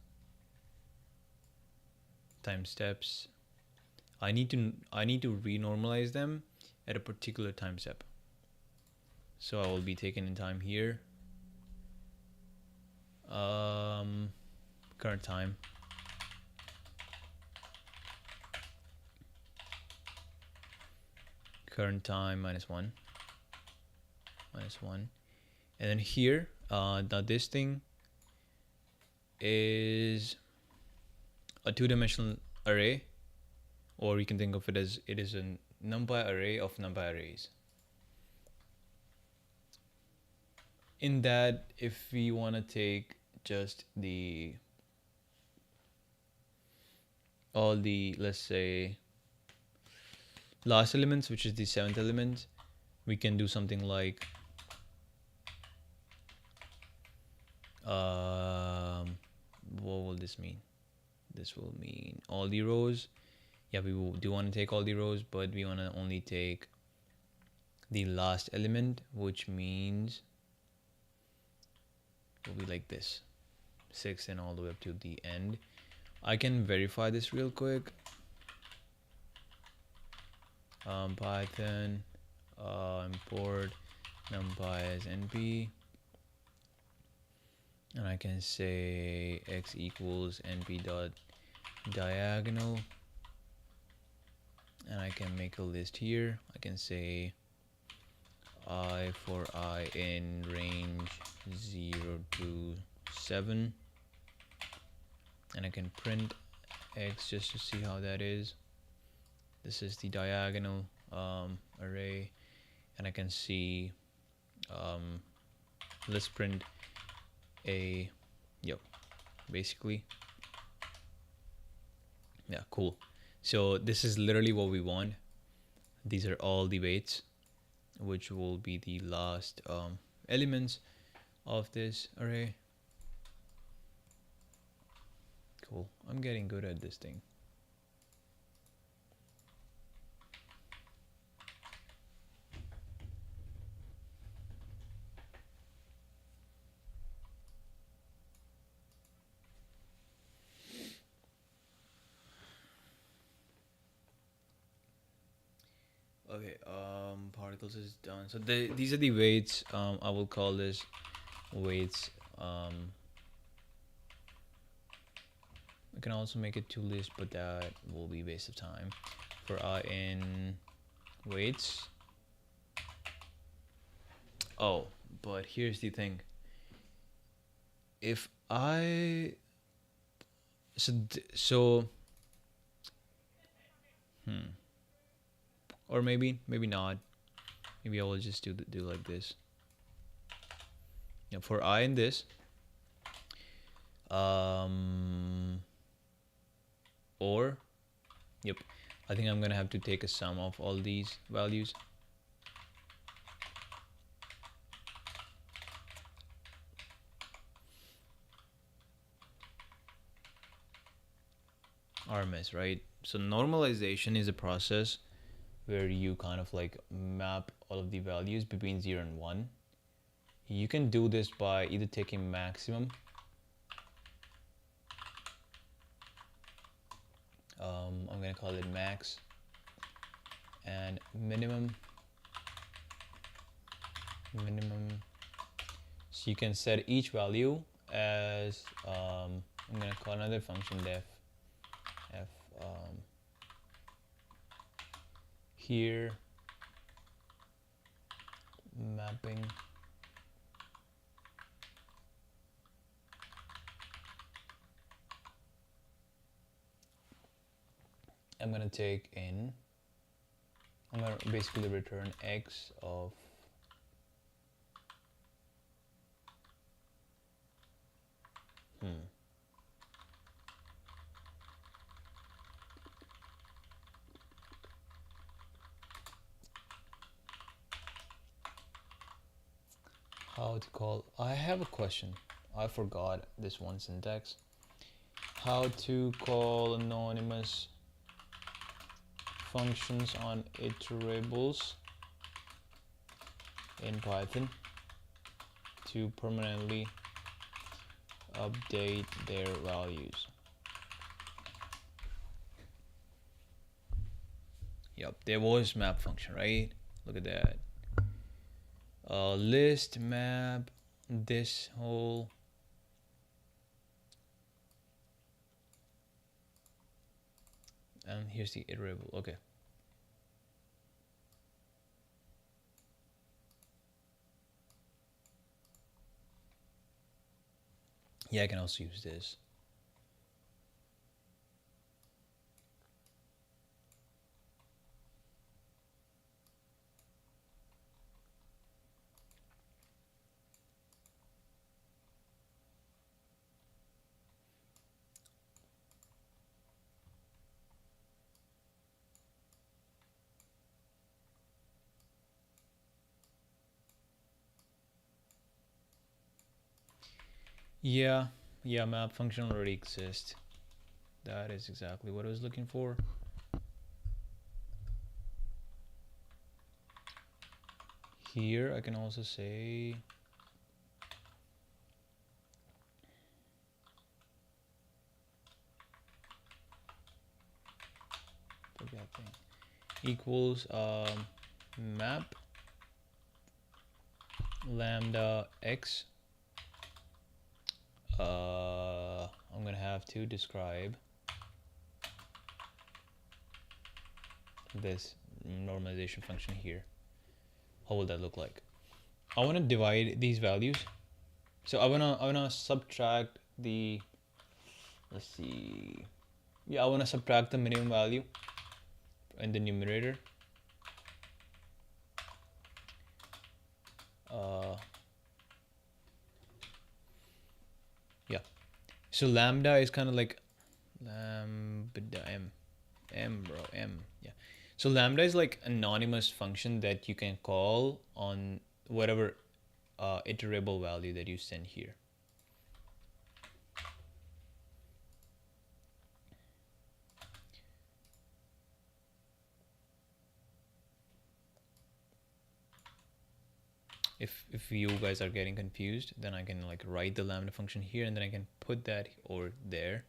time steps. I need to renormalize them at a particular time step. So I will be taking in time here. Current time. Current time -1. -1. And then here, now this thing is a 2-dimensional array, or you can think of it as it is a numpy array of numpy arrays. In that, if we want to take just all the, let's say, last elements, which is the 7th element, we can do something like what will this mean? This will mean all the rows. Yeah, we do want to take all the rows, but we want to only take the last element, which means it will be like this, 6 and all the way up to the end. I can verify this real quick. Python import numpy as np, and I can say x equals np dot diagonal, and I can make a list here. I can say I for I in range 0 to 7, and I can print x just to see how that is. This is the diagonal array, and I can see let's print a basically, yeah, cool. So this is literally what we want. These are all the weights, which will be the last elements of this array. Cool. I'm getting good at this thing. Okay, particles is done. So these are the weights. I will call this weights. I can also make it to list, but that will be a waste of time. For I in weights. Oh, but here's the thing. If I or maybe not. Maybe I will just do like this. Yeah, for I in this, or yep, I think I'm gonna have to take a sum of all these values. RMS, right? So normalization is a process where you kind of like map all of the values between 0 and 1. You can do this by either taking maximum, I'm gonna call it max, and minimum. So you can set each value as I'm gonna call another function def here mapping I'm gonna take in, I'm gonna basically return x of how to call. I have a question. I forgot this one syntax. How to call anonymous functions on iterables in Python to permanently update their values. Yep, there was map function, right? Look at that. List map this whole and here's the iterable. Okay. Yeah, I can also use this. Yeah, map function already exists. That is exactly what I was looking for. Here I can also say that thing equals map lambda x. I'm gonna have to describe this normalization function here. How will that look like? I want to divide these values. So I wanna subtract the, let's see, yeah, I want to subtract the minimum value in the numerator. Yeah, so lambda is kind of like lambda m bro m, yeah. So lambda is like anonymous function that you can call on whatever iterable value that you send here. If you guys are getting confused, then I can like write the lambda function here and then I can put that over there.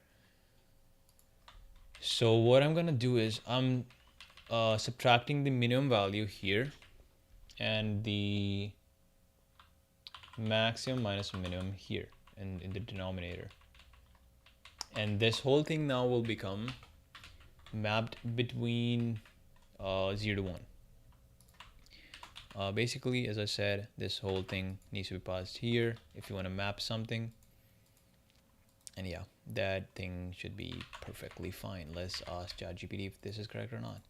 So what I'm gonna do is I'm subtracting the minimum value here and the maximum minus minimum here in the denominator. And this whole thing now will become mapped between 0 to 1. Basically, as I said, this whole thing needs to be passed here if you want to map something. And yeah, that thing should be perfectly fine. Let's ask ChatGPT if this is correct or not.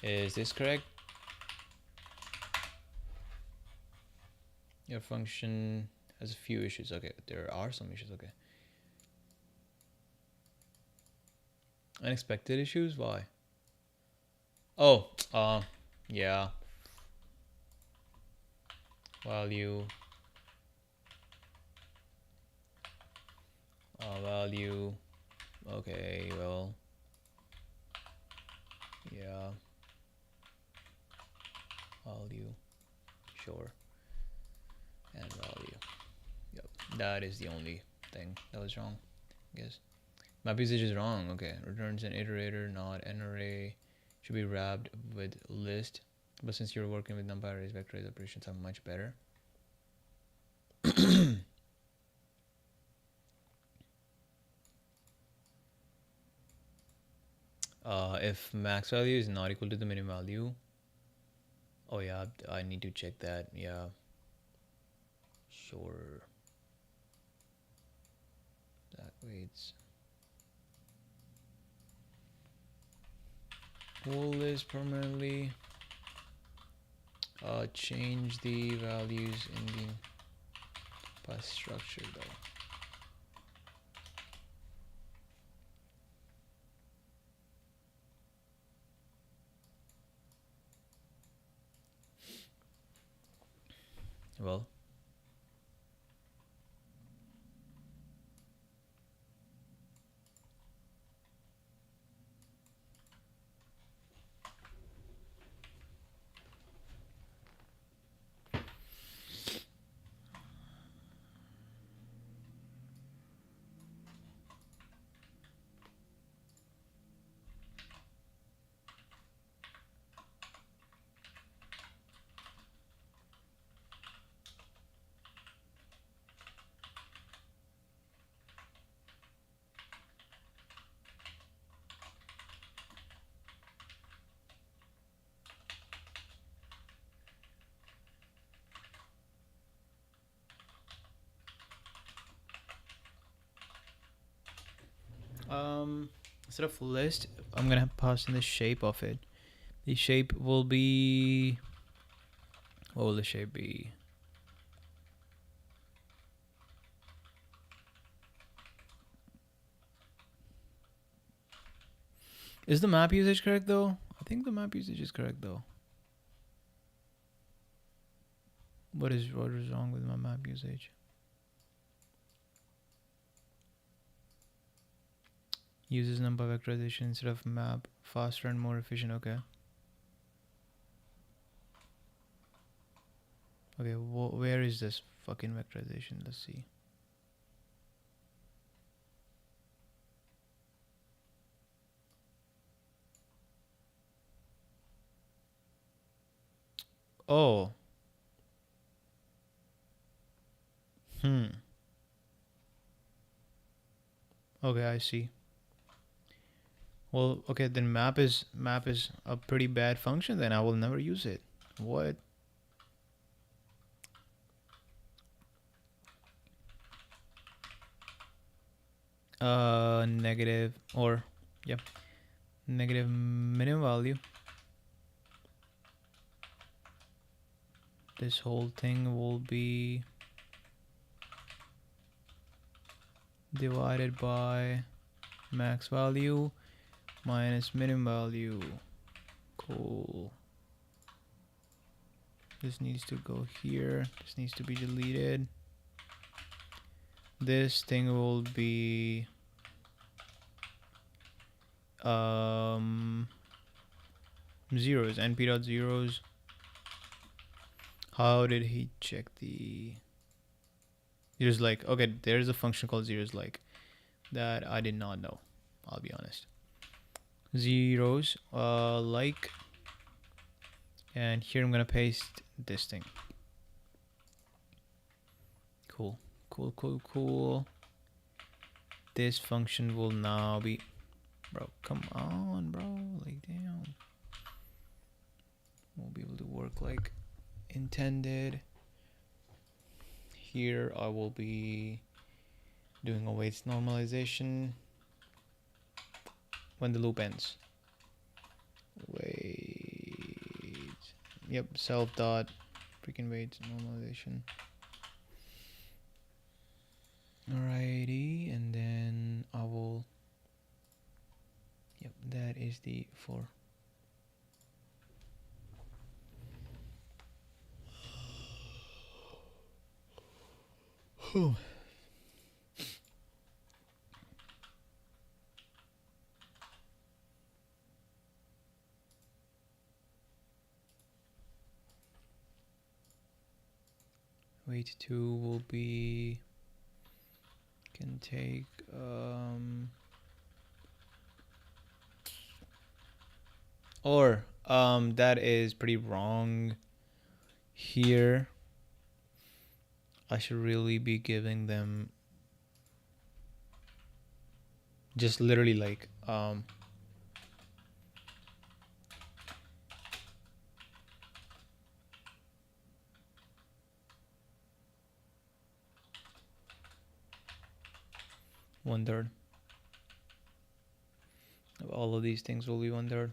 Is this correct? Your function has a few issues. Okay, there are some issues. Okay. Unexpected issues? Why? Oh, yeah. Value. Value. Okay, well. Yeah. Value. Sure. And value. Yep. That is the only thing that was wrong, I guess. Map usage is wrong. Okay. Returns an iterator, not an array. Should be wrapped with list. But since you're working with numpy arrays, vectorized operations are much better. If max value is not equal to the minimum value. Oh yeah, I need to check that. Yeah. Sure. That waits. Pull this permanently. Change the values in the pass structure though. Well, instead of list, I'm gonna pass in the shape of it. The shape will be, what will the shape be? Is the map usage correct though? I think the map usage is correct though. What is wrong with my map usage? Uses numpy vectorization instead of map, faster and more efficient. Okay. Okay, where is this fucking vectorization? Let's see. Oh. Okay, I see. Well, okay, then map is a pretty bad function. Then I will never use it. What? Negative or yep, negative minimum value. This whole thing will be divided by max value minus minimum value. Cool. This needs to go here. This needs to be deleted. This thing will be zeros, np dot zeros. How did he check the zeros? Like, okay, there's a function called zeros like that. I did not know, I'll be honest. Zeros like, and here I'm gonna paste this thing. Cool. This function will now be, bro, come on, bro, like damn, won't be able to work like intended. Here I will be doing a weights normalization when the loop ends. Wait, yep, self dot freaking weights normalization. Alrighty, and then I will, yep, that is the for. Weight 2 will be, can take or that is pretty wrong here. I should really be giving them just literally like 1/3 of all of these things will be 1/3.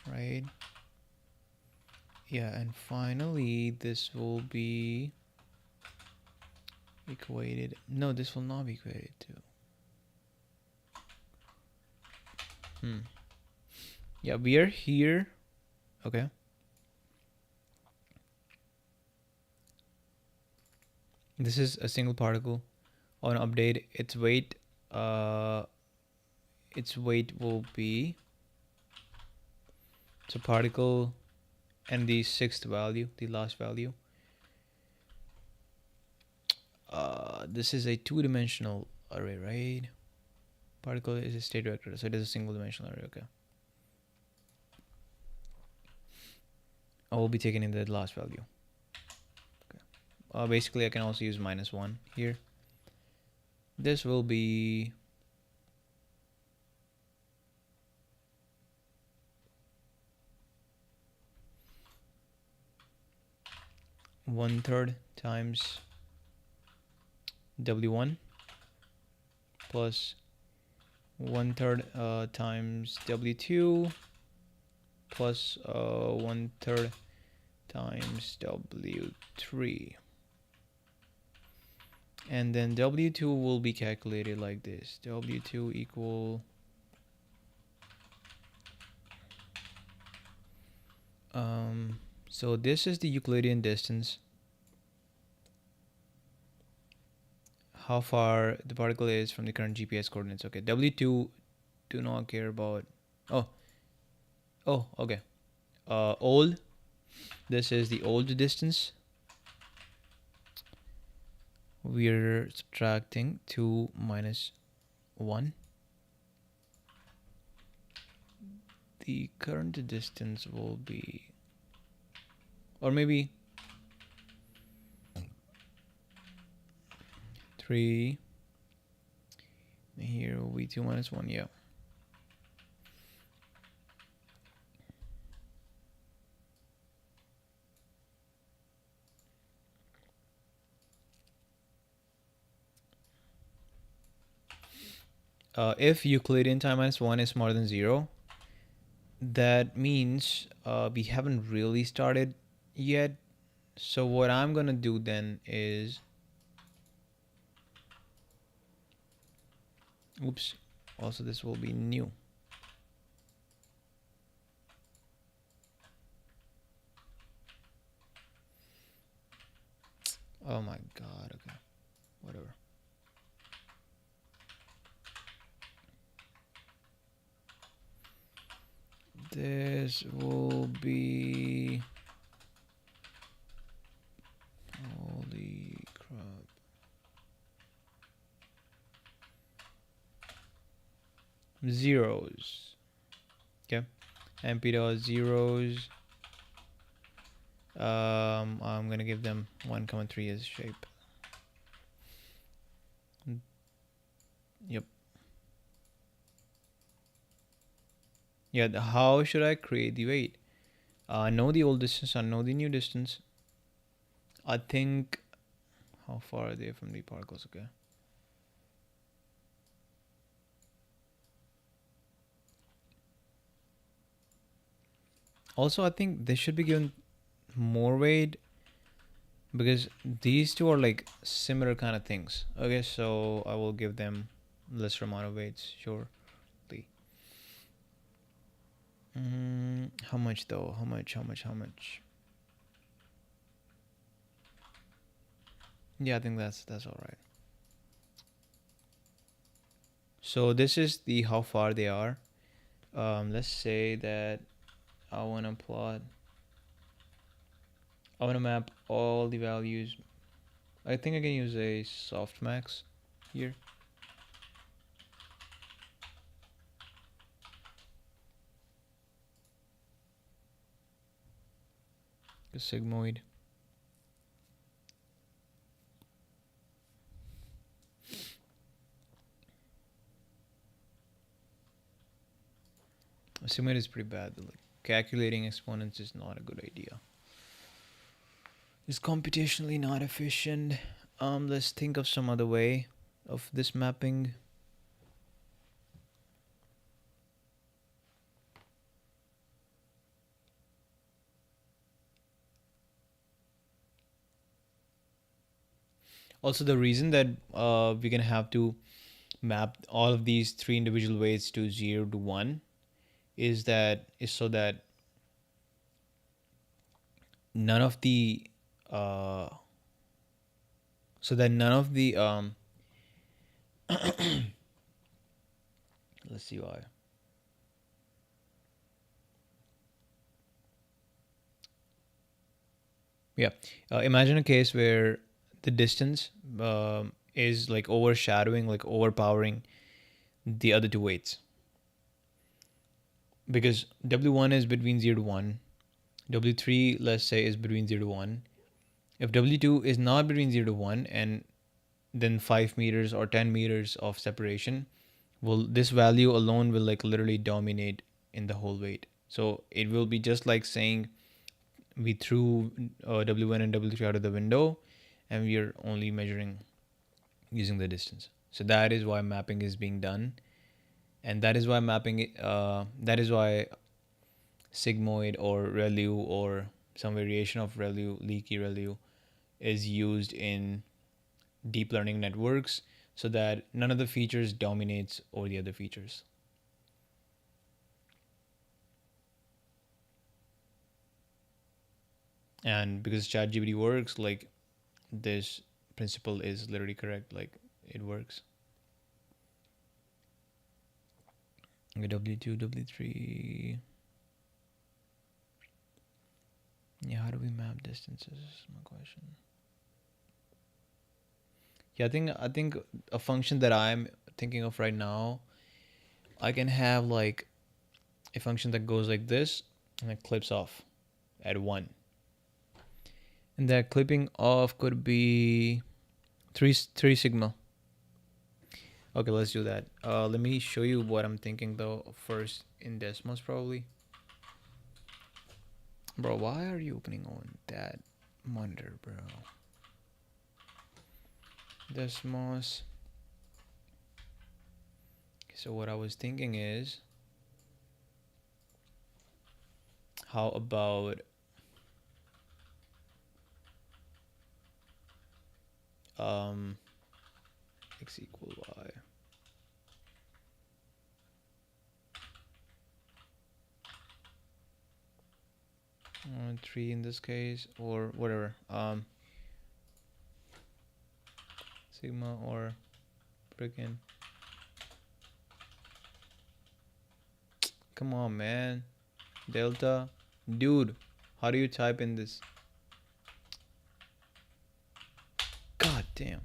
Right? Yeah, and finally this will be equated. No, this will not be equated to. Yeah, we are here. Okay. This is a single particle on update. Its weight will be, it's a particle and the sixth value, the last value. This is a two-dimensional array, right? Particle is a state vector, so it is a single dimensional array. Okay, I will be taking in the last value. Okay. Basically I can also use -1 here. This will be 1/3 times W1 plus 1/3 times W2 plus 1/3 times W3. And then W2 will be calculated like this. W2 equal so this is the Euclidean distance, how far the particle is from the current GPS coordinates. Okay, W2 do not care about, oh okay, old, this is the old distance. We're subtracting 2 minus 1. the current distance will be, or maybe 3. Here will be 2 minus 1. Yeah. If Euclidean time minus 1 is smaller than 0, that means we haven't really started yet. So what I'm gonna do then is, oops, also this will be new. Oh my god, okay, whatever. This will be, holy crap. Zeros. Okay. MP dot zeros. I'm gonna give them 1,3 as shape. Yep. Yeah, how should I create the weight? I know the old distance, I know the new distance. I think, how far are they from the particles? Okay. Also, I think they should be given more weight because these two are like similar kind of things. Okay, so I will give them lesser amount of weights, surely. How much though? How much? Yeah, I think that's all right. So this is the how far they are. Let's say that I want to plot. I want to map all the values. I think I can use a softmax here. A sigmoid. A sigmoid is pretty bad. Like, calculating exponents is not a good idea. It's computationally not efficient. Let's think of some other way of this mapping. Also, the reason that we're gonna have to map all of these 3 individual weights to 0 to 1 is so that none of the uh, let's see why. Yeah, imagine a case where the distance is like overshadowing, like overpowering the other two weights, because W1 is between 0 to 1, W3 let's say is between 0 to 1. If W2 is not between 0 to 1 and then 5 meters or 10 meters of separation, well, this value alone will like literally dominate in the whole weight. So it will be just like saying we threw W1 and W3 out of the window and we are only measuring using the distance. So that is why mapping is being done, and that is why sigmoid or ReLU or some variation of ReLU, leaky ReLU, is used in deep learning networks so that none of the features dominates over the other features. And because ChatGPT works, like, this principle is literally correct, like it works. Okay, W2, W3. Yeah, how do we map distances? Is my question. Yeah, I think a function that I'm thinking of right now, I can have like a function that goes like this and it clips off at 1. And that clipping off could be 3 sigma. Okay, let's do that. Let me show you what I'm thinking though first in Desmos probably. Bro, why are you opening on that monitor, bro? Desmos. So what I was thinking is, how about x equal y. 3 in this case, or whatever. Sigma or freaking. Come on, man. Delta. Dude, how do you type in this? God damn.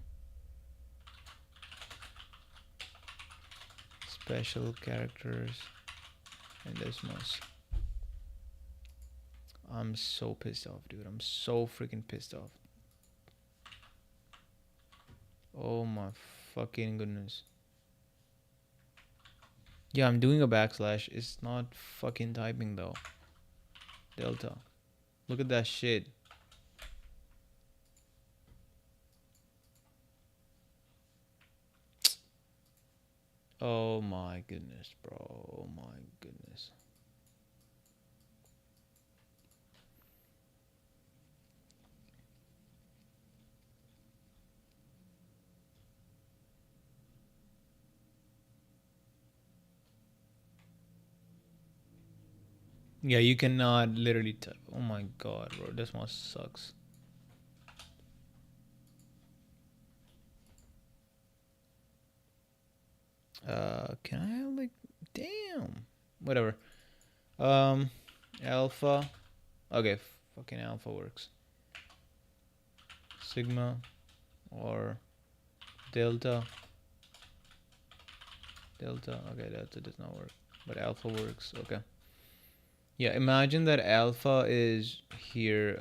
Special characters and Desmos. I'm so pissed off, dude. I'm so freaking pissed off. Oh my fucking goodness. Yeah, I'm doing a backslash. It's not fucking typing though. Delta. Look at that shit. Oh my goodness, bro. Oh my goodness. Yeah, you cannot literally type. Oh my god, bro. This one sucks. Can I have like, damn, whatever. Alpha. Okay, fucking alpha works. Sigma or delta. Delta. Okay, delta does not work, but alpha works. Okay. Yeah, imagine that alpha is here.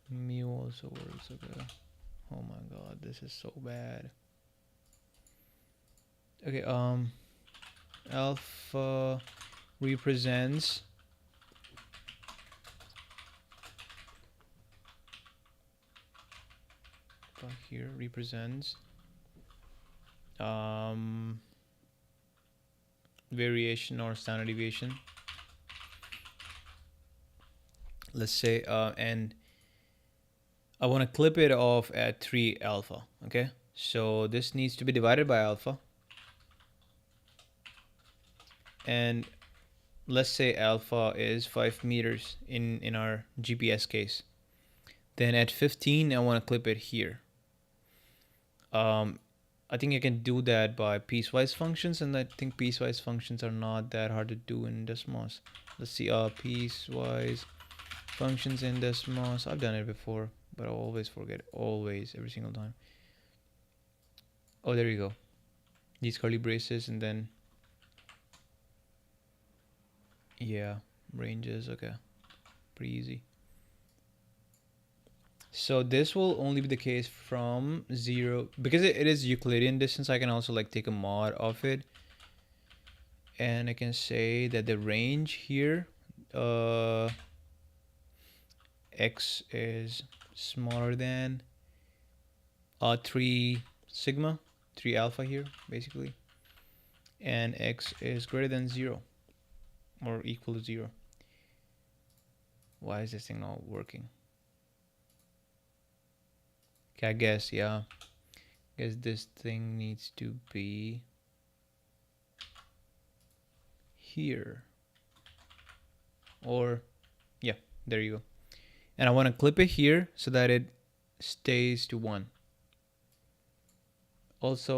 Mu also works. Okay. Oh my god, this is so bad. Okay, alpha represents here represents variation or standard deviation. Let's say and I want to clip it off at 3 alpha. Okay, so this needs to be divided by alpha, and let's say alpha is 5 meters in our GPS case. Then at 15 I want to clip it here. I think I can do that by piecewise functions, and I think piecewise functions are not that hard to do in Desmos. Let's see, piecewise functions in Desmos. I've done it before, but I always forget, always, every single time. Oh, there you go. These curly braces, and then yeah, ranges. Okay, pretty easy. So this will only be the case from 0 because it is Euclidean distance. I can also like take a mod of it, and I can say that the range here, x is smaller than 3 sigma, 3 alpha here basically, and x is greater than 0 or equal to 0. Why is this thing not working? Okay, I guess, yeah. I guess this thing needs to be here. Or, yeah, there you go. And I want to clip it here so that it stays to 1. Also,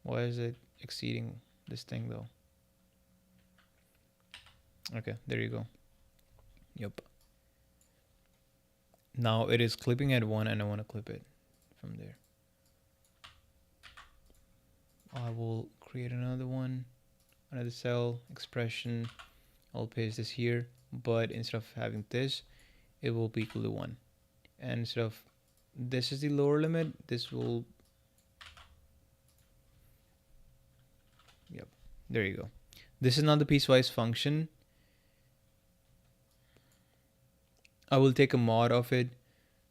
why is it exceeding this thing though? Okay, there you go. Yep. Now it is clipping at 1 and I want to clip it from there. I will create another one, another cell, expression. I'll paste this here, but instead of having this, it will be equal to 1. And instead of this is the lower limit, this will, yep, there you go. This is not the piecewise function. I will take a mod of it.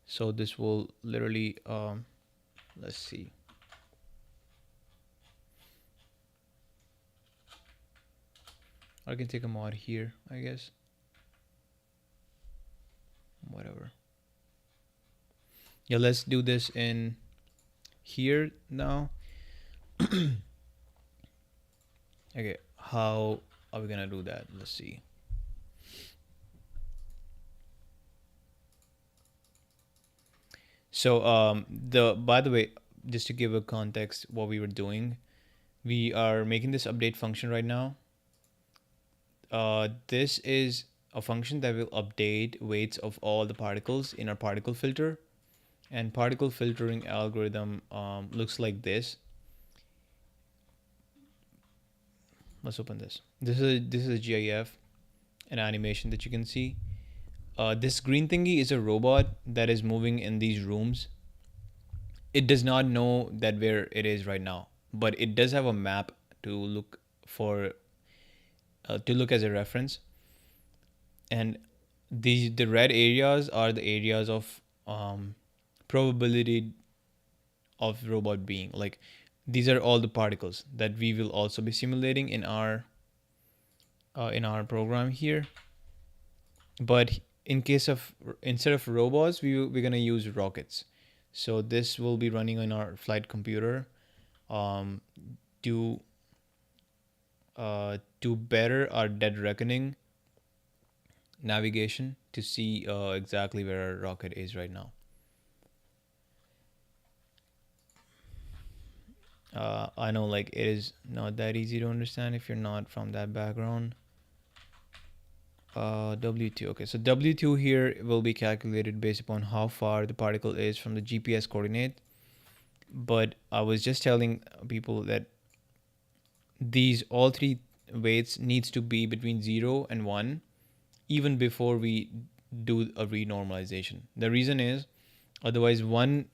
So this will literally, let's see. I can take a mod here, I guess. Whatever. Yeah, let's do this in here now. Okay, how are we gonna do that? Let's see. So by the way, just to give a context what we were doing, we are making this update function right now. This is a function that will update weights of all the particles in our particle filter, and particle filtering algorithm looks like this. Let's open this. This is a GIF, an animation that you can see. This green thingy is a robot that is moving in these rooms. It does not know that where it is right now, but it does have a map to look for, to look as a reference. And the red areas are the areas of probability of robot being. Like these are all the particles that we will also be simulating in our program here. But in case of, instead of robots, we're gonna use rockets. So this will be running on our flight computer to better our dead reckoning navigation to see exactly where our rocket is right now. I know, like, it is not that easy to understand if you're not from that background. W2. Okay, so W2 here will be calculated based upon how far the particle is from the GPS coordinate. But I was just telling people that these all three weights needs to be between 0 and 1 even before we do a renormalization. The reason is otherwise one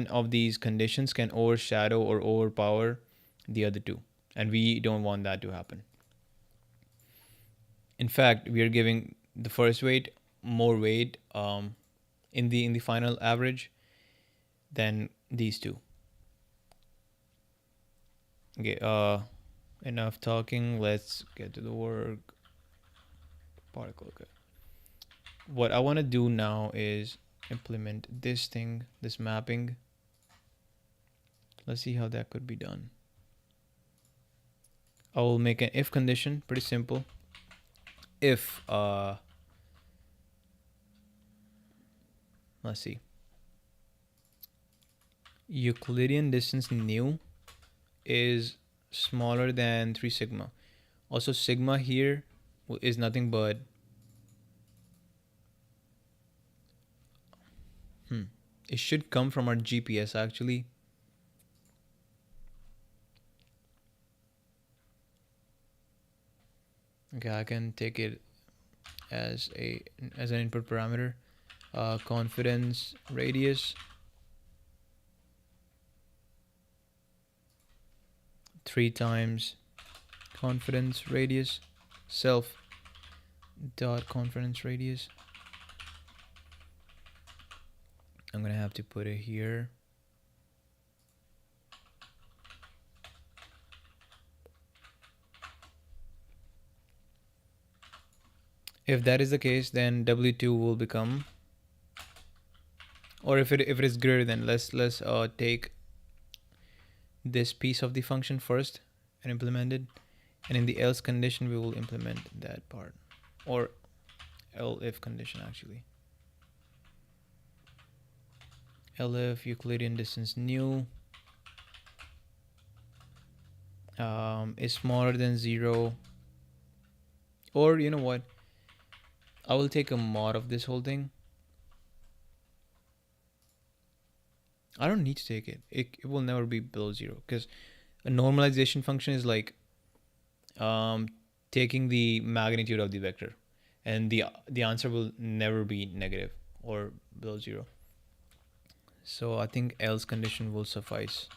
of these conditions can overshadow or overpower the other two, and we don't want that to happen. In fact, we are giving the first weight more weight in the final average than these two. Okay, enough talking. Let's get to the work. Particle. Okay. What I want to do now is implement this thing, this mapping. Let's see how that could be done. I will make an if condition, pretty simple. If let's see, Euclidean distance nu is smaller than 3 sigma. Also sigma here is nothing but it should come from our GPS actually. Okay, I can take it as an input parameter. Confidence radius 3 times confidence radius self dot confidence radius. I'm gonna have to put it here. If that is the case, then W2 will become, or if it is greater than, let's take this piece of the function first and implement it, and in the else condition we will implement that part, or else if condition actually. elif Euclidean distance new is smaller than 0, or you know what, I will take a mod of this whole thing. I don't need to take it. It will never be below 0 because a normalization function is like um, taking the magnitude of the vector, and the answer will never be negative or below 0. So I think else condition will suffice.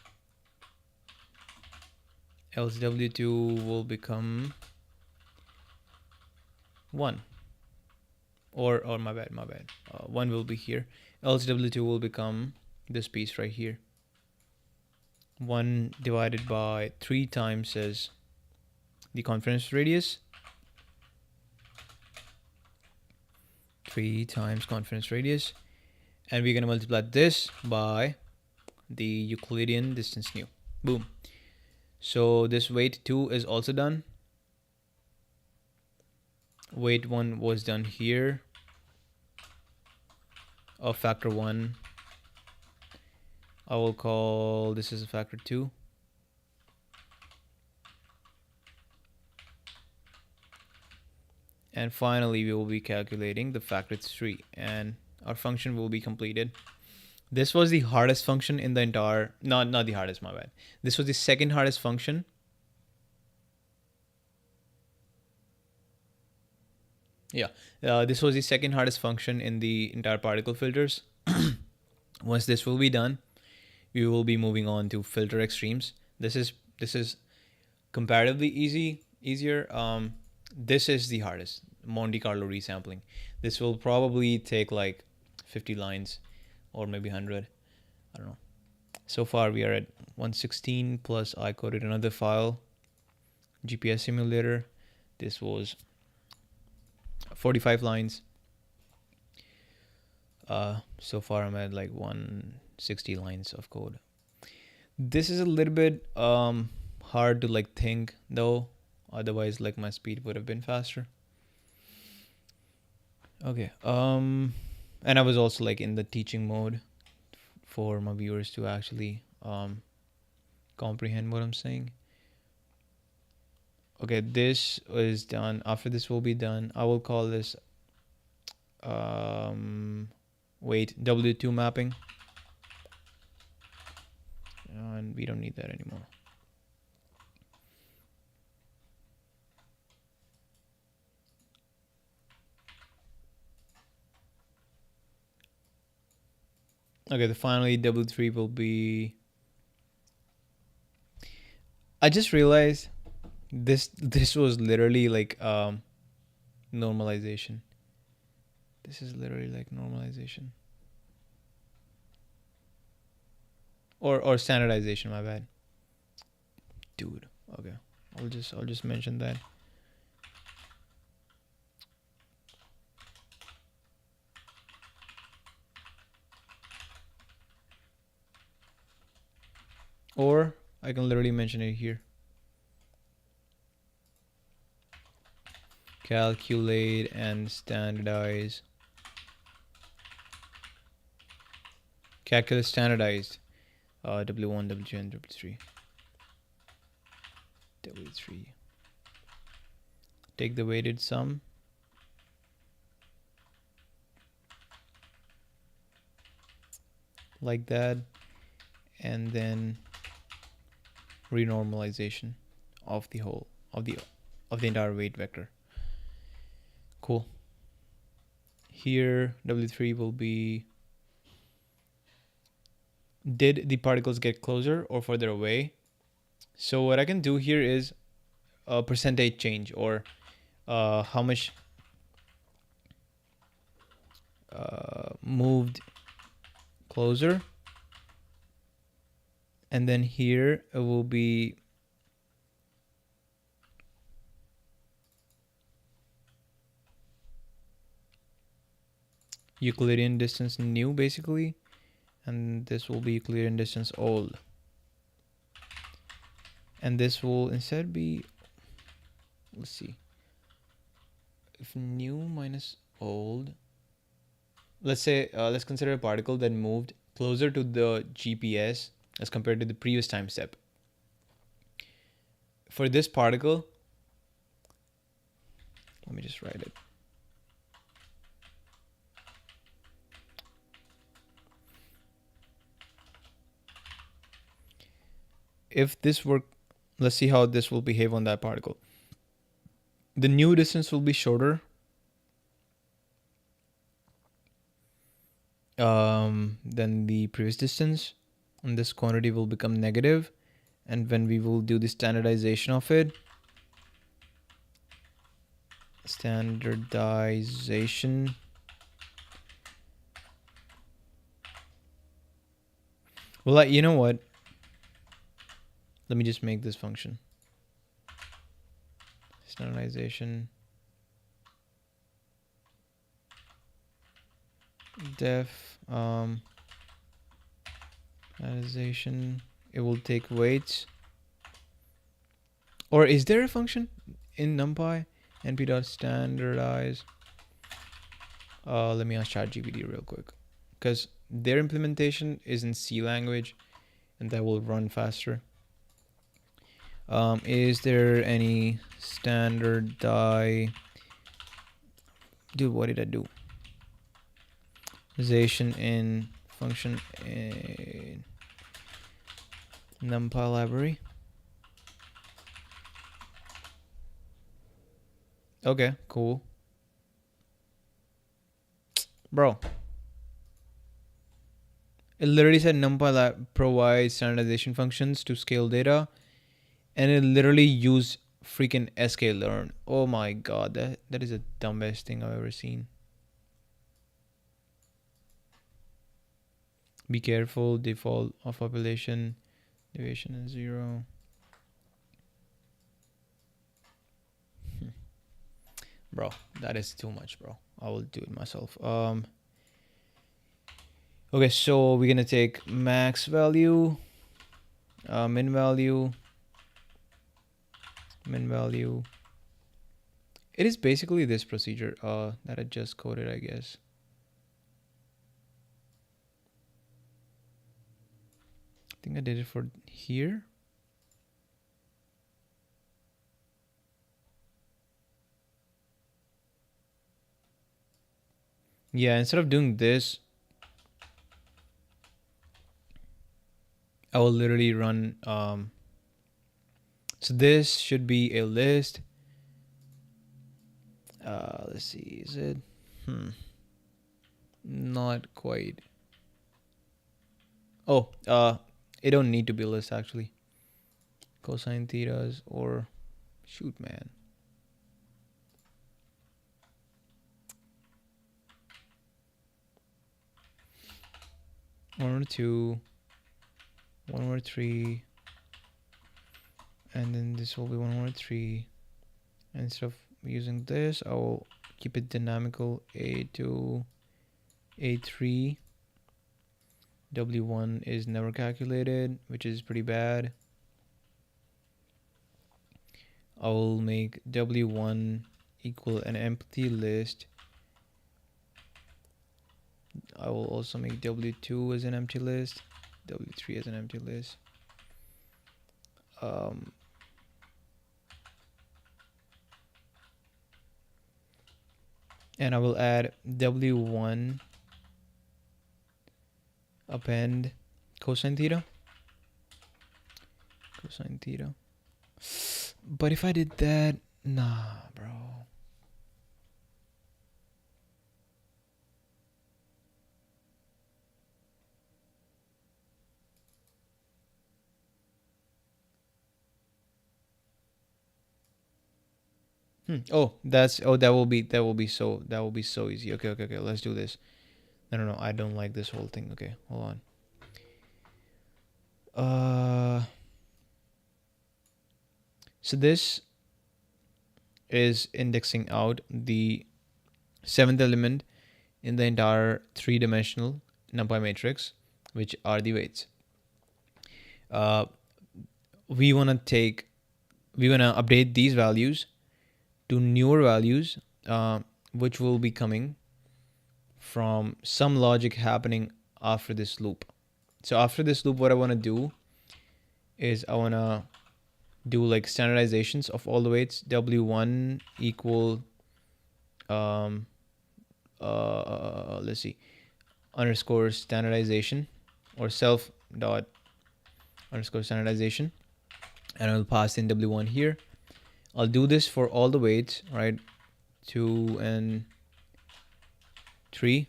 Else w2 will become 1, or my bad, 1 will be here. Else w2 will become this piece right here. 1 divided by 3 times as the convergence radius, 3 times convergence radius, and we're going to multiply this by the Euclidean distance nu. Boom. So this weight 2 is also done. Weight 1 was done here of factor 1. I will call this is a factor 2. And finally, we will be calculating the factor 3, and our function will be completed. This was the hardest function in the entire, not the hardest, my bad. This was the second hardest function. Yeah, this was the second hardest function in the entire particle filters. Once this will be done, we will be moving on to filter extremes. This is comparatively easier. This is the hardest, Monte Carlo resampling. This will probably take like 50 lines or maybe 100. I don't know. So far we are at 116 plus I coded another file, GPS simulator. This was 45 lines. So far I'm at like 160 lines of code. This is a little bit hard to like think though, otherwise like my speed would have been faster. Okay, and I was also like in the teaching mode for my viewers to actually comprehend what I'm saying. Okay, this is done. After this will be done, I will call this wait, W2 mapping, and we don't need that anymore. Okay, the finally W3 will be, I just realized this was literally like normalization. This is literally like normalization. Or standardization, my bad. Dude. Okay. I'll just mention that. Or I can literally mention it here. Calculate and standardize. Calculate standardized. W1, W2, and W3. W3. Take the weighted sum. Like that. And then renormalization of the whole of the entire weight vector. Cool. Here W3 will be, did the particles get closer or further away? So what I can do here is a percentage change, or how much moved closer, and then here it will be Euclidean distance new basically, and this will be Euclidean distance old, and this will instead be, let's see, if new minus old, let's say let's consider a particle that moved closer to the GPS as compared to the previous time step. For this particle, let me just write it. If this were, let's see how this will behave on that particle. The new distance will be shorter than the previous distance, and this quantity will become negative. And when we will do the standardization of it, well, you know what? Let me just make this function. Standardization def standardization, it will take weights. Or is there a function in NumPy? np.standardize. Let me ask ChatGPT real quick, because their implementation is in C language and that will run faster. Is there any standardize? Dude, what did I do? In function in NumPy library. Okay, cool. Bro, it literally said NumPy provides standardization functions to scale data, and it literally used freaking sklearn. Oh my god, that is the dumbest thing I've ever seen. Be careful, default of population, deviation is 0. Bro, that is too much, bro. I will do it myself. Okay, so we're gonna take max value, min value. It is basically this procedure that I just coded, I guess. I think I did it for here. Yeah, instead of doing this, I will literally run so this should be a list. Let's see, is it not quite. Oh, it don't need to be a list actually. Cosine thetas, or shoot, man. One or two, 1 over 3, and then this will be 1 over 3. And instead of using this, I will keep it dynamical. A2, A3. W1 is never calculated, which is pretty bad. I will make W1 equal an empty list. I will also make W2 as an empty list, W3 as an empty list. And I will add W1 append cosine theta. But if I did that, nah, bro. That will be so easy. Okay. Let's do this. No. I don't like this whole thing. Okay, hold on. So this is indexing out the 7th element in the entire 3-dimensional NumPy matrix, which are the weights. We want to update these values to newer values, which will be coming from some logic happening after this loop. So after this loop, what I want to do is I want to do like standardizations of all the weights. W1 equal let's see, underscore standardization, or self dot underscore standardization, and I'll pass in W1 here. I'll do this for all the weights, right? 2 and 3.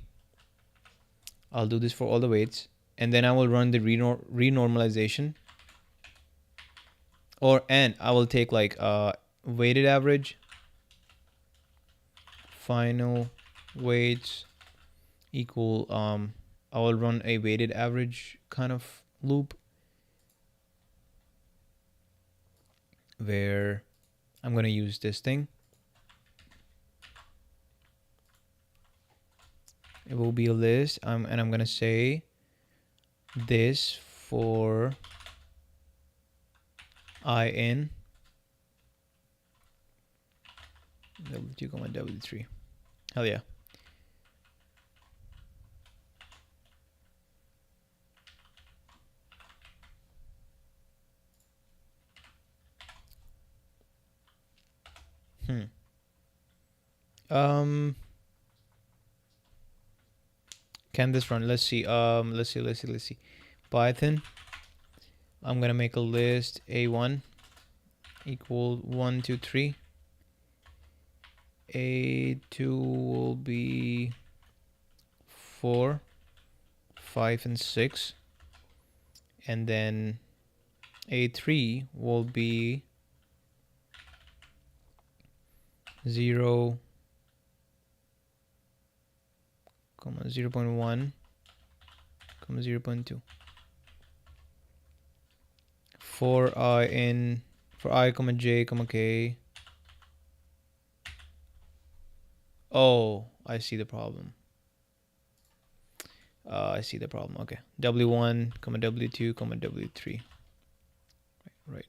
I'll do this for all the weights, and then I will run the renormalization, and I will take like weighted average, final weights equal I will run a weighted average kind of loop where I'm going to use this thing. It will be a list, and I'm going to say this for I in W2, W3. Hell yeah. Can this run? Let's see. Let's see. Python. I'm gonna make a list A1 equal 1, 2, 3. A2 will be 4, 5, and 6, and then A3 will be 0, 0.1, 0.2. For I, j, k. Oh, I see the problem. Okay. W1, W2, W3. Right.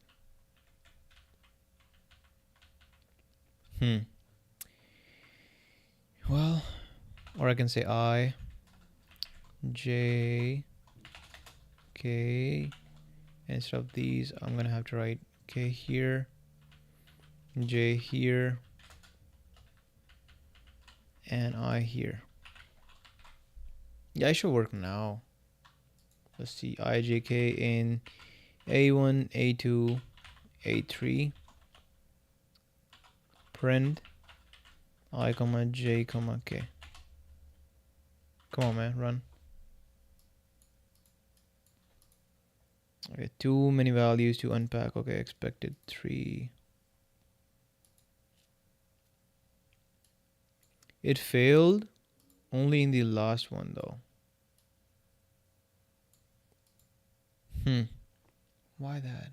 Well, or I can say I, J, K. Instead of these, I'm gonna have to write K here, J here, and I here. Yeah, I should work now. Let's see, I, J, K in A1, A2, A3. Print I, J, K. Come on, man, run. Okay, too many values to unpack. Okay, expected 3. It failed only in the last one though. Why that?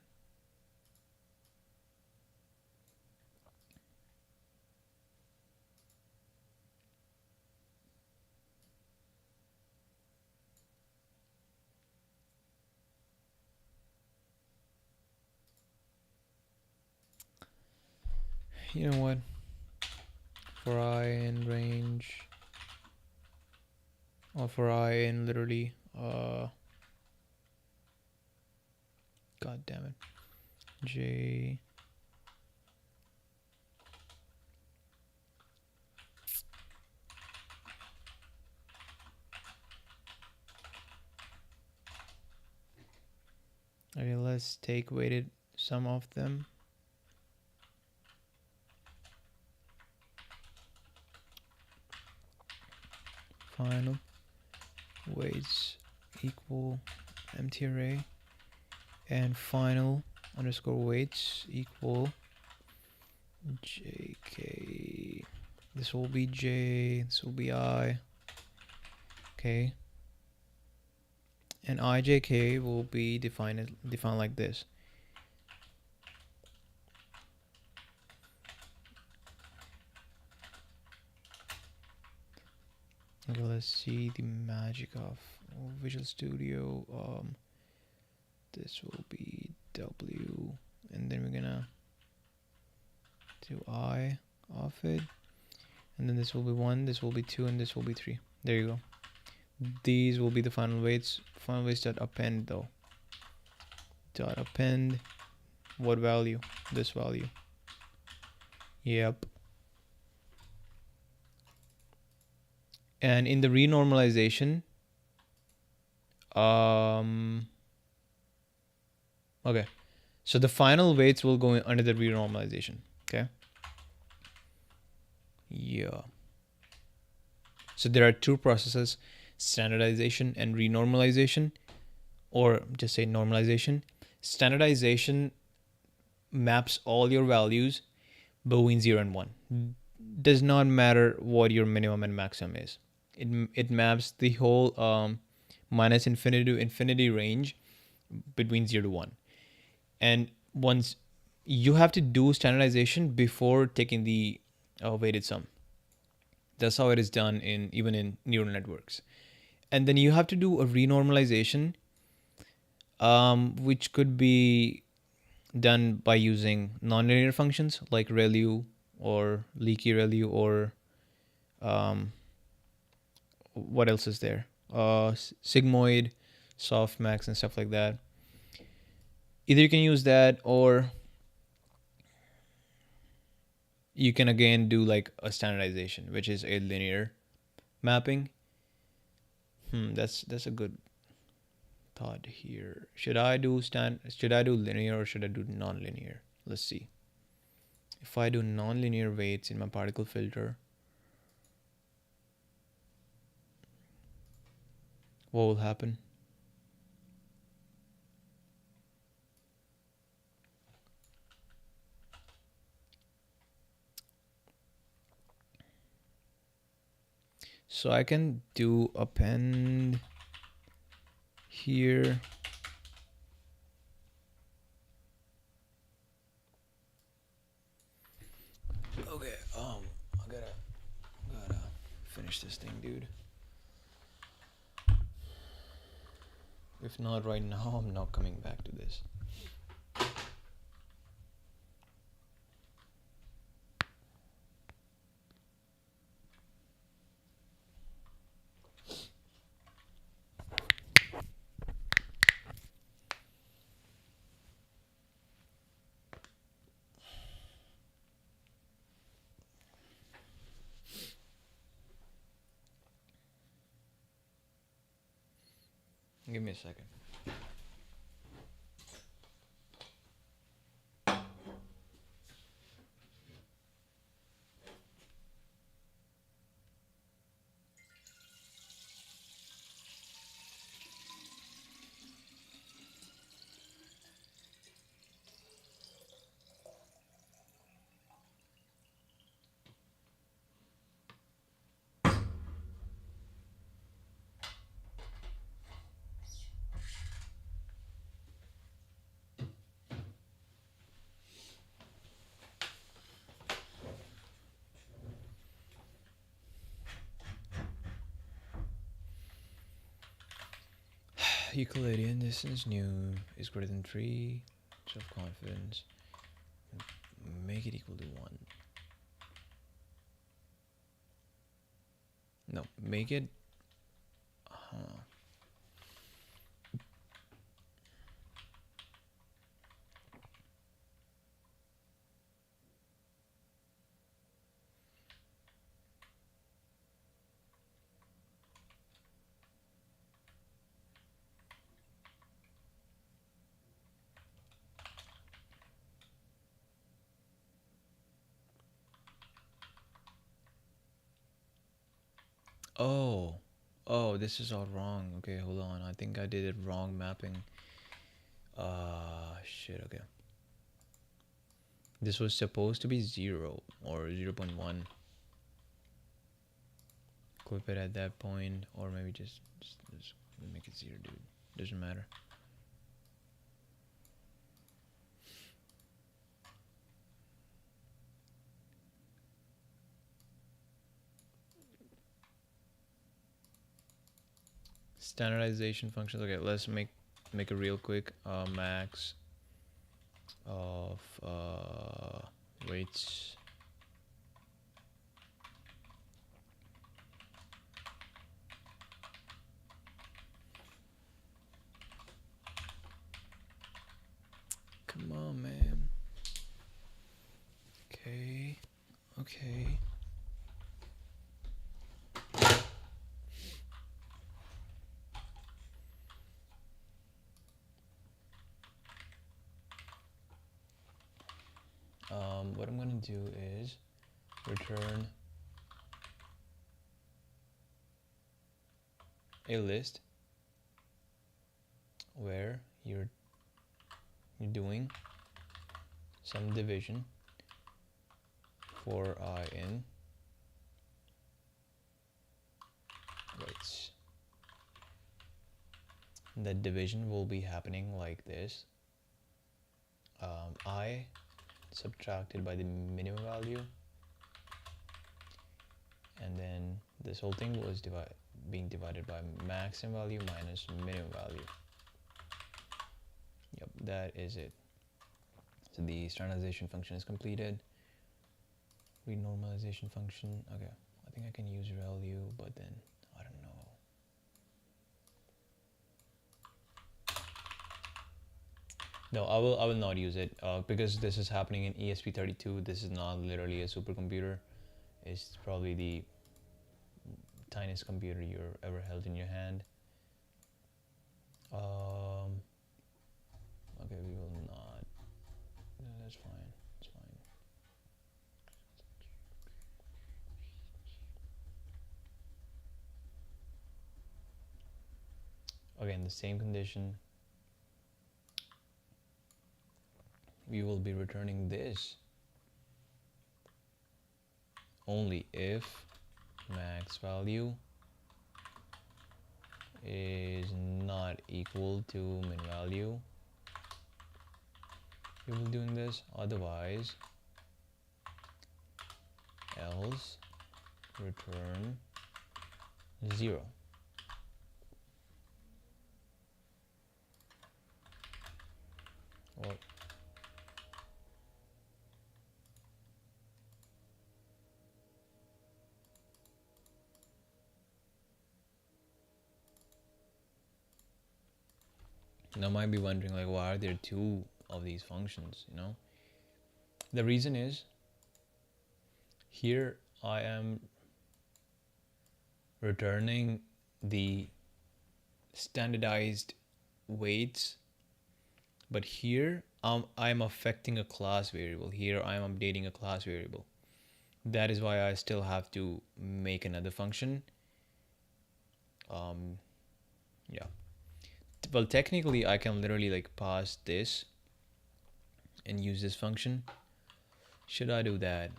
You know what? For I in range, or for I in literally, god damn it, J. Okay, let's take weighted some of them. Final weights equal empty array, and final underscore weights equal JK. This will be J, this will be I. Okay. And IJK will be defined like this. Okay, let's see the magic of Visual Studio. This will be W, and then we're gonna do I of it, and then this will be 1, this will be 2, and this will be 3. There you go. These will be the final weights. Final weights dot append though. Dot append. What value? This value. Yep. And in the renormalization, okay. So the final weights will go under the renormalization. Okay. Yeah. So there are two processes, standardization and renormalization, or just say normalization. Standardization maps all your values between 0 and 1. Does not matter what your minimum and maximum is. It maps the whole minus infinity to infinity range between 0 to 1. And once you have to do standardization before taking the weighted sum. That's how it is done even in neural networks. And then you have to do a renormalization, which could be done by using nonlinear functions like ReLU or leaky ReLU or what else is there? Sigmoid, softmax, and stuff like that. Either you can use that, or you can again do like a standardization, which is a linear mapping. That's a good thought here. Should I do linear or should I do non-linear? Let's see. If I do non-linear weights in my particle filter, what will happen? So I can do append here. Okay, I gotta finish this thing, dude. If not right now, I'm not coming back to this. Give me a second. Euclidean distance nu is greater than 3. Self-confidence. Make it equal to 1. No, make it... Oh, this is all wrong. Okay, hold on. I think I did it wrong mapping. Shit, okay. This was supposed to be 0 or 0.1. Clip it at that point, or maybe just make it 0, dude. Doesn't matter. Standardization functions. Okay, let's make it real quick. Max of weights. what I'm going to do is return a list where you're doing some division for I in weights. That division will be happening like this. I subtracted by the minimum value, and then this whole thing was being divided by maximum value minus minimum value. Yep, that is it. So the standardization function is completed. Renormalization function. Okay, I think I can use value, but then I don't know. No, I will not use it because this is happening in ESP32. This is not literally a supercomputer. It's probably the tiniest computer you're ever held in your hand. Okay, we will not. No, that's fine. It's fine. Again, the same condition. We will be returning this only if max value is not equal to min value. We will be doing this, otherwise else return 0. Well, now might be wondering, like, why are there two of these functions, you know? The reason is, here I am returning the standardized weights, but here I'm affecting a class variable. Here I'm updating a class variable. That is why I still have to make another function. Yeah. Well, technically I can literally like pass this and use this function. Should I do that?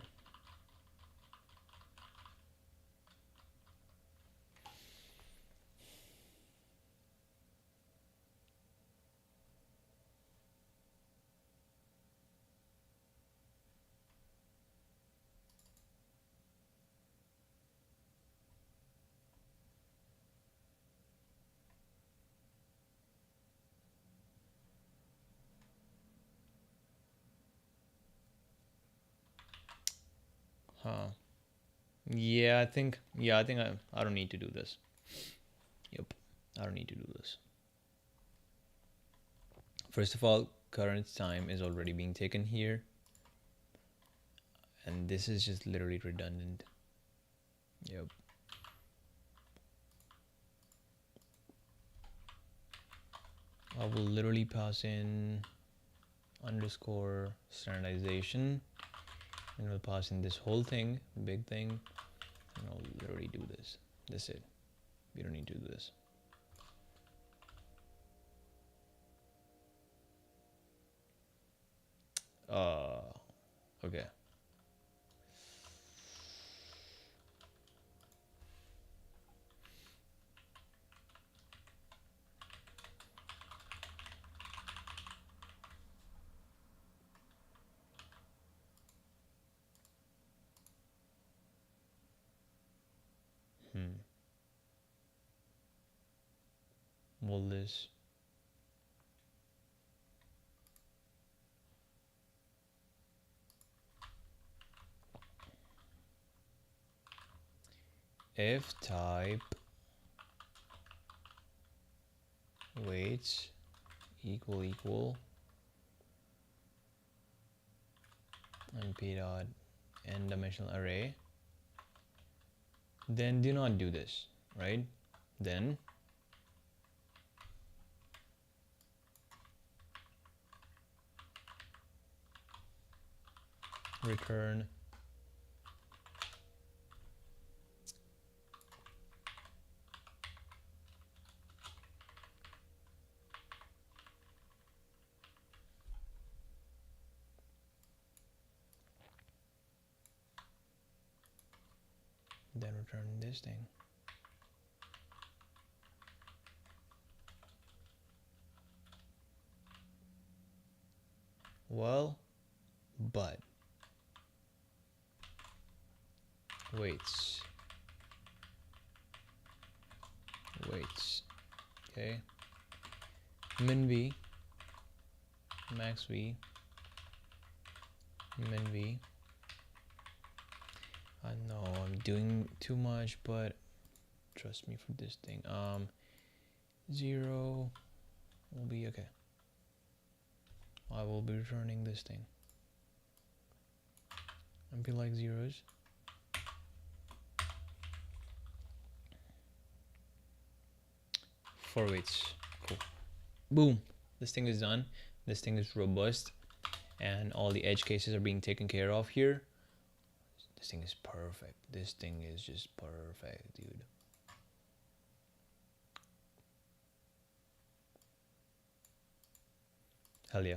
Huh. Yeah, I think I don't need to do this. Yep. I don't need to do this. First of all, current time is already being taken here. And this is just literally redundant. Yep. I will literally pass in underscore standardization, and we'll pass in this whole thing, big thing, and I'll literally do this. That's it. We don't need to do this. Okay. Will this if type weights equal and p dot n dimensional array, then do not do this, right? Then return then return this thing. Well, but weights, okay, min v, max v, min v. I know I'm doing too much, but trust me for this thing. 0 will be okay. I will be returning this thing and be like zeros. For weights, cool. Boom, this thing is done. This thing is robust and all the edge cases are being taken care of here. This thing is perfect. This thing is just perfect, dude. Hell yeah.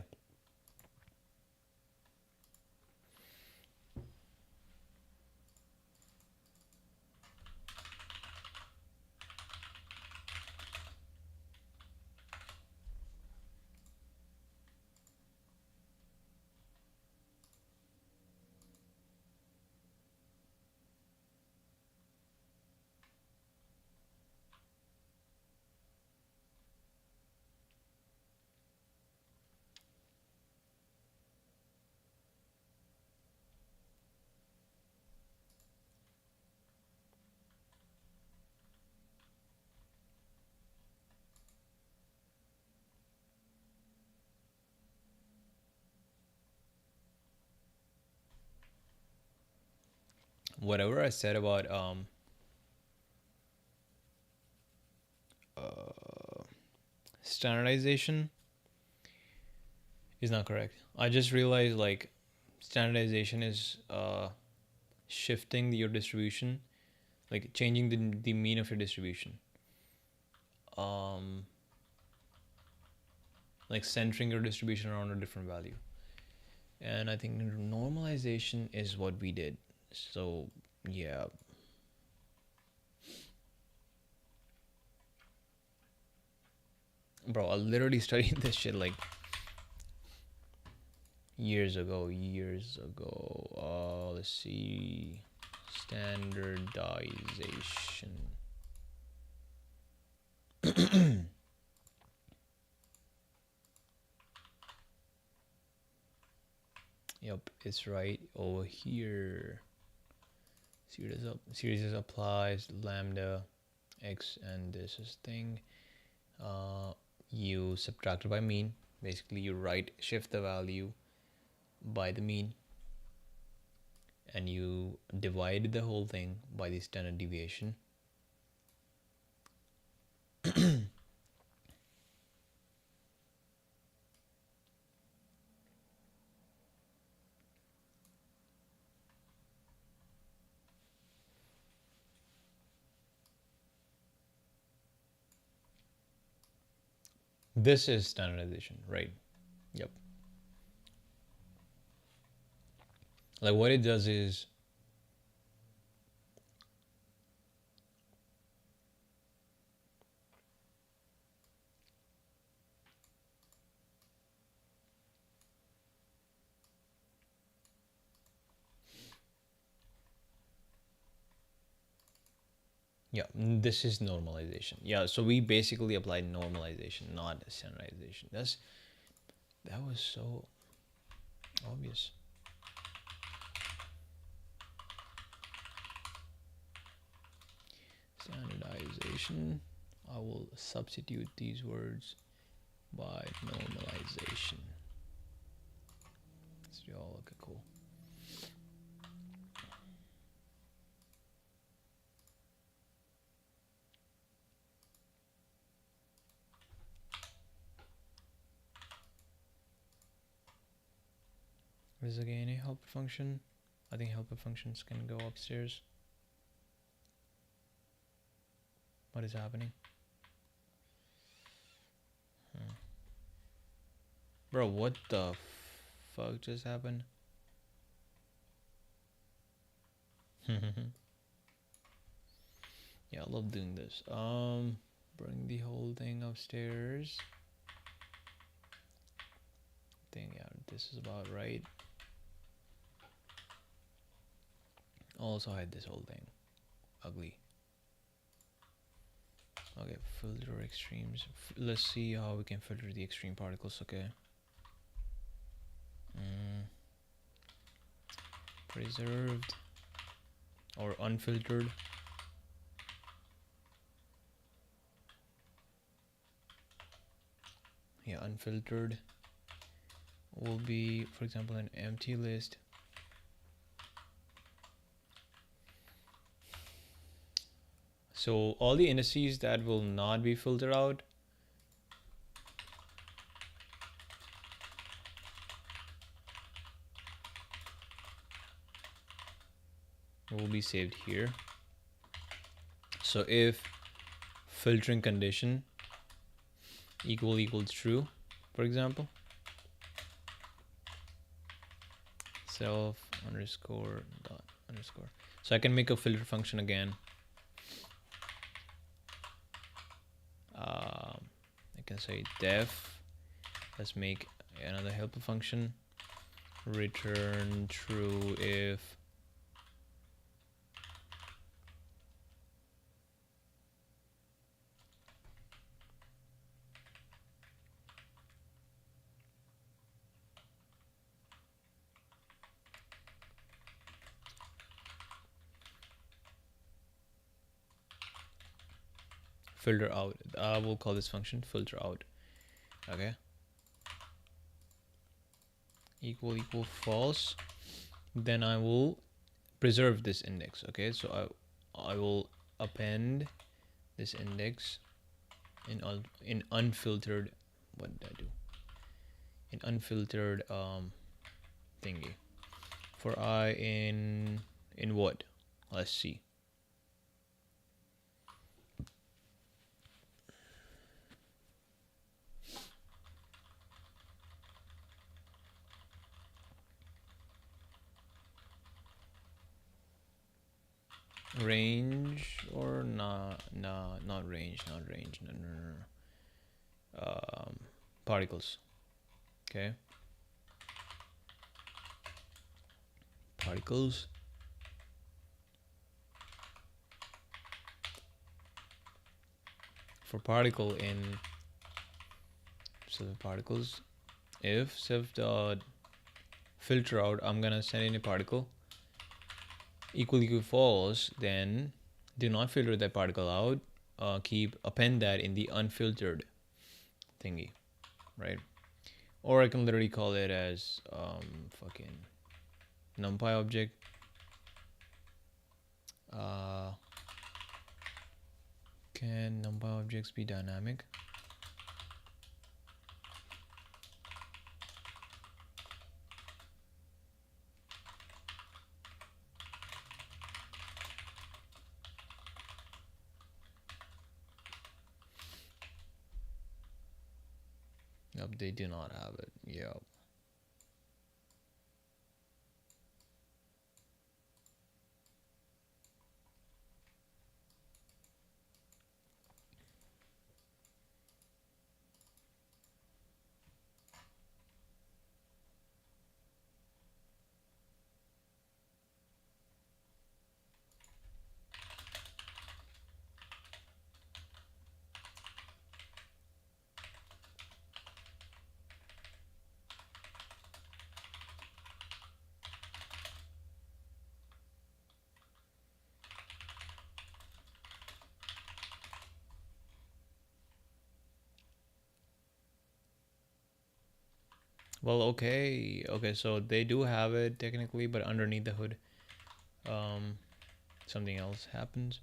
Whatever I said about standardization is not correct. I just realized like standardization is shifting your distribution, like changing the mean of your distribution, like centering your distribution around a different value. And I think normalization is what we did. So yeah, bro, I literally studied this shit like years ago. Let's see, standardization. Yep, it's right over here. Series applies lambda x, and this is thing. You subtract it by mean. Basically, you shift the value by the mean, and you divide the whole thing by the standard deviation. This is standardization, right? Yep. Like what it does is yeah, this is normalization. Yeah, so we basically applied normalization, not standardization. That was so obvious. Standardization. I will substitute these words by normalization. So y'all, okay, cool. Is again a helper function. I think helper functions can go upstairs. What is happening? Bro, what the fuck just happened? Yeah, I love doing this. Bring the whole thing upstairs. I think, yeah, this is about right. Also hide this whole thing. Ugly. Okay, filter extremes. Let's see how we can filter the extreme particles. Okay. Preserved or unfiltered. Yeah, unfiltered will be, for example, an empty list. So all the indices that will not be filtered out will be saved here. So if filtering condition equals true, for example, self underscore dot underscore. So I can make a filter function again. I can say def. Let's make another helper function. Return true if filter out. I will call this function filter out. Okay. Equal false. Then I will preserve this index. Okay, so I will append this index in unfiltered. What did I do? In unfiltered thingy. For I in what? Let's see. Range or not range, no. Particles. Okay, particles. For particle in so the particles, if self dot filter out, I'm gonna send in a particle equal false, then do not filter that particle out. Append that in the unfiltered thingy, right? Or I can literally call it as fucking numpy object. Can numpy objects be dynamic? Nope, they do not have it. Yep. Well, okay, so they do have it technically, but underneath the hood, something else happens.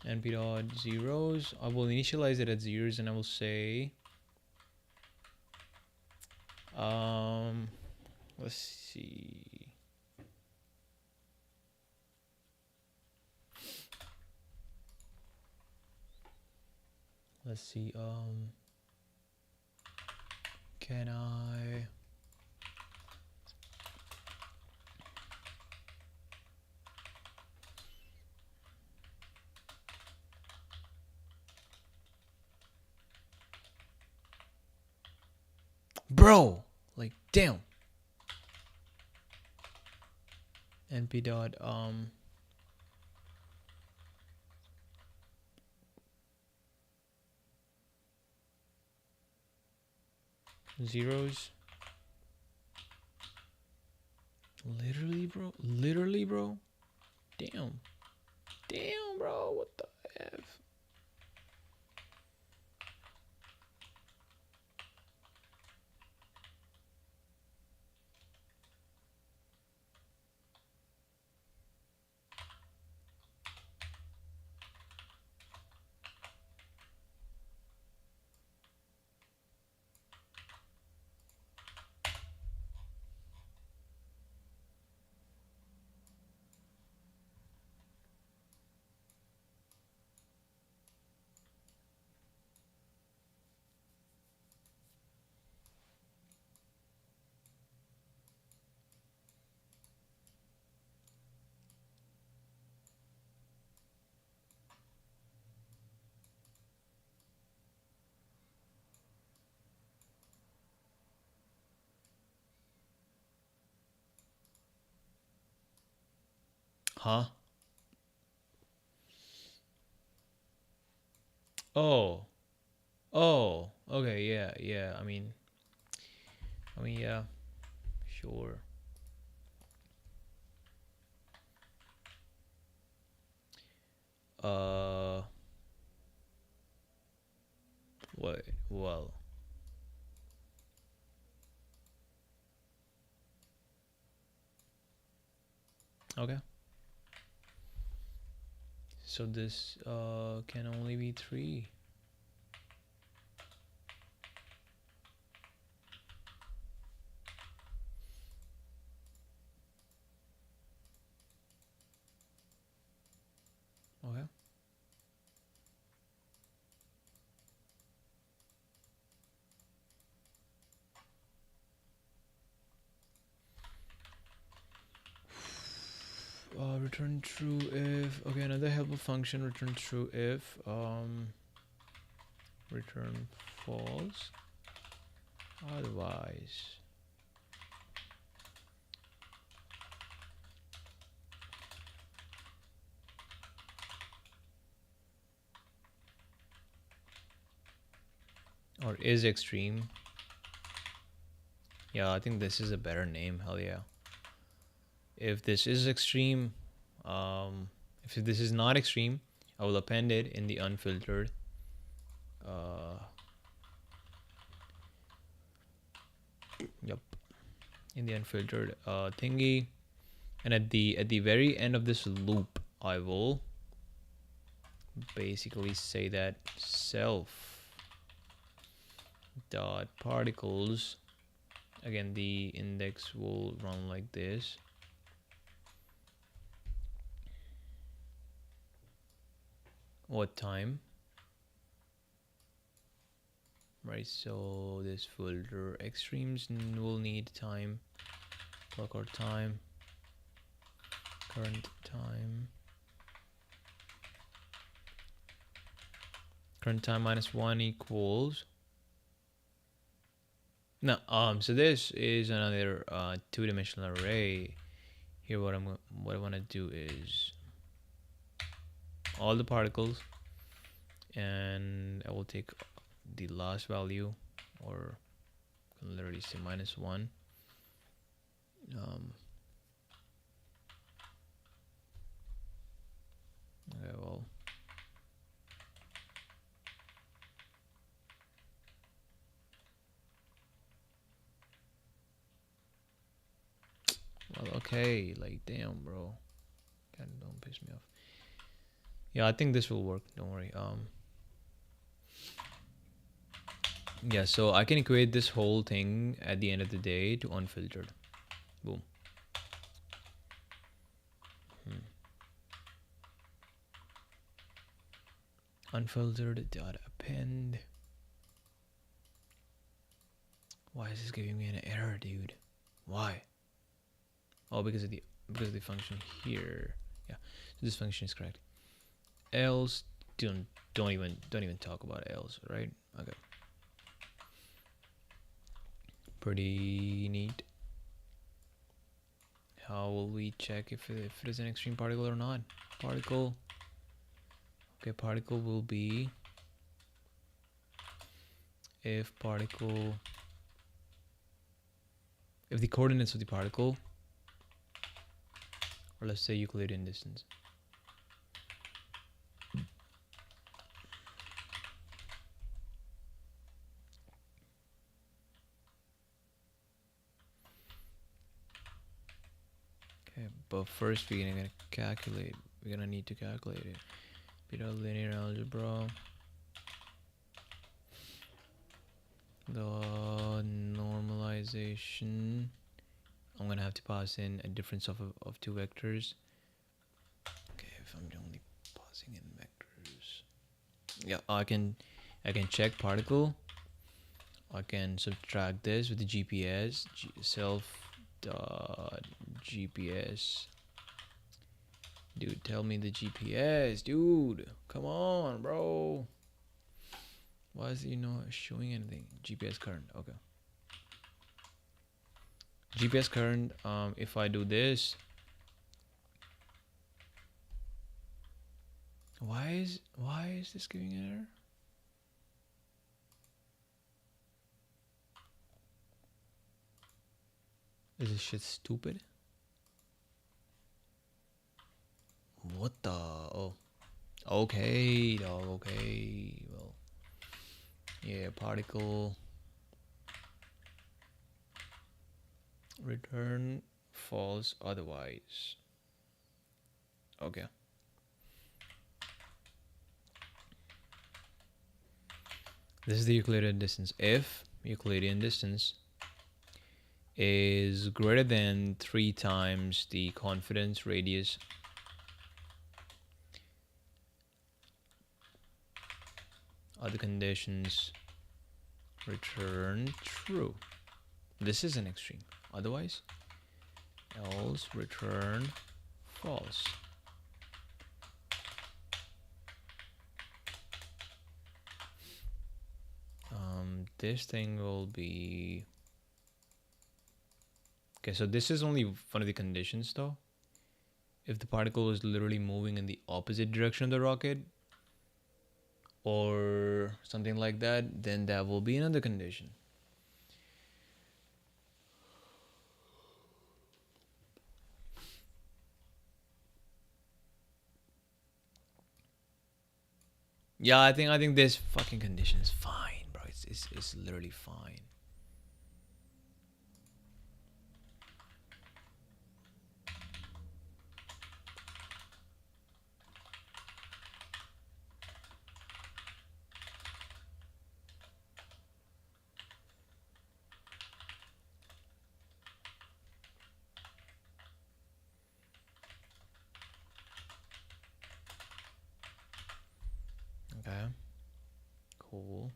np dot zeros. I will initialize it at zeros, and I will say, Let's see. Let's see. Can I? Bro, like damn. np dot zeros. Literally, bro. Damn, bro. What the f? Huh? Oh. Oh. Okay. Yeah. Yeah. Yeah. Sure. Uh. What? Well. Okay. So this can only be 3. Okay. Return true if, okay, another helper function return true if return false otherwise. Or is extreme. Yeah, I think this is a better name. Hell yeah. If this is extreme, if this is not extreme, I will append it in the unfiltered yep, in the unfiltered thingy, and at the very end of this loop I will basically say that self dot particles, again the index will run like this. What time? Right, so this folder extremes will need time, clock or time, current time, current time -1 equals no. So this is another two-dimensional array. Here what I want to do is all the particles, and I will take the last value, or I can literally say -1. Okay, well, okay, like damn, bro. God, don't piss me off. Yeah, I think this will work. Don't worry. Yeah, so I can equate this whole thing at the end of the day to unfiltered. Boom. Unfiltered data append. Why is this giving me an error, dude? Why? Oh, because of the function here. Yeah, so this function is correct. Else, don't even talk about else, right? Okay. Pretty neat. How will we check if it is an extreme particle or not? Particle. Okay, particle will be if the coordinates of the particle, or let's say Euclidean distance, okay, but first we're gonna calculate. We're gonna need to calculate it. Bit of linear algebra. The normalization. I'm gonna have to pass in a difference of two vectors. Okay, if I'm only passing in vectors. Yeah, I can check particle. I can subtract this with the GPS self dot GPS. Dude, tell me the GPS, dude. Come on, bro. Why is it not showing anything? GPS current. Okay. GPS current. If I do this, why is this giving an error? Is this shit stupid? What the? Oh, okay, dog. Okay, well, yeah, particle return false otherwise. Okay. This is the Euclidean distance. If Euclidean distance is greater than 3 times the confidence radius other conditions return true. This is an extreme. Otherwise, else return false. This thing will be okay. So this is only one of the conditions, though. If the particle is literally moving in the opposite direction of the rocket, or something like that, then that will be another condition. Yeah, I think this fucking condition is fine, bro. It's literally fine. Okay. Cool.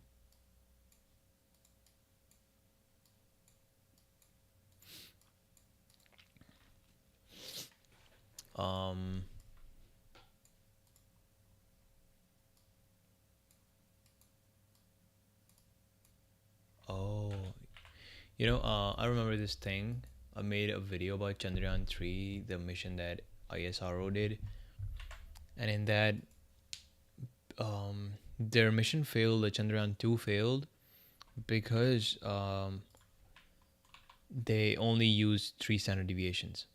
Oh, I remember this thing. I made a video about Chandrayaan 3, the mission that ISRO did, and in that, their mission failed. The Chandrayaan 2 failed because they only used 3 standard deviations,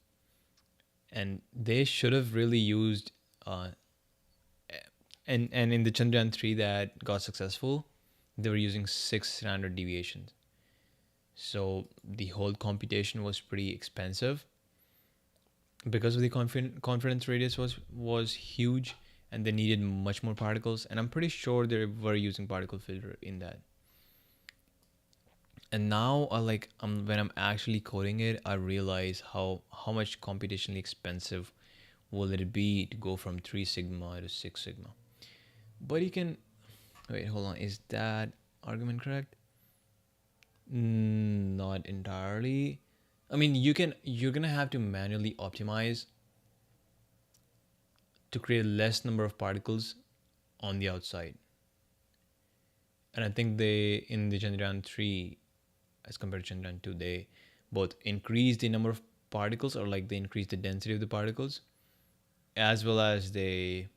and they should have really used and in the Chandrayaan 3 that got successful, they were using 6 standard deviations. So the whole computation was pretty expensive because of the confidence radius was huge, and they needed much more particles. And I'm pretty sure they were using particle filter in that. And now when I'm actually coding it, I realize how much computationally expensive will it be to go from 3 sigma to 6 sigma. But you can wait, hold on, is that argument correct? Not entirely. I mean, you're gonna have to manually optimize to create less number of particles on the outside. And I think they in the Chandrayaan 3 as compared to Chandrayaan 2, they both increase the number of particles, or like they increase the density of the particles, as well as they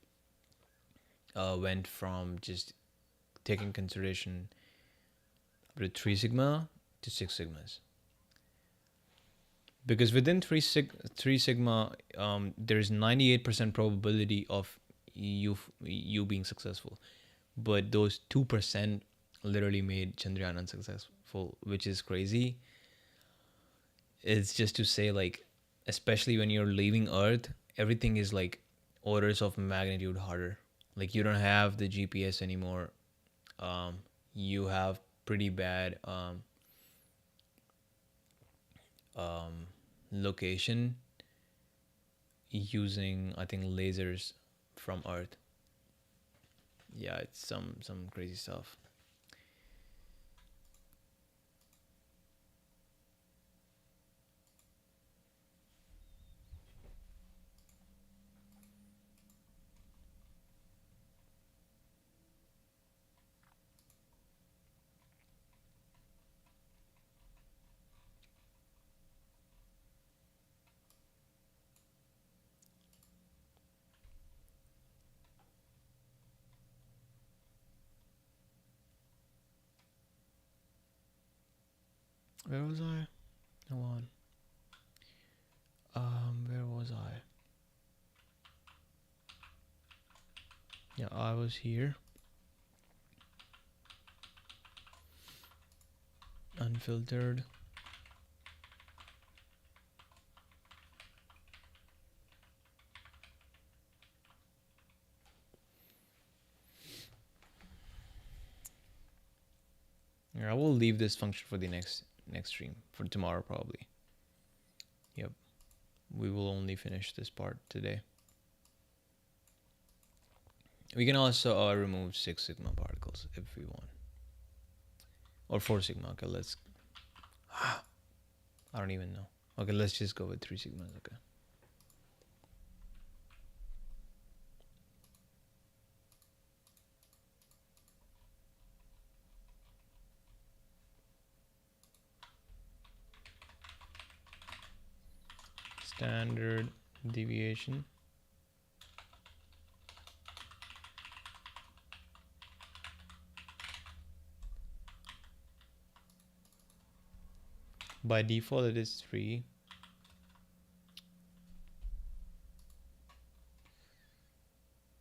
went from just taking consideration with 3 sigma to 6 sigmas. Because within 3 sigma, there is 98% probability of you being successful, but those 2% literally made Chandrayaan unsuccessful, which is crazy. It's just to say, like, especially when you're leaving Earth, everything is like orders of magnitude harder. Like, you don't have the GPS anymore. You have pretty bad location using, I think, lasers from Earth. Yeah, it's some crazy stuff. Where was I? Hold on. Where was I? Yeah, I was here. Unfiltered. Yeah, I will leave this function for the next stream, for tomorrow probably. Yep. We will only finish this part today. We can also remove 6 sigma particles if we want. Or 4 sigma. Okay, let's... I don't even know. Okay, let's just go with 3 sigmas. Okay. Standard deviation. By default, it is 3.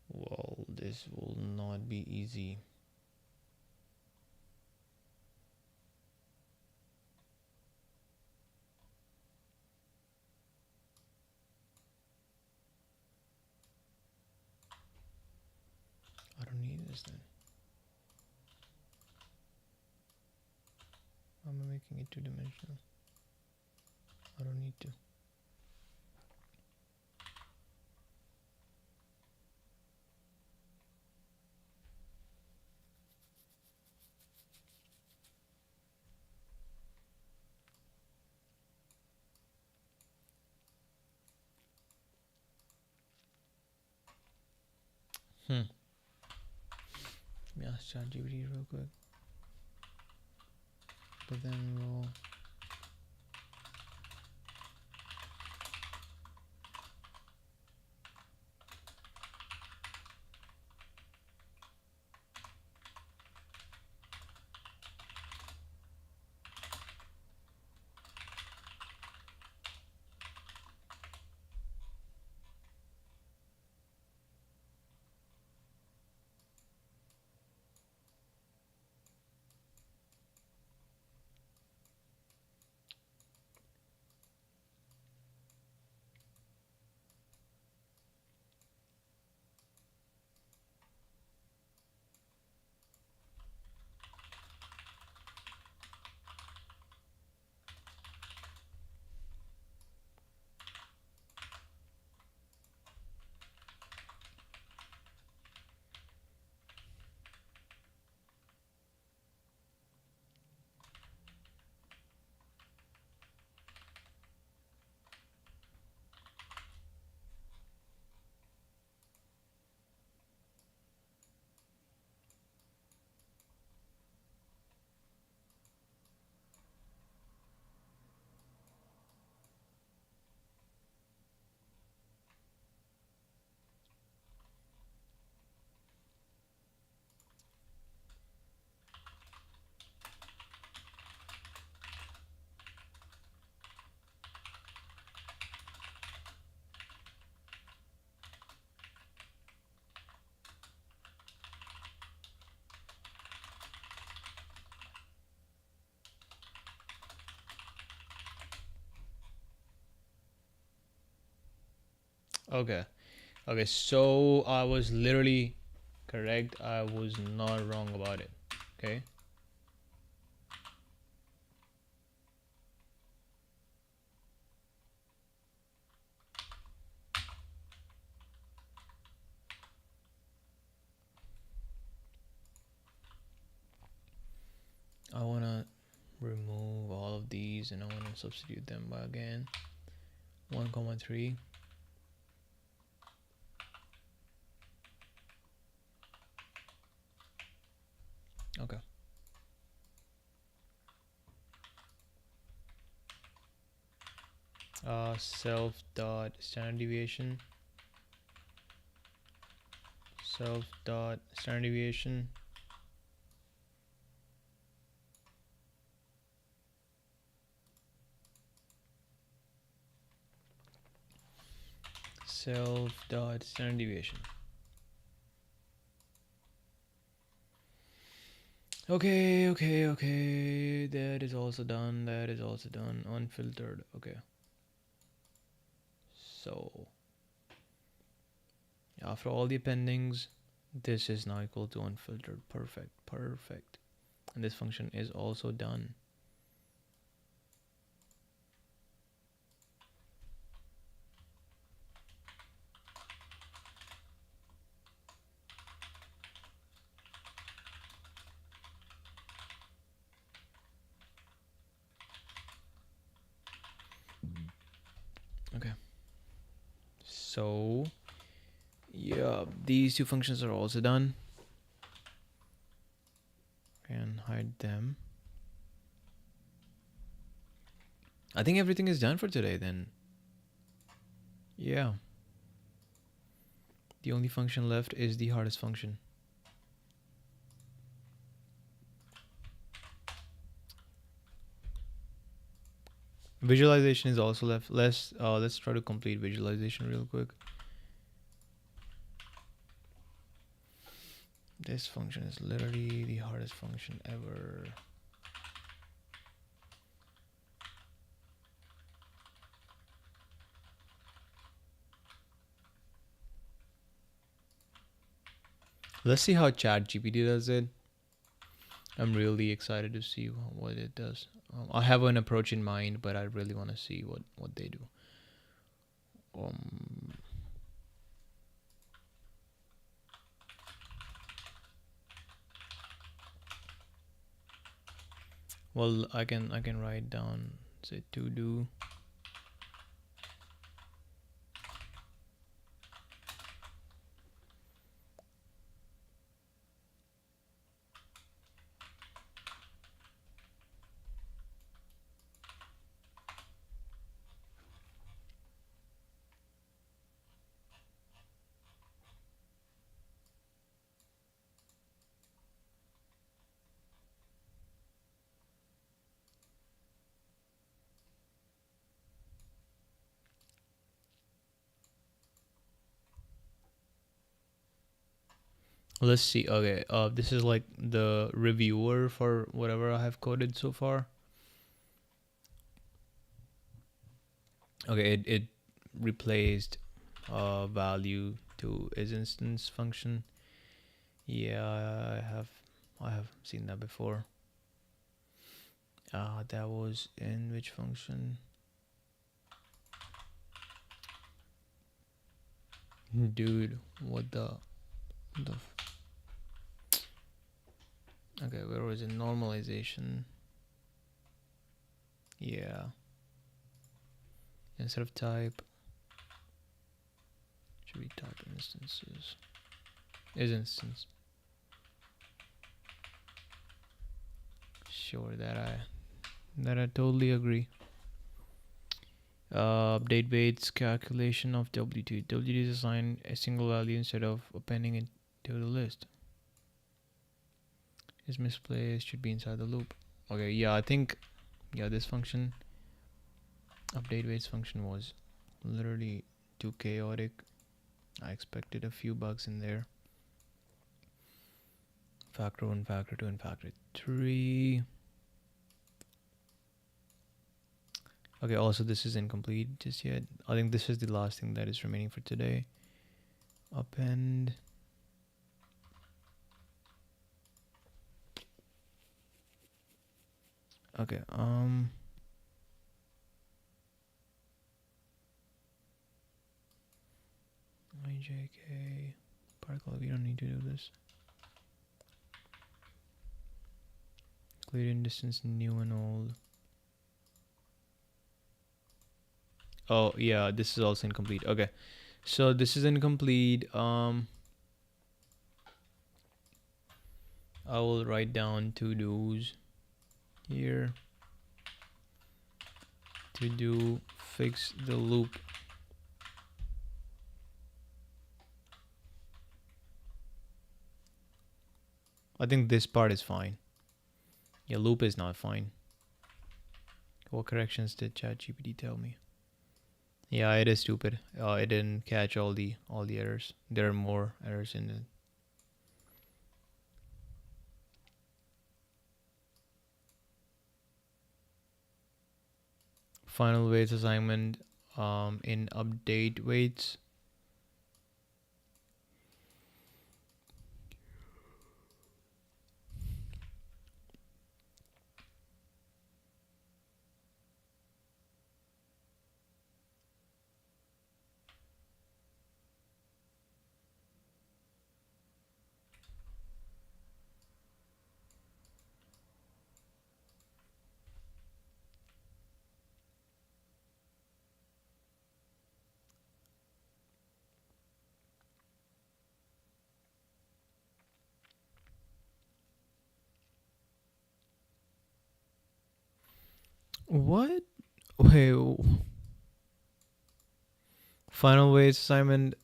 Well, this will not be easy. I don't need this then. I'm making it 2-dimensional. I don't need to. Let me ask ChatGPT real quick. But then we'll... Okay. Okay, so I was literally correct. I was not wrong about it. Okay. I want to remove all of these and I want to substitute them by again 1,3. Okay. Self dot standard deviation. Self dot standard deviation. Self dot standard deviation. Okay, okay, okay. That is also done. That is also done. Unfiltered. Okay. So after all the appendings, this is now equal to unfiltered. Perfect. Perfect. And this function is also done. Okay. So yeah, these two functions are also done. And hide them. I think everything is done for today then. Yeah. The only function left is the hardest function. Visualization is also left. Let's try to complete visualization real quick. This function is literally the hardest function ever. Let's see how ChatGPT does it. I'm really excited to see what it does. I have an approach in mind, but I really want to see what they do. Um, well, I can write down say to do. Let's see. Okay, this is like the reviewer for whatever I have coded so far. Okay, it replaced value to is instance function. Yeah, I have seen that before. That was in which function? Dude, what the okay, where was it? Normalization. Yeah. Instead of type, should we type instances? Is instance. Sure, that I totally agree. Update weights calculation of WT. WT is assigned a single value instead of appending it to the list. Is misplaced, should be inside the loop. Okay, yeah, I think this function, update weights function, was literally too chaotic. I expected a few bugs in there. Factor 1, factor 2, and factor 3. Okay, also this is incomplete just yet. I think this is the last thing that is remaining for today. Append. Okay, IJK particle, we don't need to do this. Euclidean distance, new and old. Oh yeah, this is also incomplete. Okay, so this is incomplete. I will write down to do's here. To do fix the loop. I think this part is fine. Yeah, loop is not fine. What corrections did ChatGPT tell me? Yeah, it is stupid. It didn't catch all the errors. There are more errors in it. Final weights assignment in update weights. What? Wait. Final weights assignment.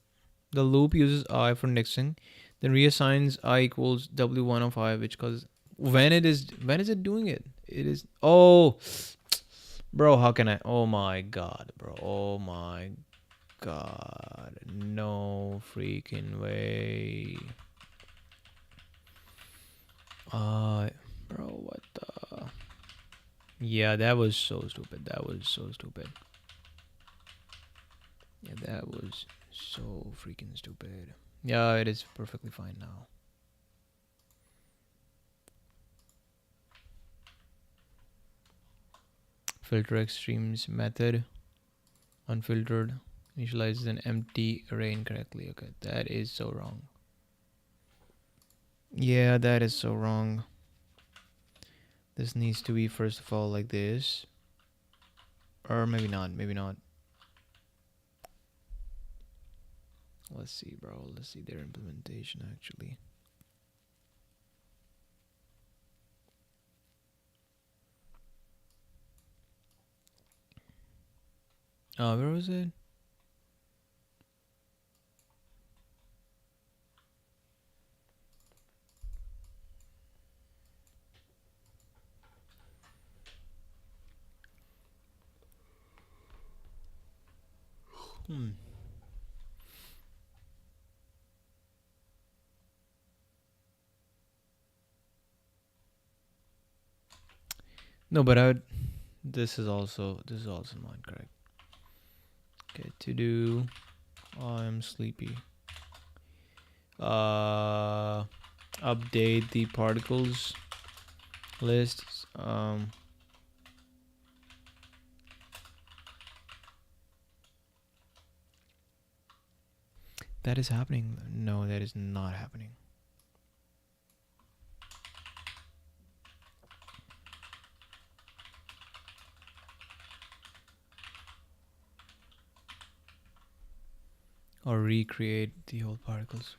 The loop uses I for indexing, then reassigns I equals W1 of I, which causes when is it doing it? It is bro, how can I oh my god, bro. Oh my god. No freaking way. Bro, what the yeah, that was so stupid. That was so stupid. Yeah, that was so freaking stupid. Yeah, it is perfectly fine now. Filter extremes method. Unfiltered. Initializes an empty array incorrectly. Okay, that is so wrong. Yeah, that is so wrong. This needs to be first of all like this. Or maybe not, maybe not. Let's see, bro. Let's see their implementation actually. Where was it? No, but this is also not correct. Okay, to do I'm sleepy. Update the particles lists. That is happening. No, that is not happening. Or recreate the whole particles.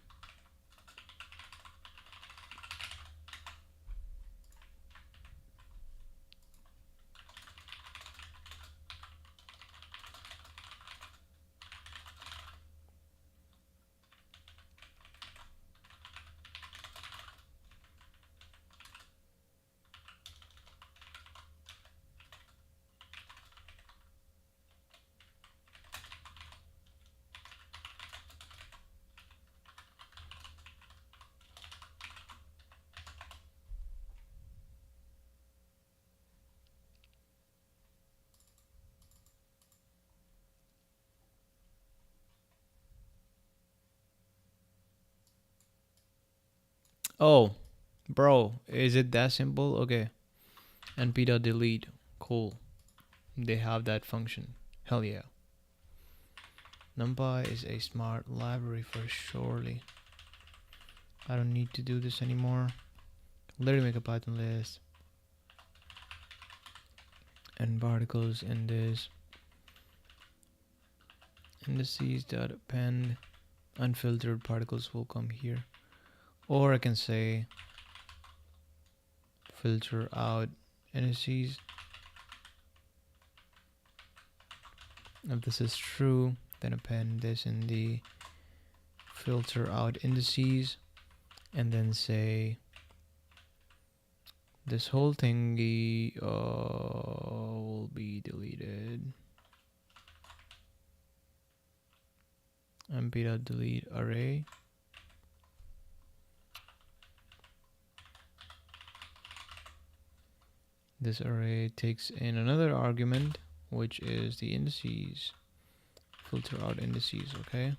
Oh, bro, is it that simple? Okay. np.delete. Cool. They have that function. Hell yeah. NumPy is a smart library for surely. I don't need to do this anymore. Literally make a Python list and particles in this indices.append unfiltered particles will come here. Or I can say filter out indices. If this is true, then append this in the filter out indices and then say this whole thingy will be deleted. mp.delete array. This array takes in another argument, which is the indices. Filter out indices, okay?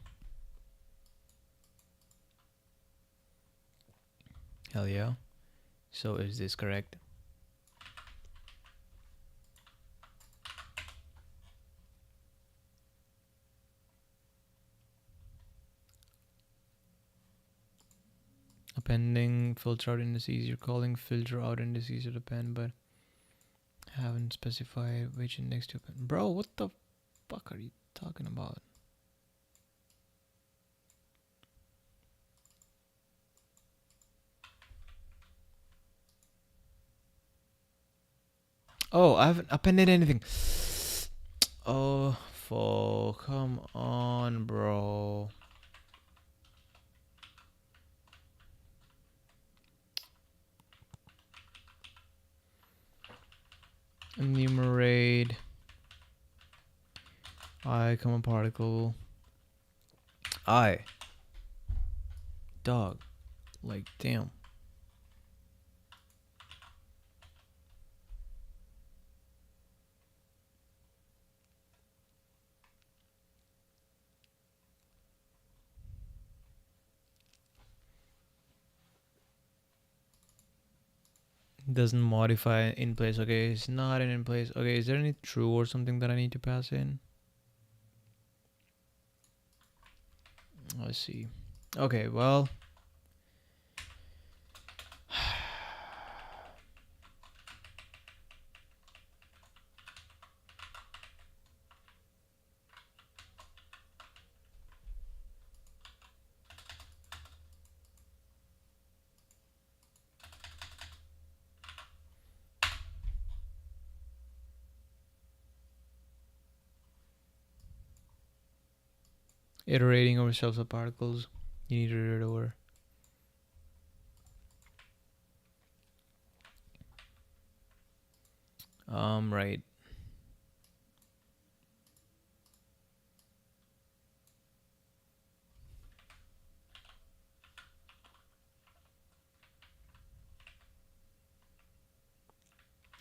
Hell yeah. So is this correct? Appending filter out indices. You're calling filter out indices to append, but haven't specified which index to append. Bro, what the fuck are you talking about? Oh, I haven't appended anything. Oh, fuck. Come on, bro. Enumerate I, comma particle. I. Dog. Like, damn. Doesn't modify in place. Okay, it's not in place. Okay, is there any true or something that I need to pass in? Let's see. Okay, well. Iterating over shelves of particles. You need to iterate over. Right.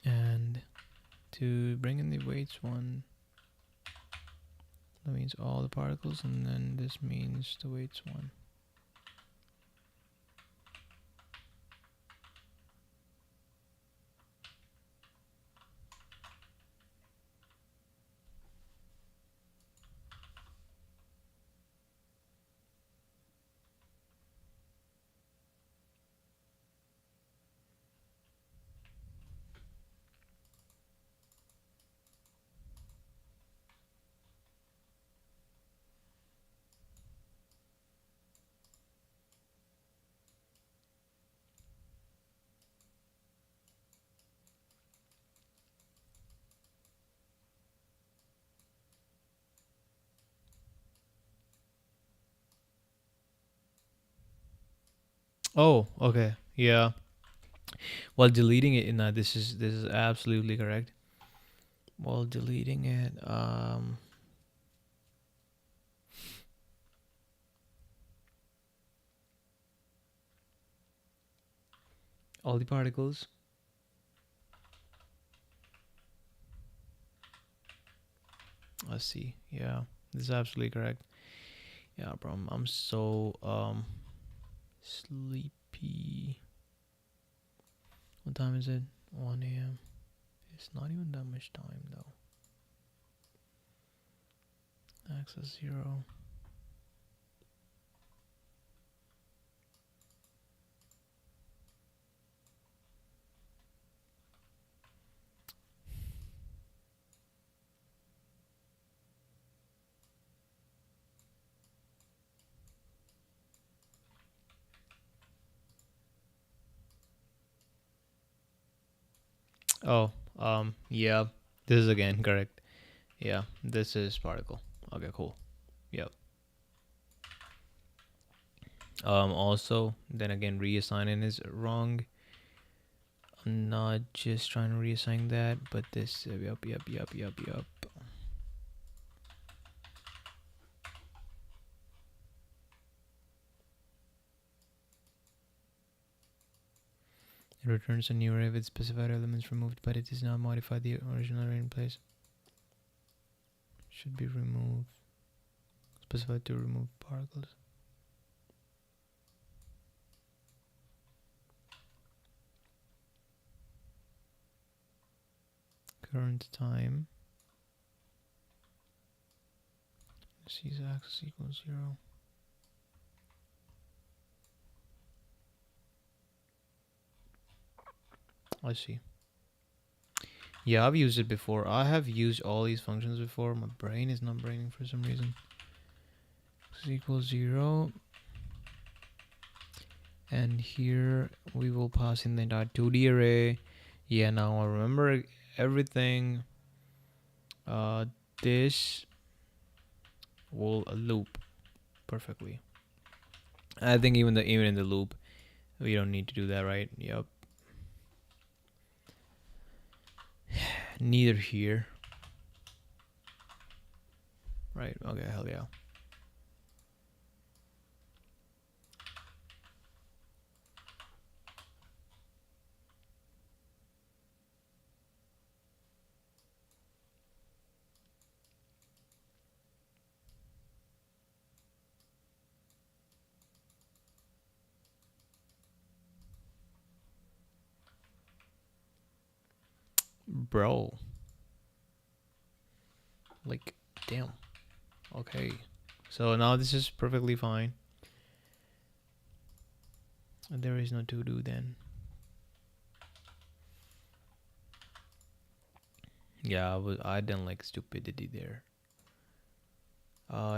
And to bring in the weights one, that means all the particles, and then this means the weights one. Oh, okay. Yeah. While deleting it in that, this is absolutely correct. While deleting it, all the particles. Let's see. Yeah, this is absolutely correct. Yeah, bro, I'm so sleepy. P. What time is it? 1 a.m. It's not even that much time though. Access 0. Oh, yeah. This is again correct. Yeah, this is particle. Okay, cool. Yep. Also, then again, reassigning is wrong. I'm not just trying to reassign that, but this. Yup. It returns a new array with specified elements removed, but it does not modify the original array in place. Should be removed. Specified to remove particles. Current time. C axis equals 0. I see. Yeah, I've used it before. I have used all these functions before. My brain is not braining for some reason. X equals 0. And here we will pass in the entire 2D array. Yeah, now I remember everything. This will loop perfectly. I think even in the loop, we don't need to do that, right? Yep. Neither here. Right, okay, hell yeah. Bro. Like, damn. Okay. So now this is perfectly fine. And there is no to do then. Yeah, I didn't like stupidity there.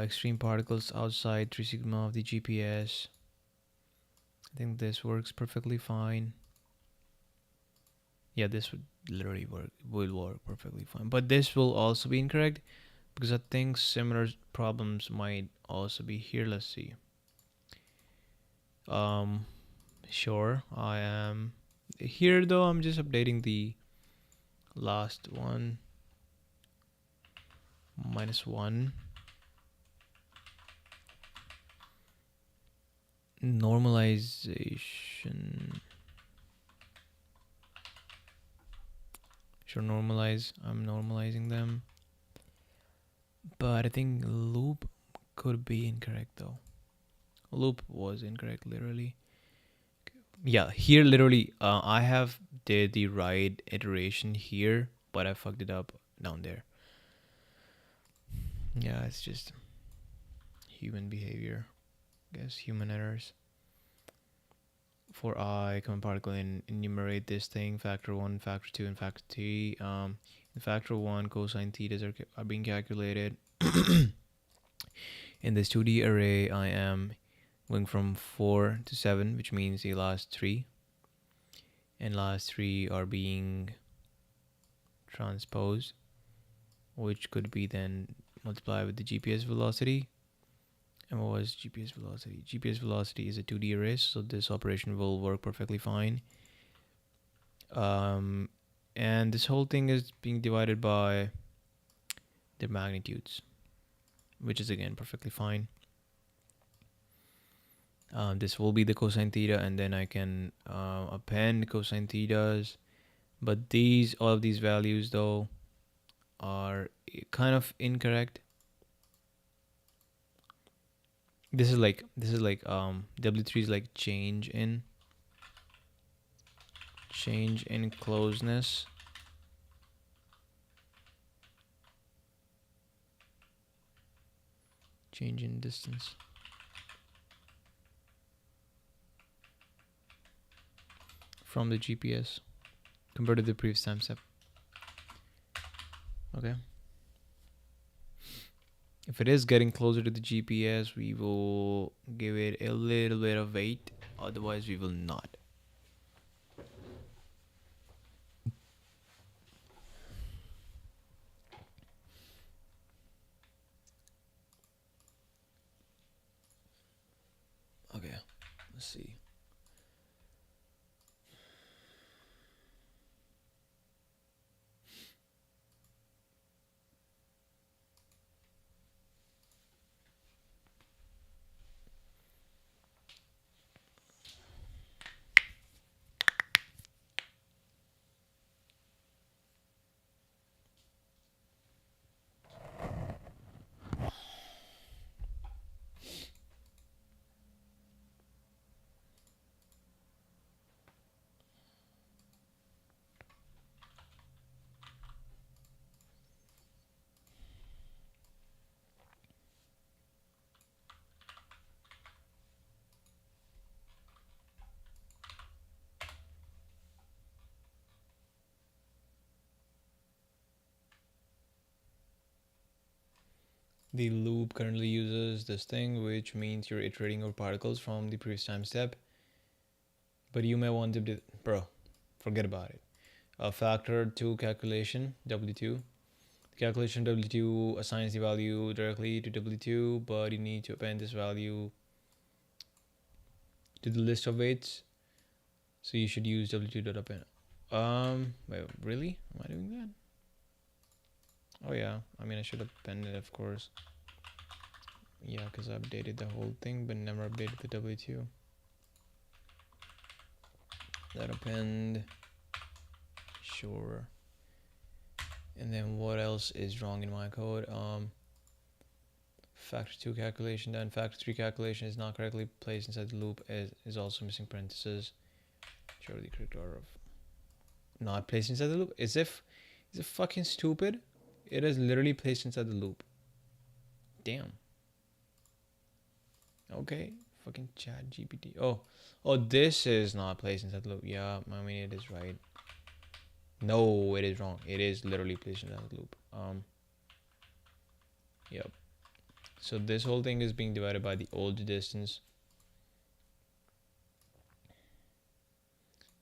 Extreme particles outside 3 sigma of the GPS. I think this works perfectly fine. Yeah, this would literally will work perfectly fine. But this will also be incorrect because I think similar problems might also be here. Let's see. Sure, I am here though. I'm just updating the last one. -1. Normalization. Sure, normalize. I'm normalizing them. But I think loop could be incorrect though. Loop was incorrect literally. Yeah, here literally I have did the right iteration here, but I fucked it up down there. Yeah, it's just human behavior. I guess human errors. For I, common particle, enumerate this thing, factor 1, factor 2, and factor 3. In factor 1, cosine thetas are being calculated. In this 2D array, I am going from 4 to 7, which means the last 3. And last 3 are being transposed, which could be then multiplied with the GPS velocity. And what was GPS velocity? GPS velocity is a 2D array, so this operation will work perfectly fine. And this whole thing is being divided by the magnitudes, which is again perfectly fine. This will be the cosine theta, and then I can append cosine thetas. But all of these values though are kind of incorrect. This is like W3 is like change in, change in closeness change in distance from the GPS compared to the previous time step. Okay. If it is getting closer to the GPS, we will give it a little bit of weight. Otherwise, we will not. Okay, let's see. The loop currently uses this thing, which means you're iterating over particles from the previous time step. But you may want to do, bro, forget about it. A factor 2 calculation, W2. The calculation W2 assigns the value directly to W2, but you need to append this value to the list of weights. So you should use W2.append. Wait, really? Am I doing that? Oh yeah, I mean I should append it, of course. Yeah, because I updated the whole thing, but never updated the W2. That append, sure. And then what else is wrong in my code? Factor 2 calculation done. Factor 3 calculation is not correctly placed inside the loop, is also missing parentheses. Show the correct order of not placed inside the loop. Is it fucking stupid? It is literally placed inside the loop. Damn. Okay. Fucking chat GPT. Oh, this is not placed inside the loop. Yeah, I mean it is right. No, it is wrong. It is literally placed inside the loop. Yep. So this whole thing is being divided by the old distance.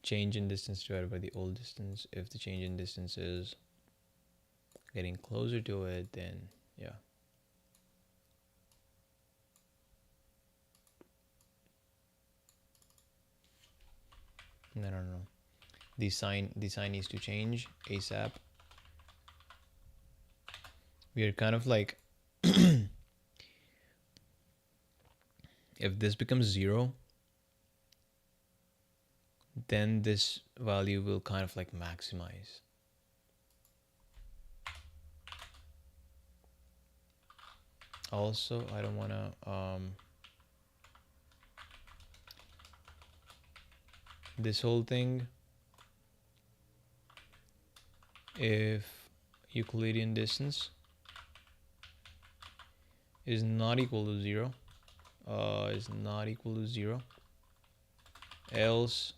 Change in distance divided by the old distance. If the change in distance is getting closer to it, then yeah. No. The sign needs to change ASAP. We are kind of like if this becomes 0, then this value will kind of like maximize. Also, I don't want to this whole thing, if Euclidean distance is not equal to 0, else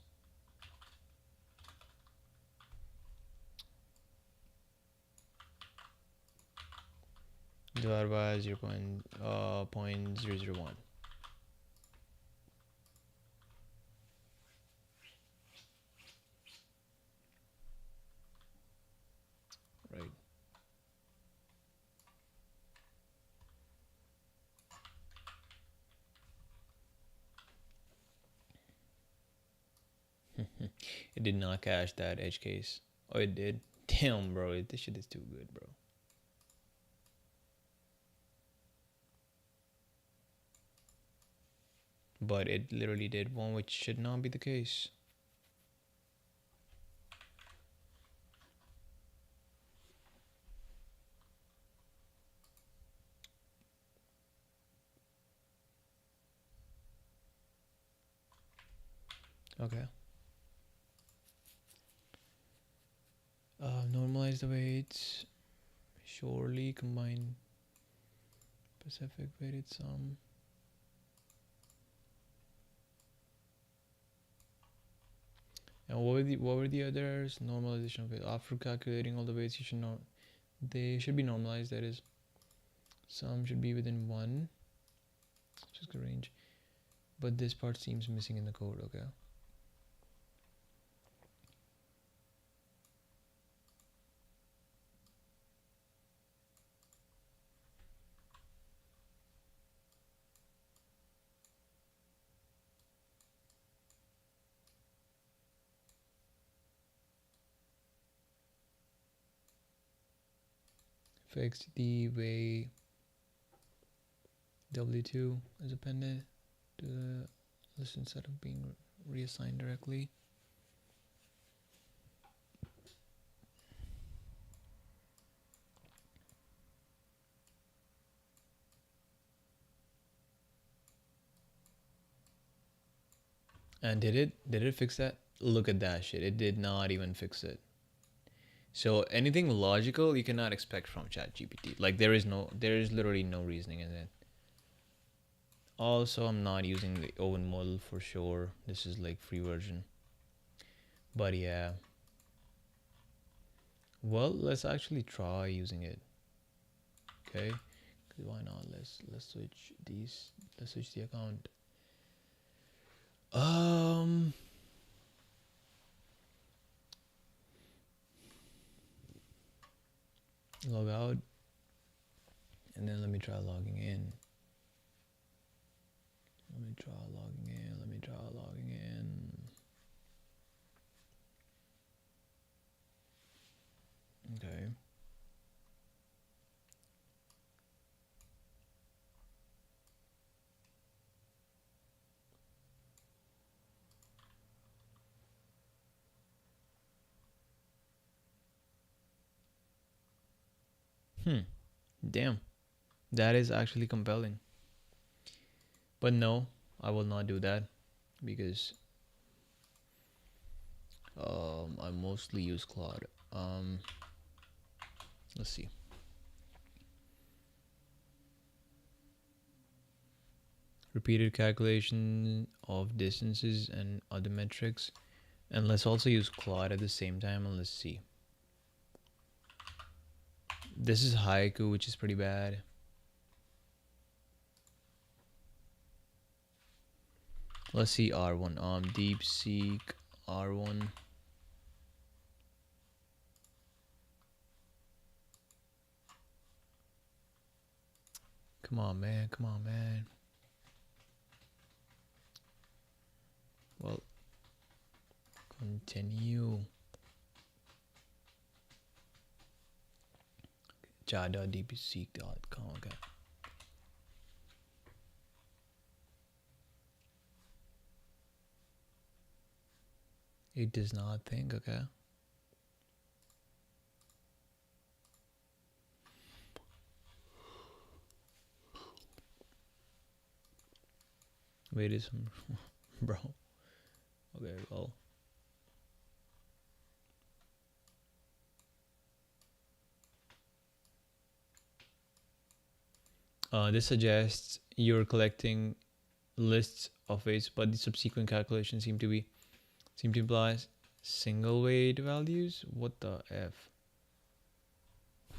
divided by 0.001. Right. It did not cache that edge case. Oh, it did. Damn, bro, this shit is too good, bro. But it literally did one, which should not be the case. Okay. Normalize the weights. Surely combine specific weighted sum. And what were the others? Normalization of it. After calculating all the weights, you should know they should be normalized. That is, sum should be within one. Just a range. But this part seems missing in the code. Okay. Fix the way W2 is appended to the list instead of being reassigned directly. And did it fix that? Look at that shit. It did not even fix it. So anything logical you cannot expect from ChatGPT. Like there is literally no reasoning in it. Also, I'm not using the open model for sure. This is like free version. But yeah. Well, let's actually try using it. Okay. Why not? Let's switch these. Let's switch the account. Log out. And then let me try logging in. Let me try logging in. Okay. Damn. That is actually compelling. But no, I will not do that because I mostly use Claude. Let's see. Repeated calculation of distances and other metrics. And let's also use Claude at the same time and let's see. This is Haiku, which is pretty bad. Let's see R1. DeepSeek R1. Come on, man. Well, continue. chat.deepseek.com. Okay. It does not think. Okay. Wait, is bro. Okay, well. This suggests you're collecting lists of weights, but the subsequent calculations seem to imply single weight values. What the F?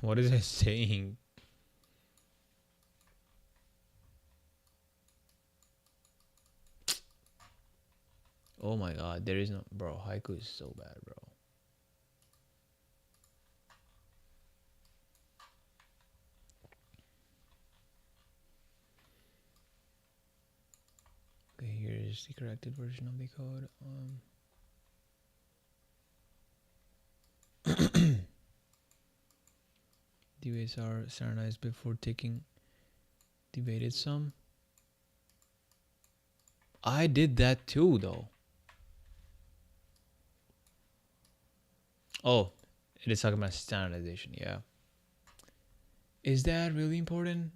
What is it saying? Oh my god, there is no... Bro, Haiku is so bad, bro. Okay, here's the corrected version of the code. The weights are standardized before taking the weighted sum. I did that too, though. Oh, it is talking about standardization, yeah. Is that really important?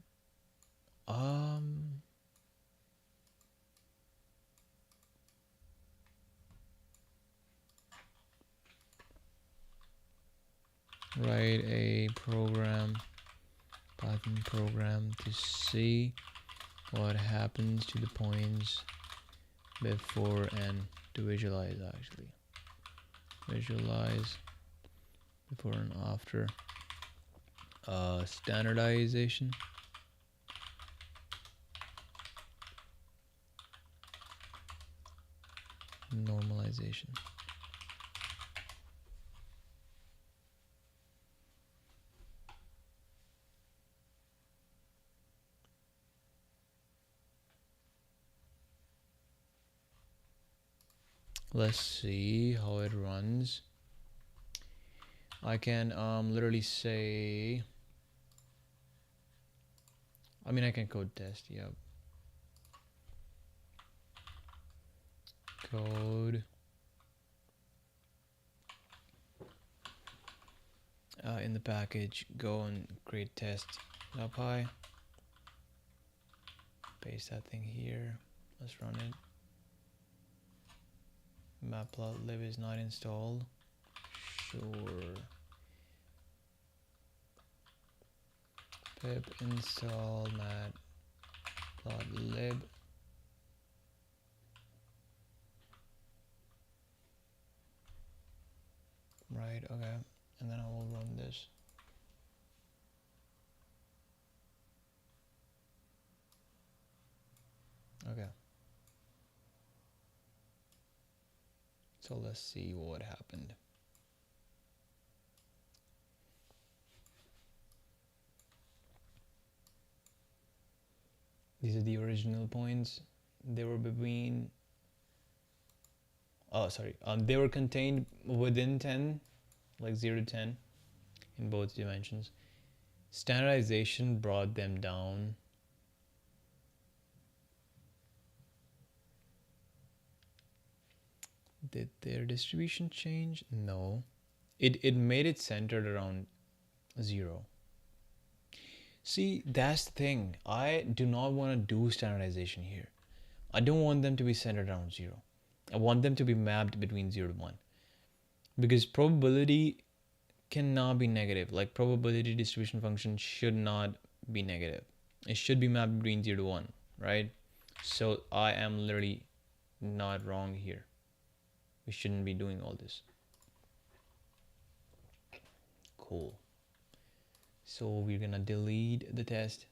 write a program, Python program, to see what happens to the points before and to visualize, actually visualize before and after. Standardization, normalization. Let's see how it runs. I can literally say, I can code test, yep. Code in the package, go and create test.py, paste that thing here, let's run it. Matplotlib is not installed, sure. Pip install matplotlib. Right, okay, and then I will run this. Okay. So let's see what happened. These are the original points. They were between, they were contained within 10, like 0 to 10 in both dimensions. Standardization brought them down. Did their distribution change? No. It made it centered around 0. See, that's the thing. I do not want to do standardization here. I don't want them to be centered around 0. I want them to be mapped between 0 to 1. Because probability cannot be negative. Like, probability distribution function should not be negative. It should be mapped between 0 to 1, right? So I am literally not wrong here. We shouldn't be doing all this. Cool. So we're gonna delete the test.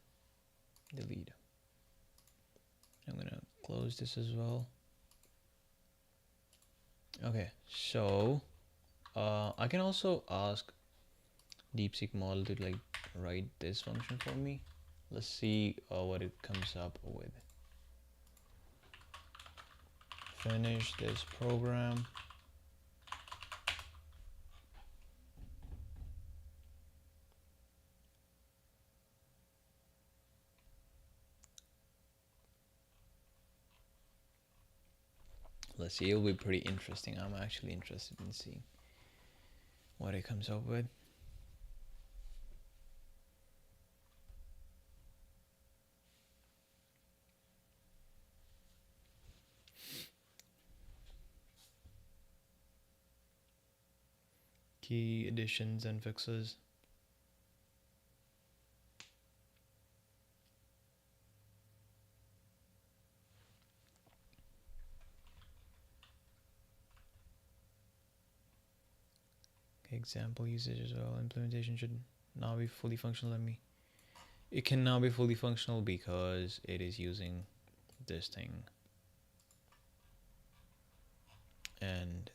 Delete. I'm gonna close this as well. Okay, so I can also ask DeepSeek model to like write this function for me. Let's see what it comes up with. Finish this program. Let's see, it'll be pretty interesting. I'm actually interested in seeing what it comes up with. Key additions and fixes. Example usage as well. Implementation should now be fully functional. It can now be fully functional because it is using this thing, and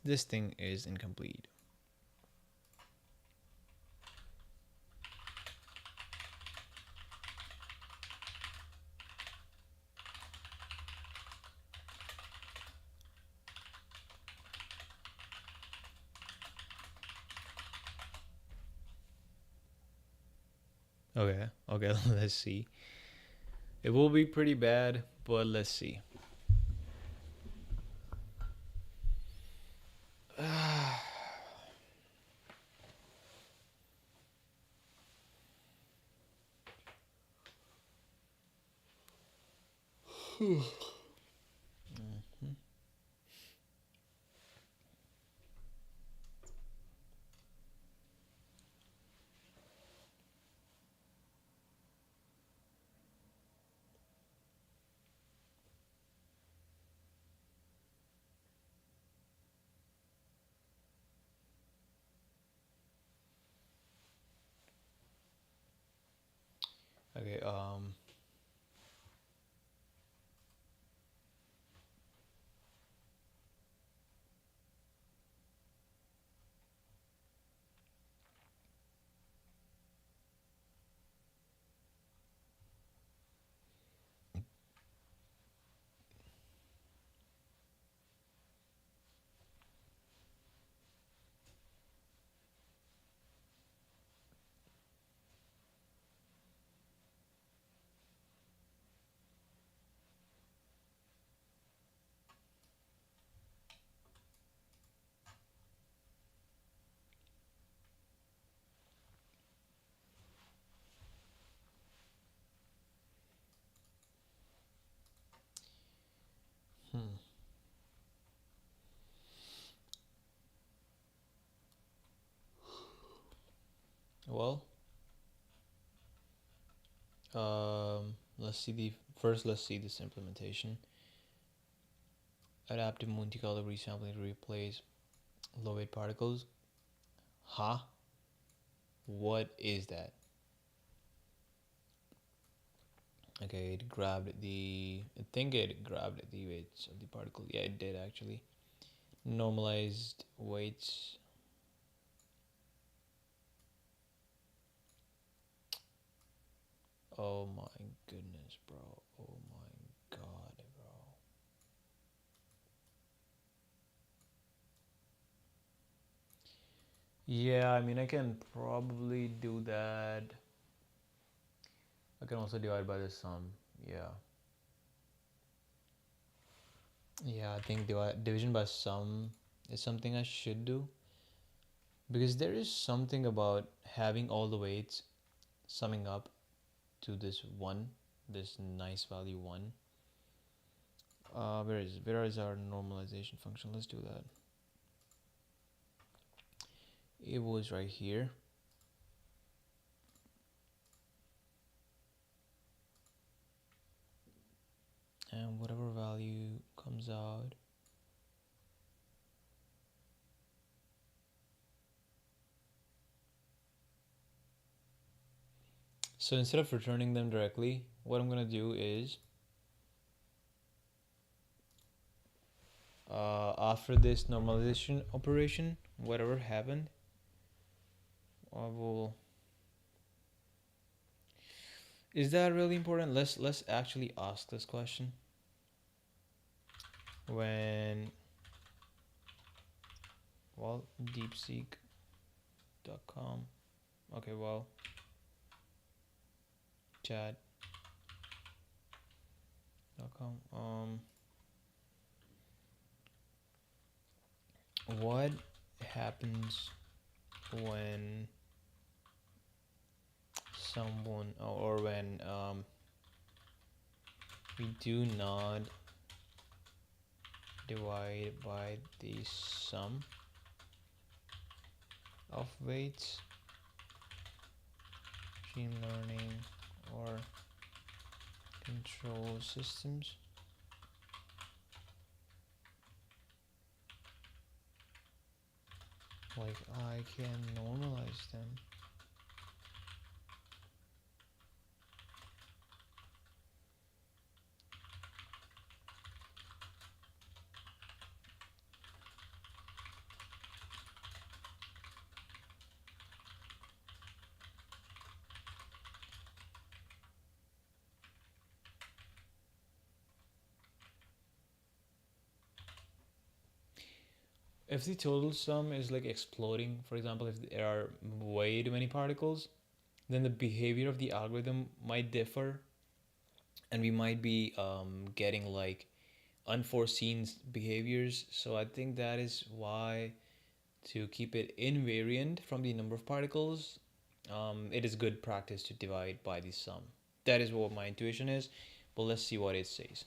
this thing is incomplete. Okay, let's see. It will be pretty bad, but let's see. Okay. Hmm. Well, let's see the first. Let's see this implementation. Adaptive multicolor resampling to replace low weight particles. Huh? What is that? Okay, it grabbed the. I think it grabbed the weights of the particle. Yeah, it did actually. Normalized weights. Oh my goodness, bro. Oh my god, bro. Yeah, I mean, I can probably do that. I can also divide by the sum. Yeah. Yeah, I think division by sum is something I should do because there is something about having all the weights summing up to this one, this nice value one. Where is our normalization function? Let's do that. It was right here. And whatever value comes out. So instead of returning them directly, what I'm gonna do is after this normalization operation, whatever happened, I will. Is that really important? Let's actually ask this question. When well, deepseek.com. Okay, well, chat.com. What happens when someone or when we do not divide by the sum of weights, machine learning or control systems? Like I can normalize them. If the total sum is like exploding, for example, if there are way too many particles, then the behavior of the algorithm might differ, and we might be getting like unforeseen behaviors. So I think that is why to keep it invariant from the number of particles, it is good practice to divide by the sum. That is what my intuition is, but let's see what it says.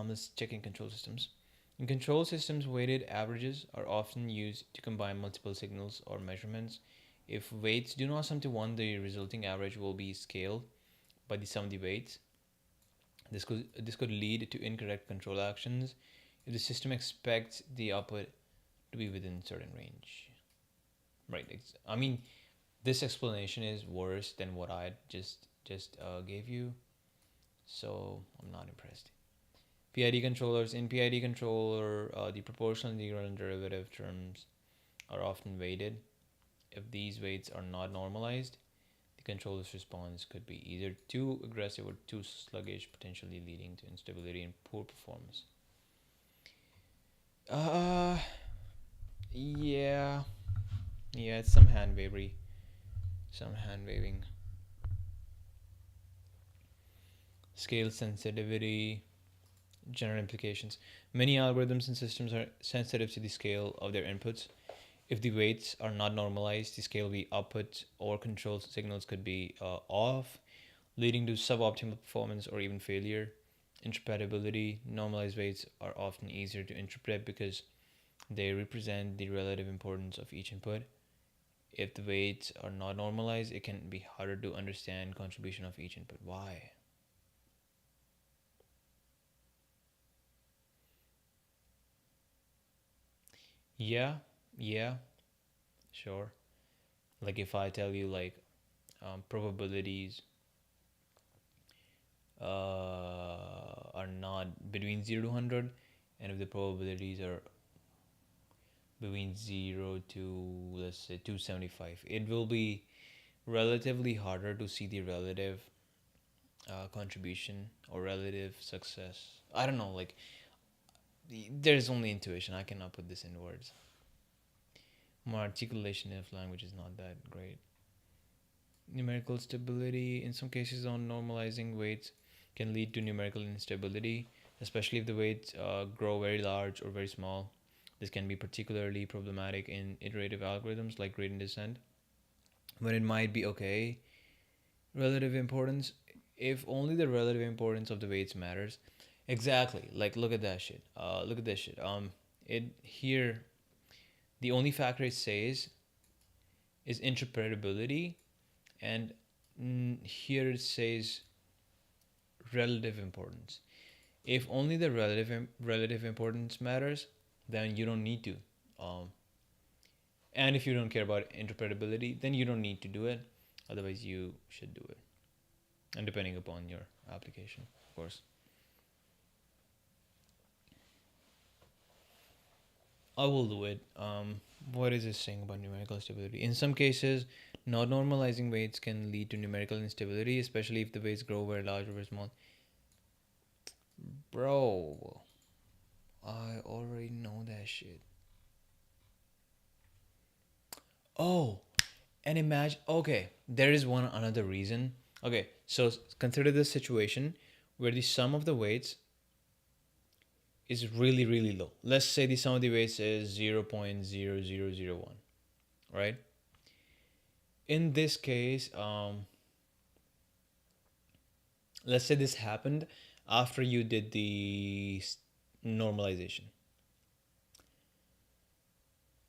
Let's check in control systems. In control systems, weighted averages are often used to combine multiple signals or measurements. If weights do not sum to 1, the resulting average will be scaled by the sum of the weights. This could lead to incorrect control actions if the system expects the output to be within a certain range. Right. I mean, This explanation is worse than what I just gave you, so I'm not impressed. PID controllers. In PID controller, the proportional integral and derivative terms are often weighted. If these weights are not normalized, the controller's response could be either too aggressive or too sluggish, potentially leading to instability and poor performance. Uh, yeah, yeah, it's some hand wavery, some hand waving. Scale sensitivity, general implications. Many algorithms and systems are sensitive to the scale of their inputs. If the weights are not normalized, the scale of the output or control signals could be off, leading to suboptimal performance or even failure. Interpretability. Normalized weights are often easier to interpret because they represent the relative importance of each input. If the weights are not normalized, it can be harder to understand contribution of each input. Why? Yeah, yeah, sure. Like if I tell you like probabilities are not between 0 to 100, and if the probabilities are between 0 to, let's say, 275, it will be relatively harder to see the relative contribution or relative success. I don't know, like there's only intuition. I cannot put this in words. My articulation of language is not that great. Numerical stability. In some cases, on normalizing weights can lead to numerical instability, especially if the weights grow very large or very small. This can be particularly problematic in iterative algorithms like gradient descent, when it might be okay. Relative importance, if only the relative importance of the weights matters. Exactly. Like look at that shit. Look at this shit. It here the only factor it says is interpretability, and here it says relative importance. If only the relative importance matters, then you don't need to. Um, and if you don't care about interpretability, then you don't need to do it. Otherwise, you should do it. And depending upon your application, of course. I will do it. What is this saying about numerical stability? In some cases, not normalizing weights can lead to numerical instability, especially if the weights grow very large or very small. Bro, I already know that shit. Oh, and imagine. Okay, there is one another reason. Okay, so consider this situation where the sum of the weights is really really low. Let's say the sum of the weights is 0.0001, right? In this case, let's say this happened after you did the normalization.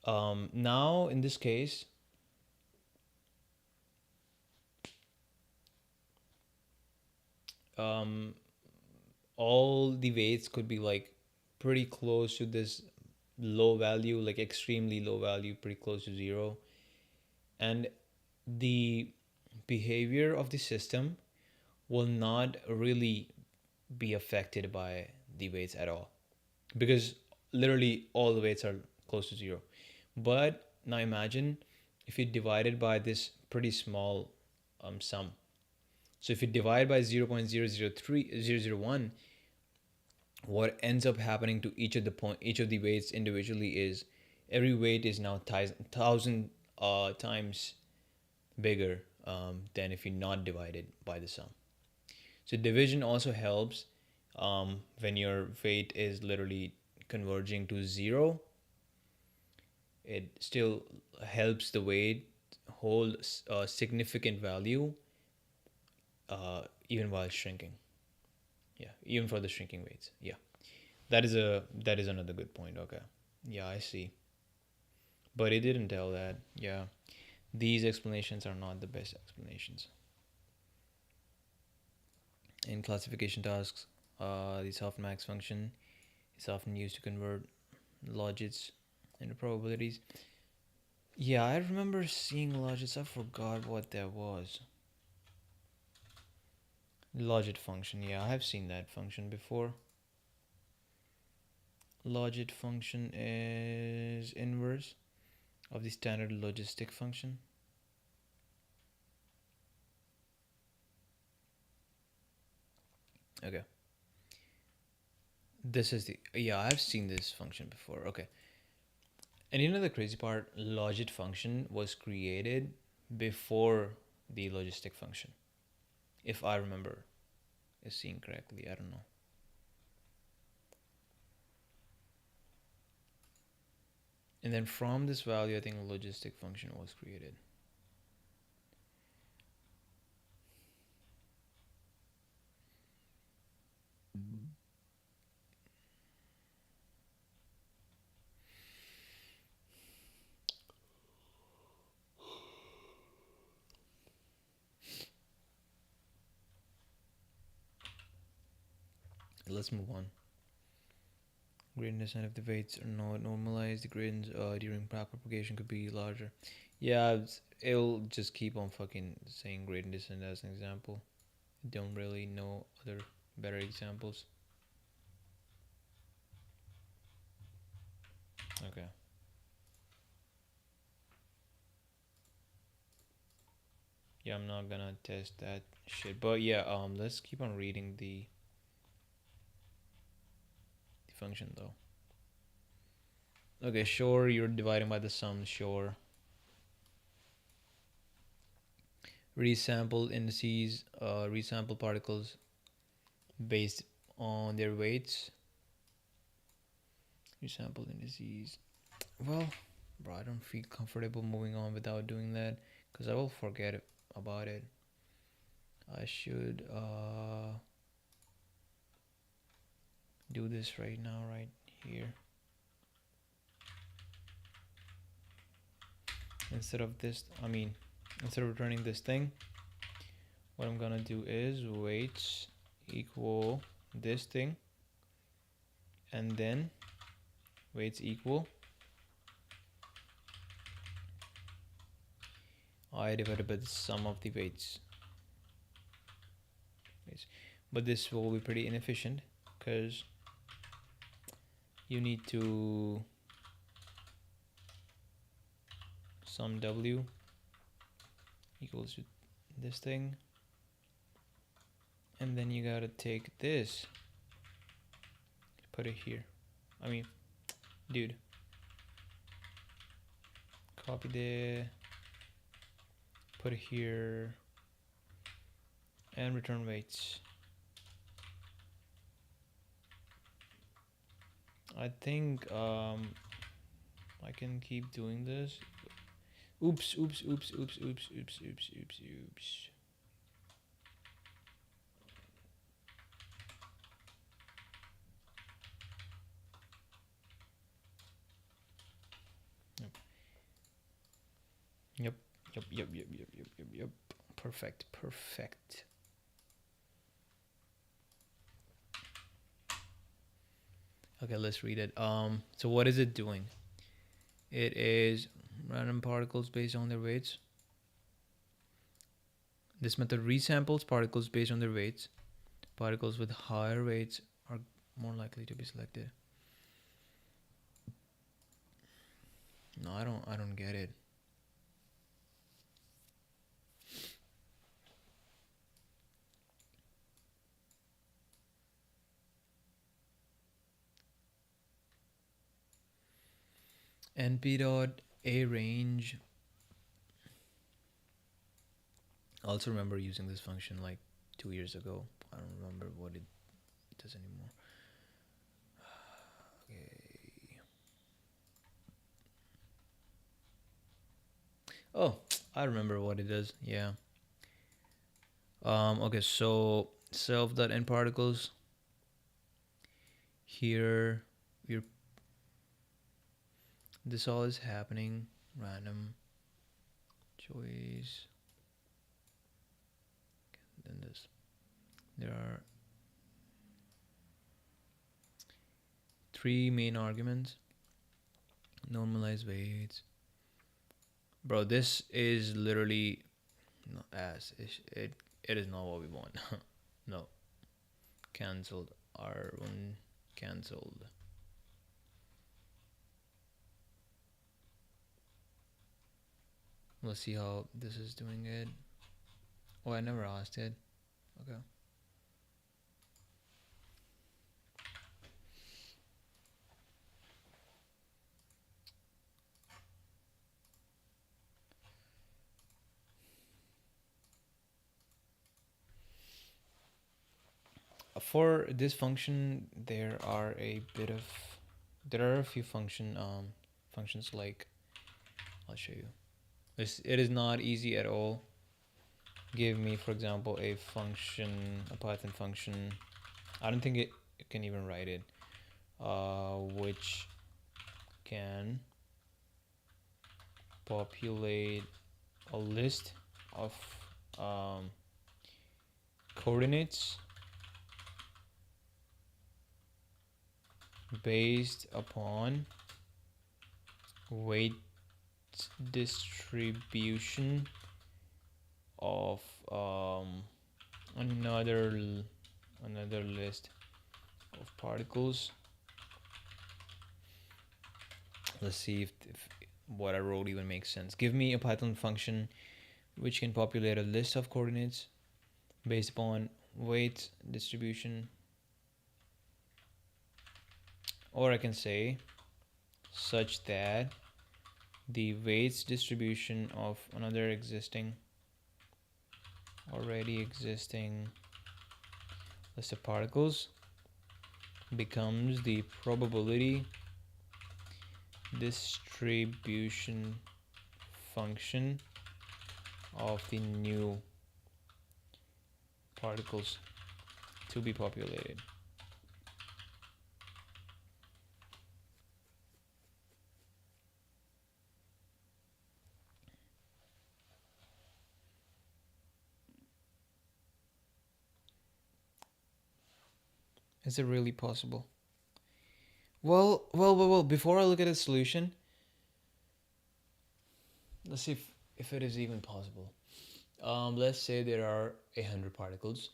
Now in this case, um, all the weights could be like pretty close to this low value, like extremely low value, pretty close to zero. And the behavior of the system will not really be affected by the weights at all, because literally all the weights are close to zero. But now imagine if you divide it by this pretty small sum. So if you divide by 0.003001, what ends up happening to each of the weights individually is every weight is now 1,000 times bigger than if you not divide it by the sum. So division also helps when your weight is literally converging to zero. It still helps the weight hold a significant value even while shrinking. Yeah, even for the shrinking weights. Yeah, that is another good point. Okay, yeah, I see. But it didn't tell that. Yeah, these explanations are not the best explanations. In classification tasks, the softmax function is often used to convert logits into probabilities. Yeah, I remember seeing logits. I forgot what that was. Logit function. Yeah, I have seen that function before. Logit function is inverse of the standard logistic function. Okay. This is the, yeah, I've seen this function before. Okay. And you know the crazy part? Logit function was created before the logistic function. If I remember seeing correctly. I don't know. And then from this value, I think logistic function was created. Let's move on. Gradient descent if the weights are not normalized, the gradients during propagation could be larger. Yeah, it'll just keep on fucking saying gradient descent as an example. Don't really know other better examples. Okay. Yeah, I'm not gonna test that shit. But yeah, let's keep on reading the function though. Okay, sure, you're dividing by the sum, sure. Resample indices, resample particles based on their weights. Resample indices. Well, bro, I don't feel comfortable moving on without doing that because I will forget about it. I should do this right now, right here. Instead of this, instead of returning this thing, what I'm gonna do is weights equal this thing, and then weights equal I divided by the sum of the weights. But this will be pretty inefficient because you need to sum W equals to this thing, and then you gotta take this, put it here. Dude, copy the, put it here, and return weights. I think I can keep doing this. Oops. Yep. Yep. Perfect. Okay, let's read it. So what is it doing? It is random particles based on their weights. This method resamples particles based on their weights. Particles with higher weights are more likely to be selected. No, I don't get it. NP dot a range. I also remember using this function like 2 years ago. I don't remember what it does anymore. Okay. Oh, I remember what it does. Yeah. Okay, so self dot n particles. Here, we're this all is happening. Random choice. Then this. There are 3 main arguments. Normalized weights. Bro, this is literally not as it is not what we want. No, cancelled. R1 cancelled. Let's see how this is doing it. Oh, I never asked it. Okay. For this function, there are a few functions like I'll show you. It is not easy at all. Give me, for example, a Python function. I don't think it can even write it. Which can populate a list of um, coordinates based upon weight distribution of another another list of particles. Let's see if what I wrote even makes sense. Give me a Python function which can populate a list of coordinates based upon weight distribution, or I can say such that the weights distribution of another already existing list of particles becomes the probability distribution function of the new particles to be populated. Is it really possible? Well. Before I look at the solution, let's see if it is even possible. Let's say there are 100 particles,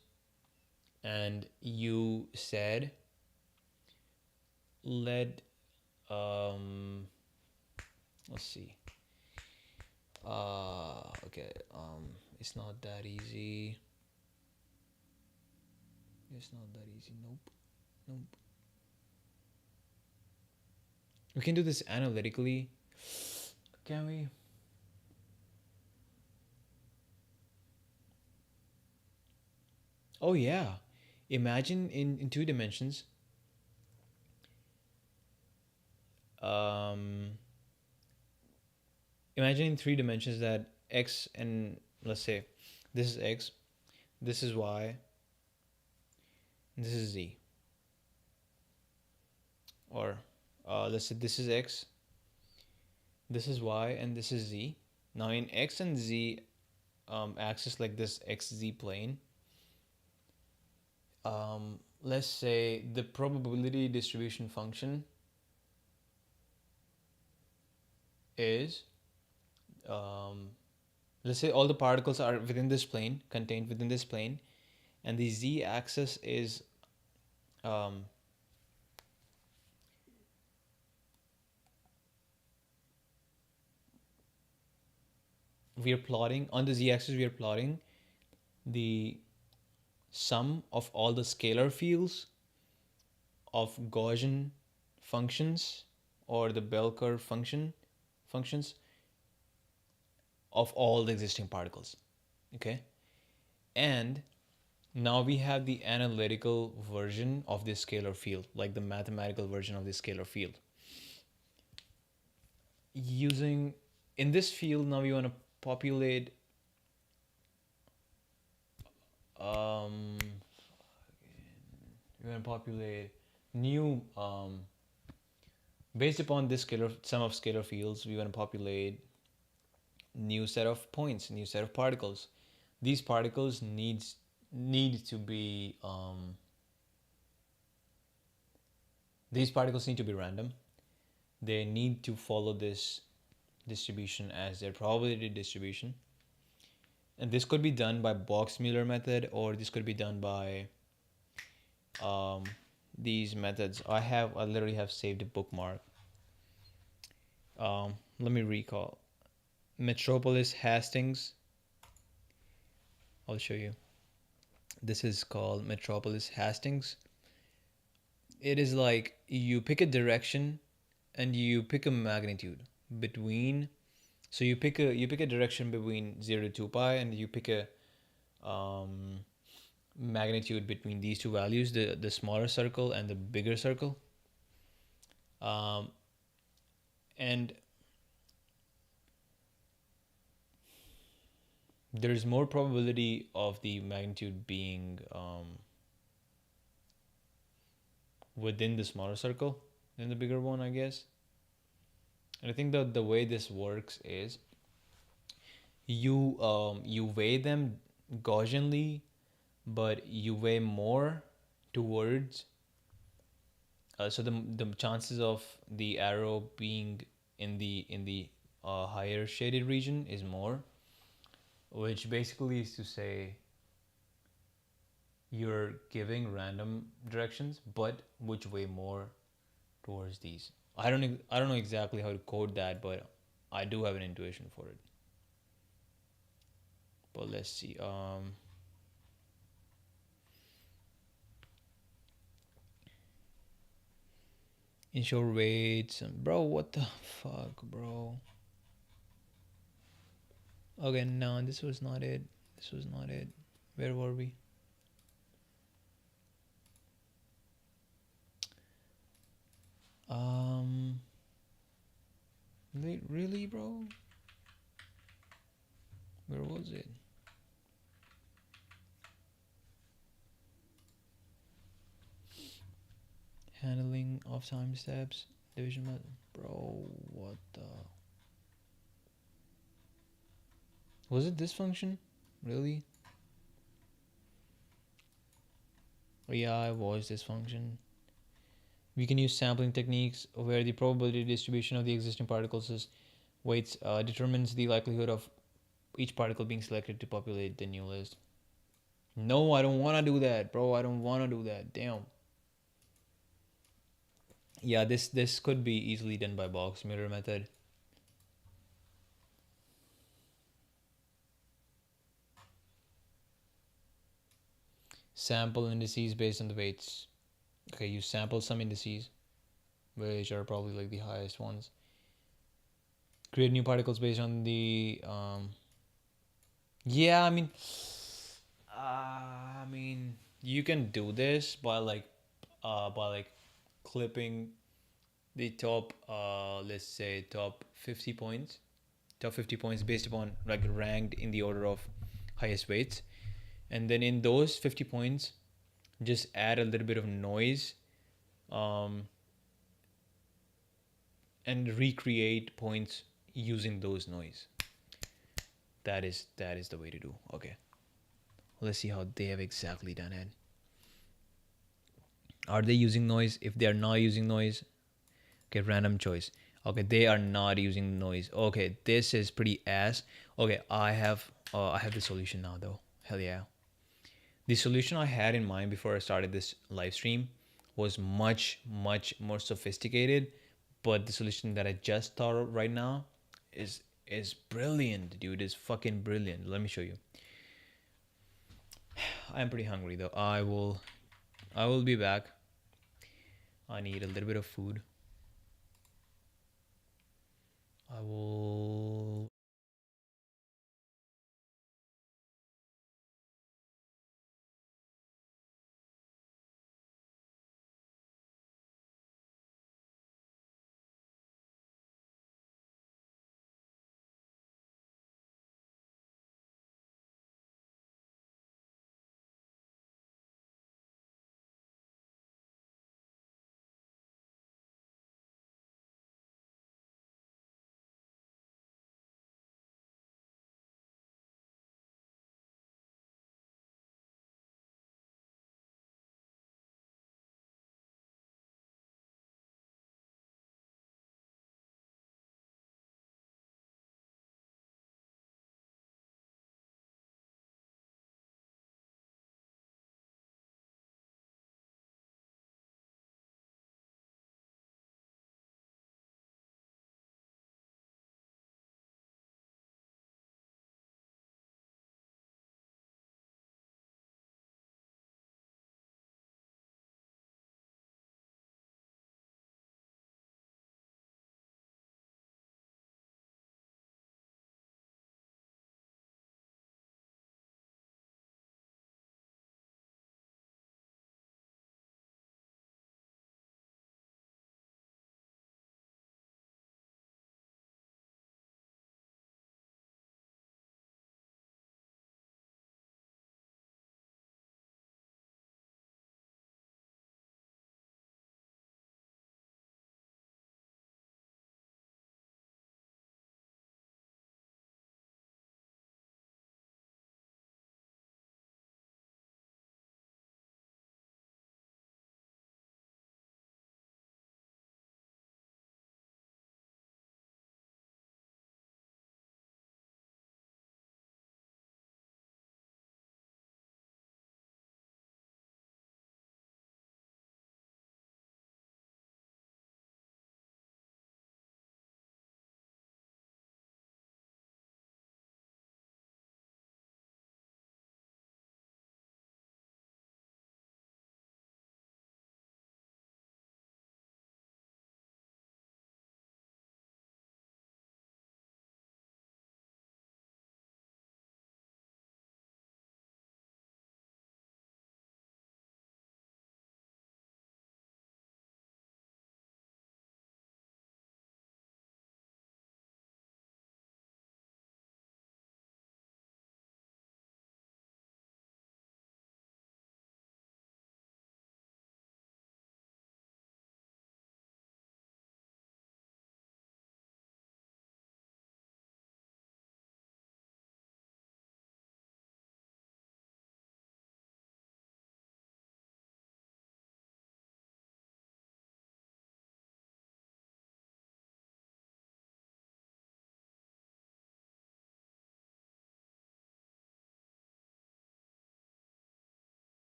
and you said let let's see. Okay. It's not that easy. It's not that easy. Nope. We can do this analytically. Can we? Oh yeah. Imagine in 2 dimensions. Um, Imagine in 3 dimensions that x and let's say this is x, this is y, and this is z. Or let's say this is x, this is y, and this is z. Now in x and z axis, like this xz plane, let's say the probability distribution function is let's say all the particles are within this plane, contained within this plane, and the z axis is um, we are plotting on the z-axis, we are plotting the sum of all the scalar fields of Gaussian functions or the bell curve functions of all the existing particles. Okay, and now we have the analytical version of this scalar field, like the mathematical version of this scalar field. Using in this field, now we want to populate um we want to populate new based upon this scalar sum of scalar fields, we want to populate new set of points, new set of particles. These particles need to be these particles need to be random. They need to follow this distribution as their probability distribution. And this could be done by Box-Muller method, or this could be done by um, these methods. I literally have saved a bookmark. Let me recall. Metropolis Hastings. I'll show you. This is called Metropolis Hastings. It is like you pick a direction and you pick a magnitude between. So you pick a direction between 0 to 2 pi, and you pick a um, magnitude between these two values, the smaller circle and the bigger circle. Um, and there's more probability of the magnitude being within the smaller circle than the bigger one, I guess. And I think that the way this works is you weigh them Gaussianly, but you weigh more towards so the chances of the arrow being in the higher shaded region is more, which basically is to say you're giving random directions, but which way more towards these. I don't know exactly how to code that, but I do have an intuition for it. But let's see. Ensure weights, bro. What the fuck, bro? Okay, no, this was not it. This was not it. Where were we? Um, really, bro? Where was it? Handling of time steps, division method. Bro, what the? Was it this function? Really? Oh, yeah, it was this function. We can use sampling techniques where the probability distribution of the existing particles' weights determines the likelihood of each particle being selected to populate the new list. No, I don't want to do that, bro. I don't want to do that. Damn. Yeah, this could be easily done by Box-Muller method. Sample indices based on the weights. Okay, you sample some indices, which are probably like the highest ones. Create new particles based on the yeah, I mean, you can do this by clipping the top let's say top 50 points, based upon like ranked in the order of highest weights, and then in those 50 points just add a little bit of noise um, and recreate points using those noise. That is the way to do. Okay, let's see how they have exactly done it. Are they using noise? If they are not using noise, okay, random choice. Okay, they are not using noise. Okay, this is pretty ass. Okay, I have the solution now though. Hell yeah. The solution I had in mind before I started this live stream was much more sophisticated, but the solution that I just thought of right now is brilliant, dude. Is fucking brilliant. Let me show you. I'm pretty hungry though. I will be back. I need a little bit of food.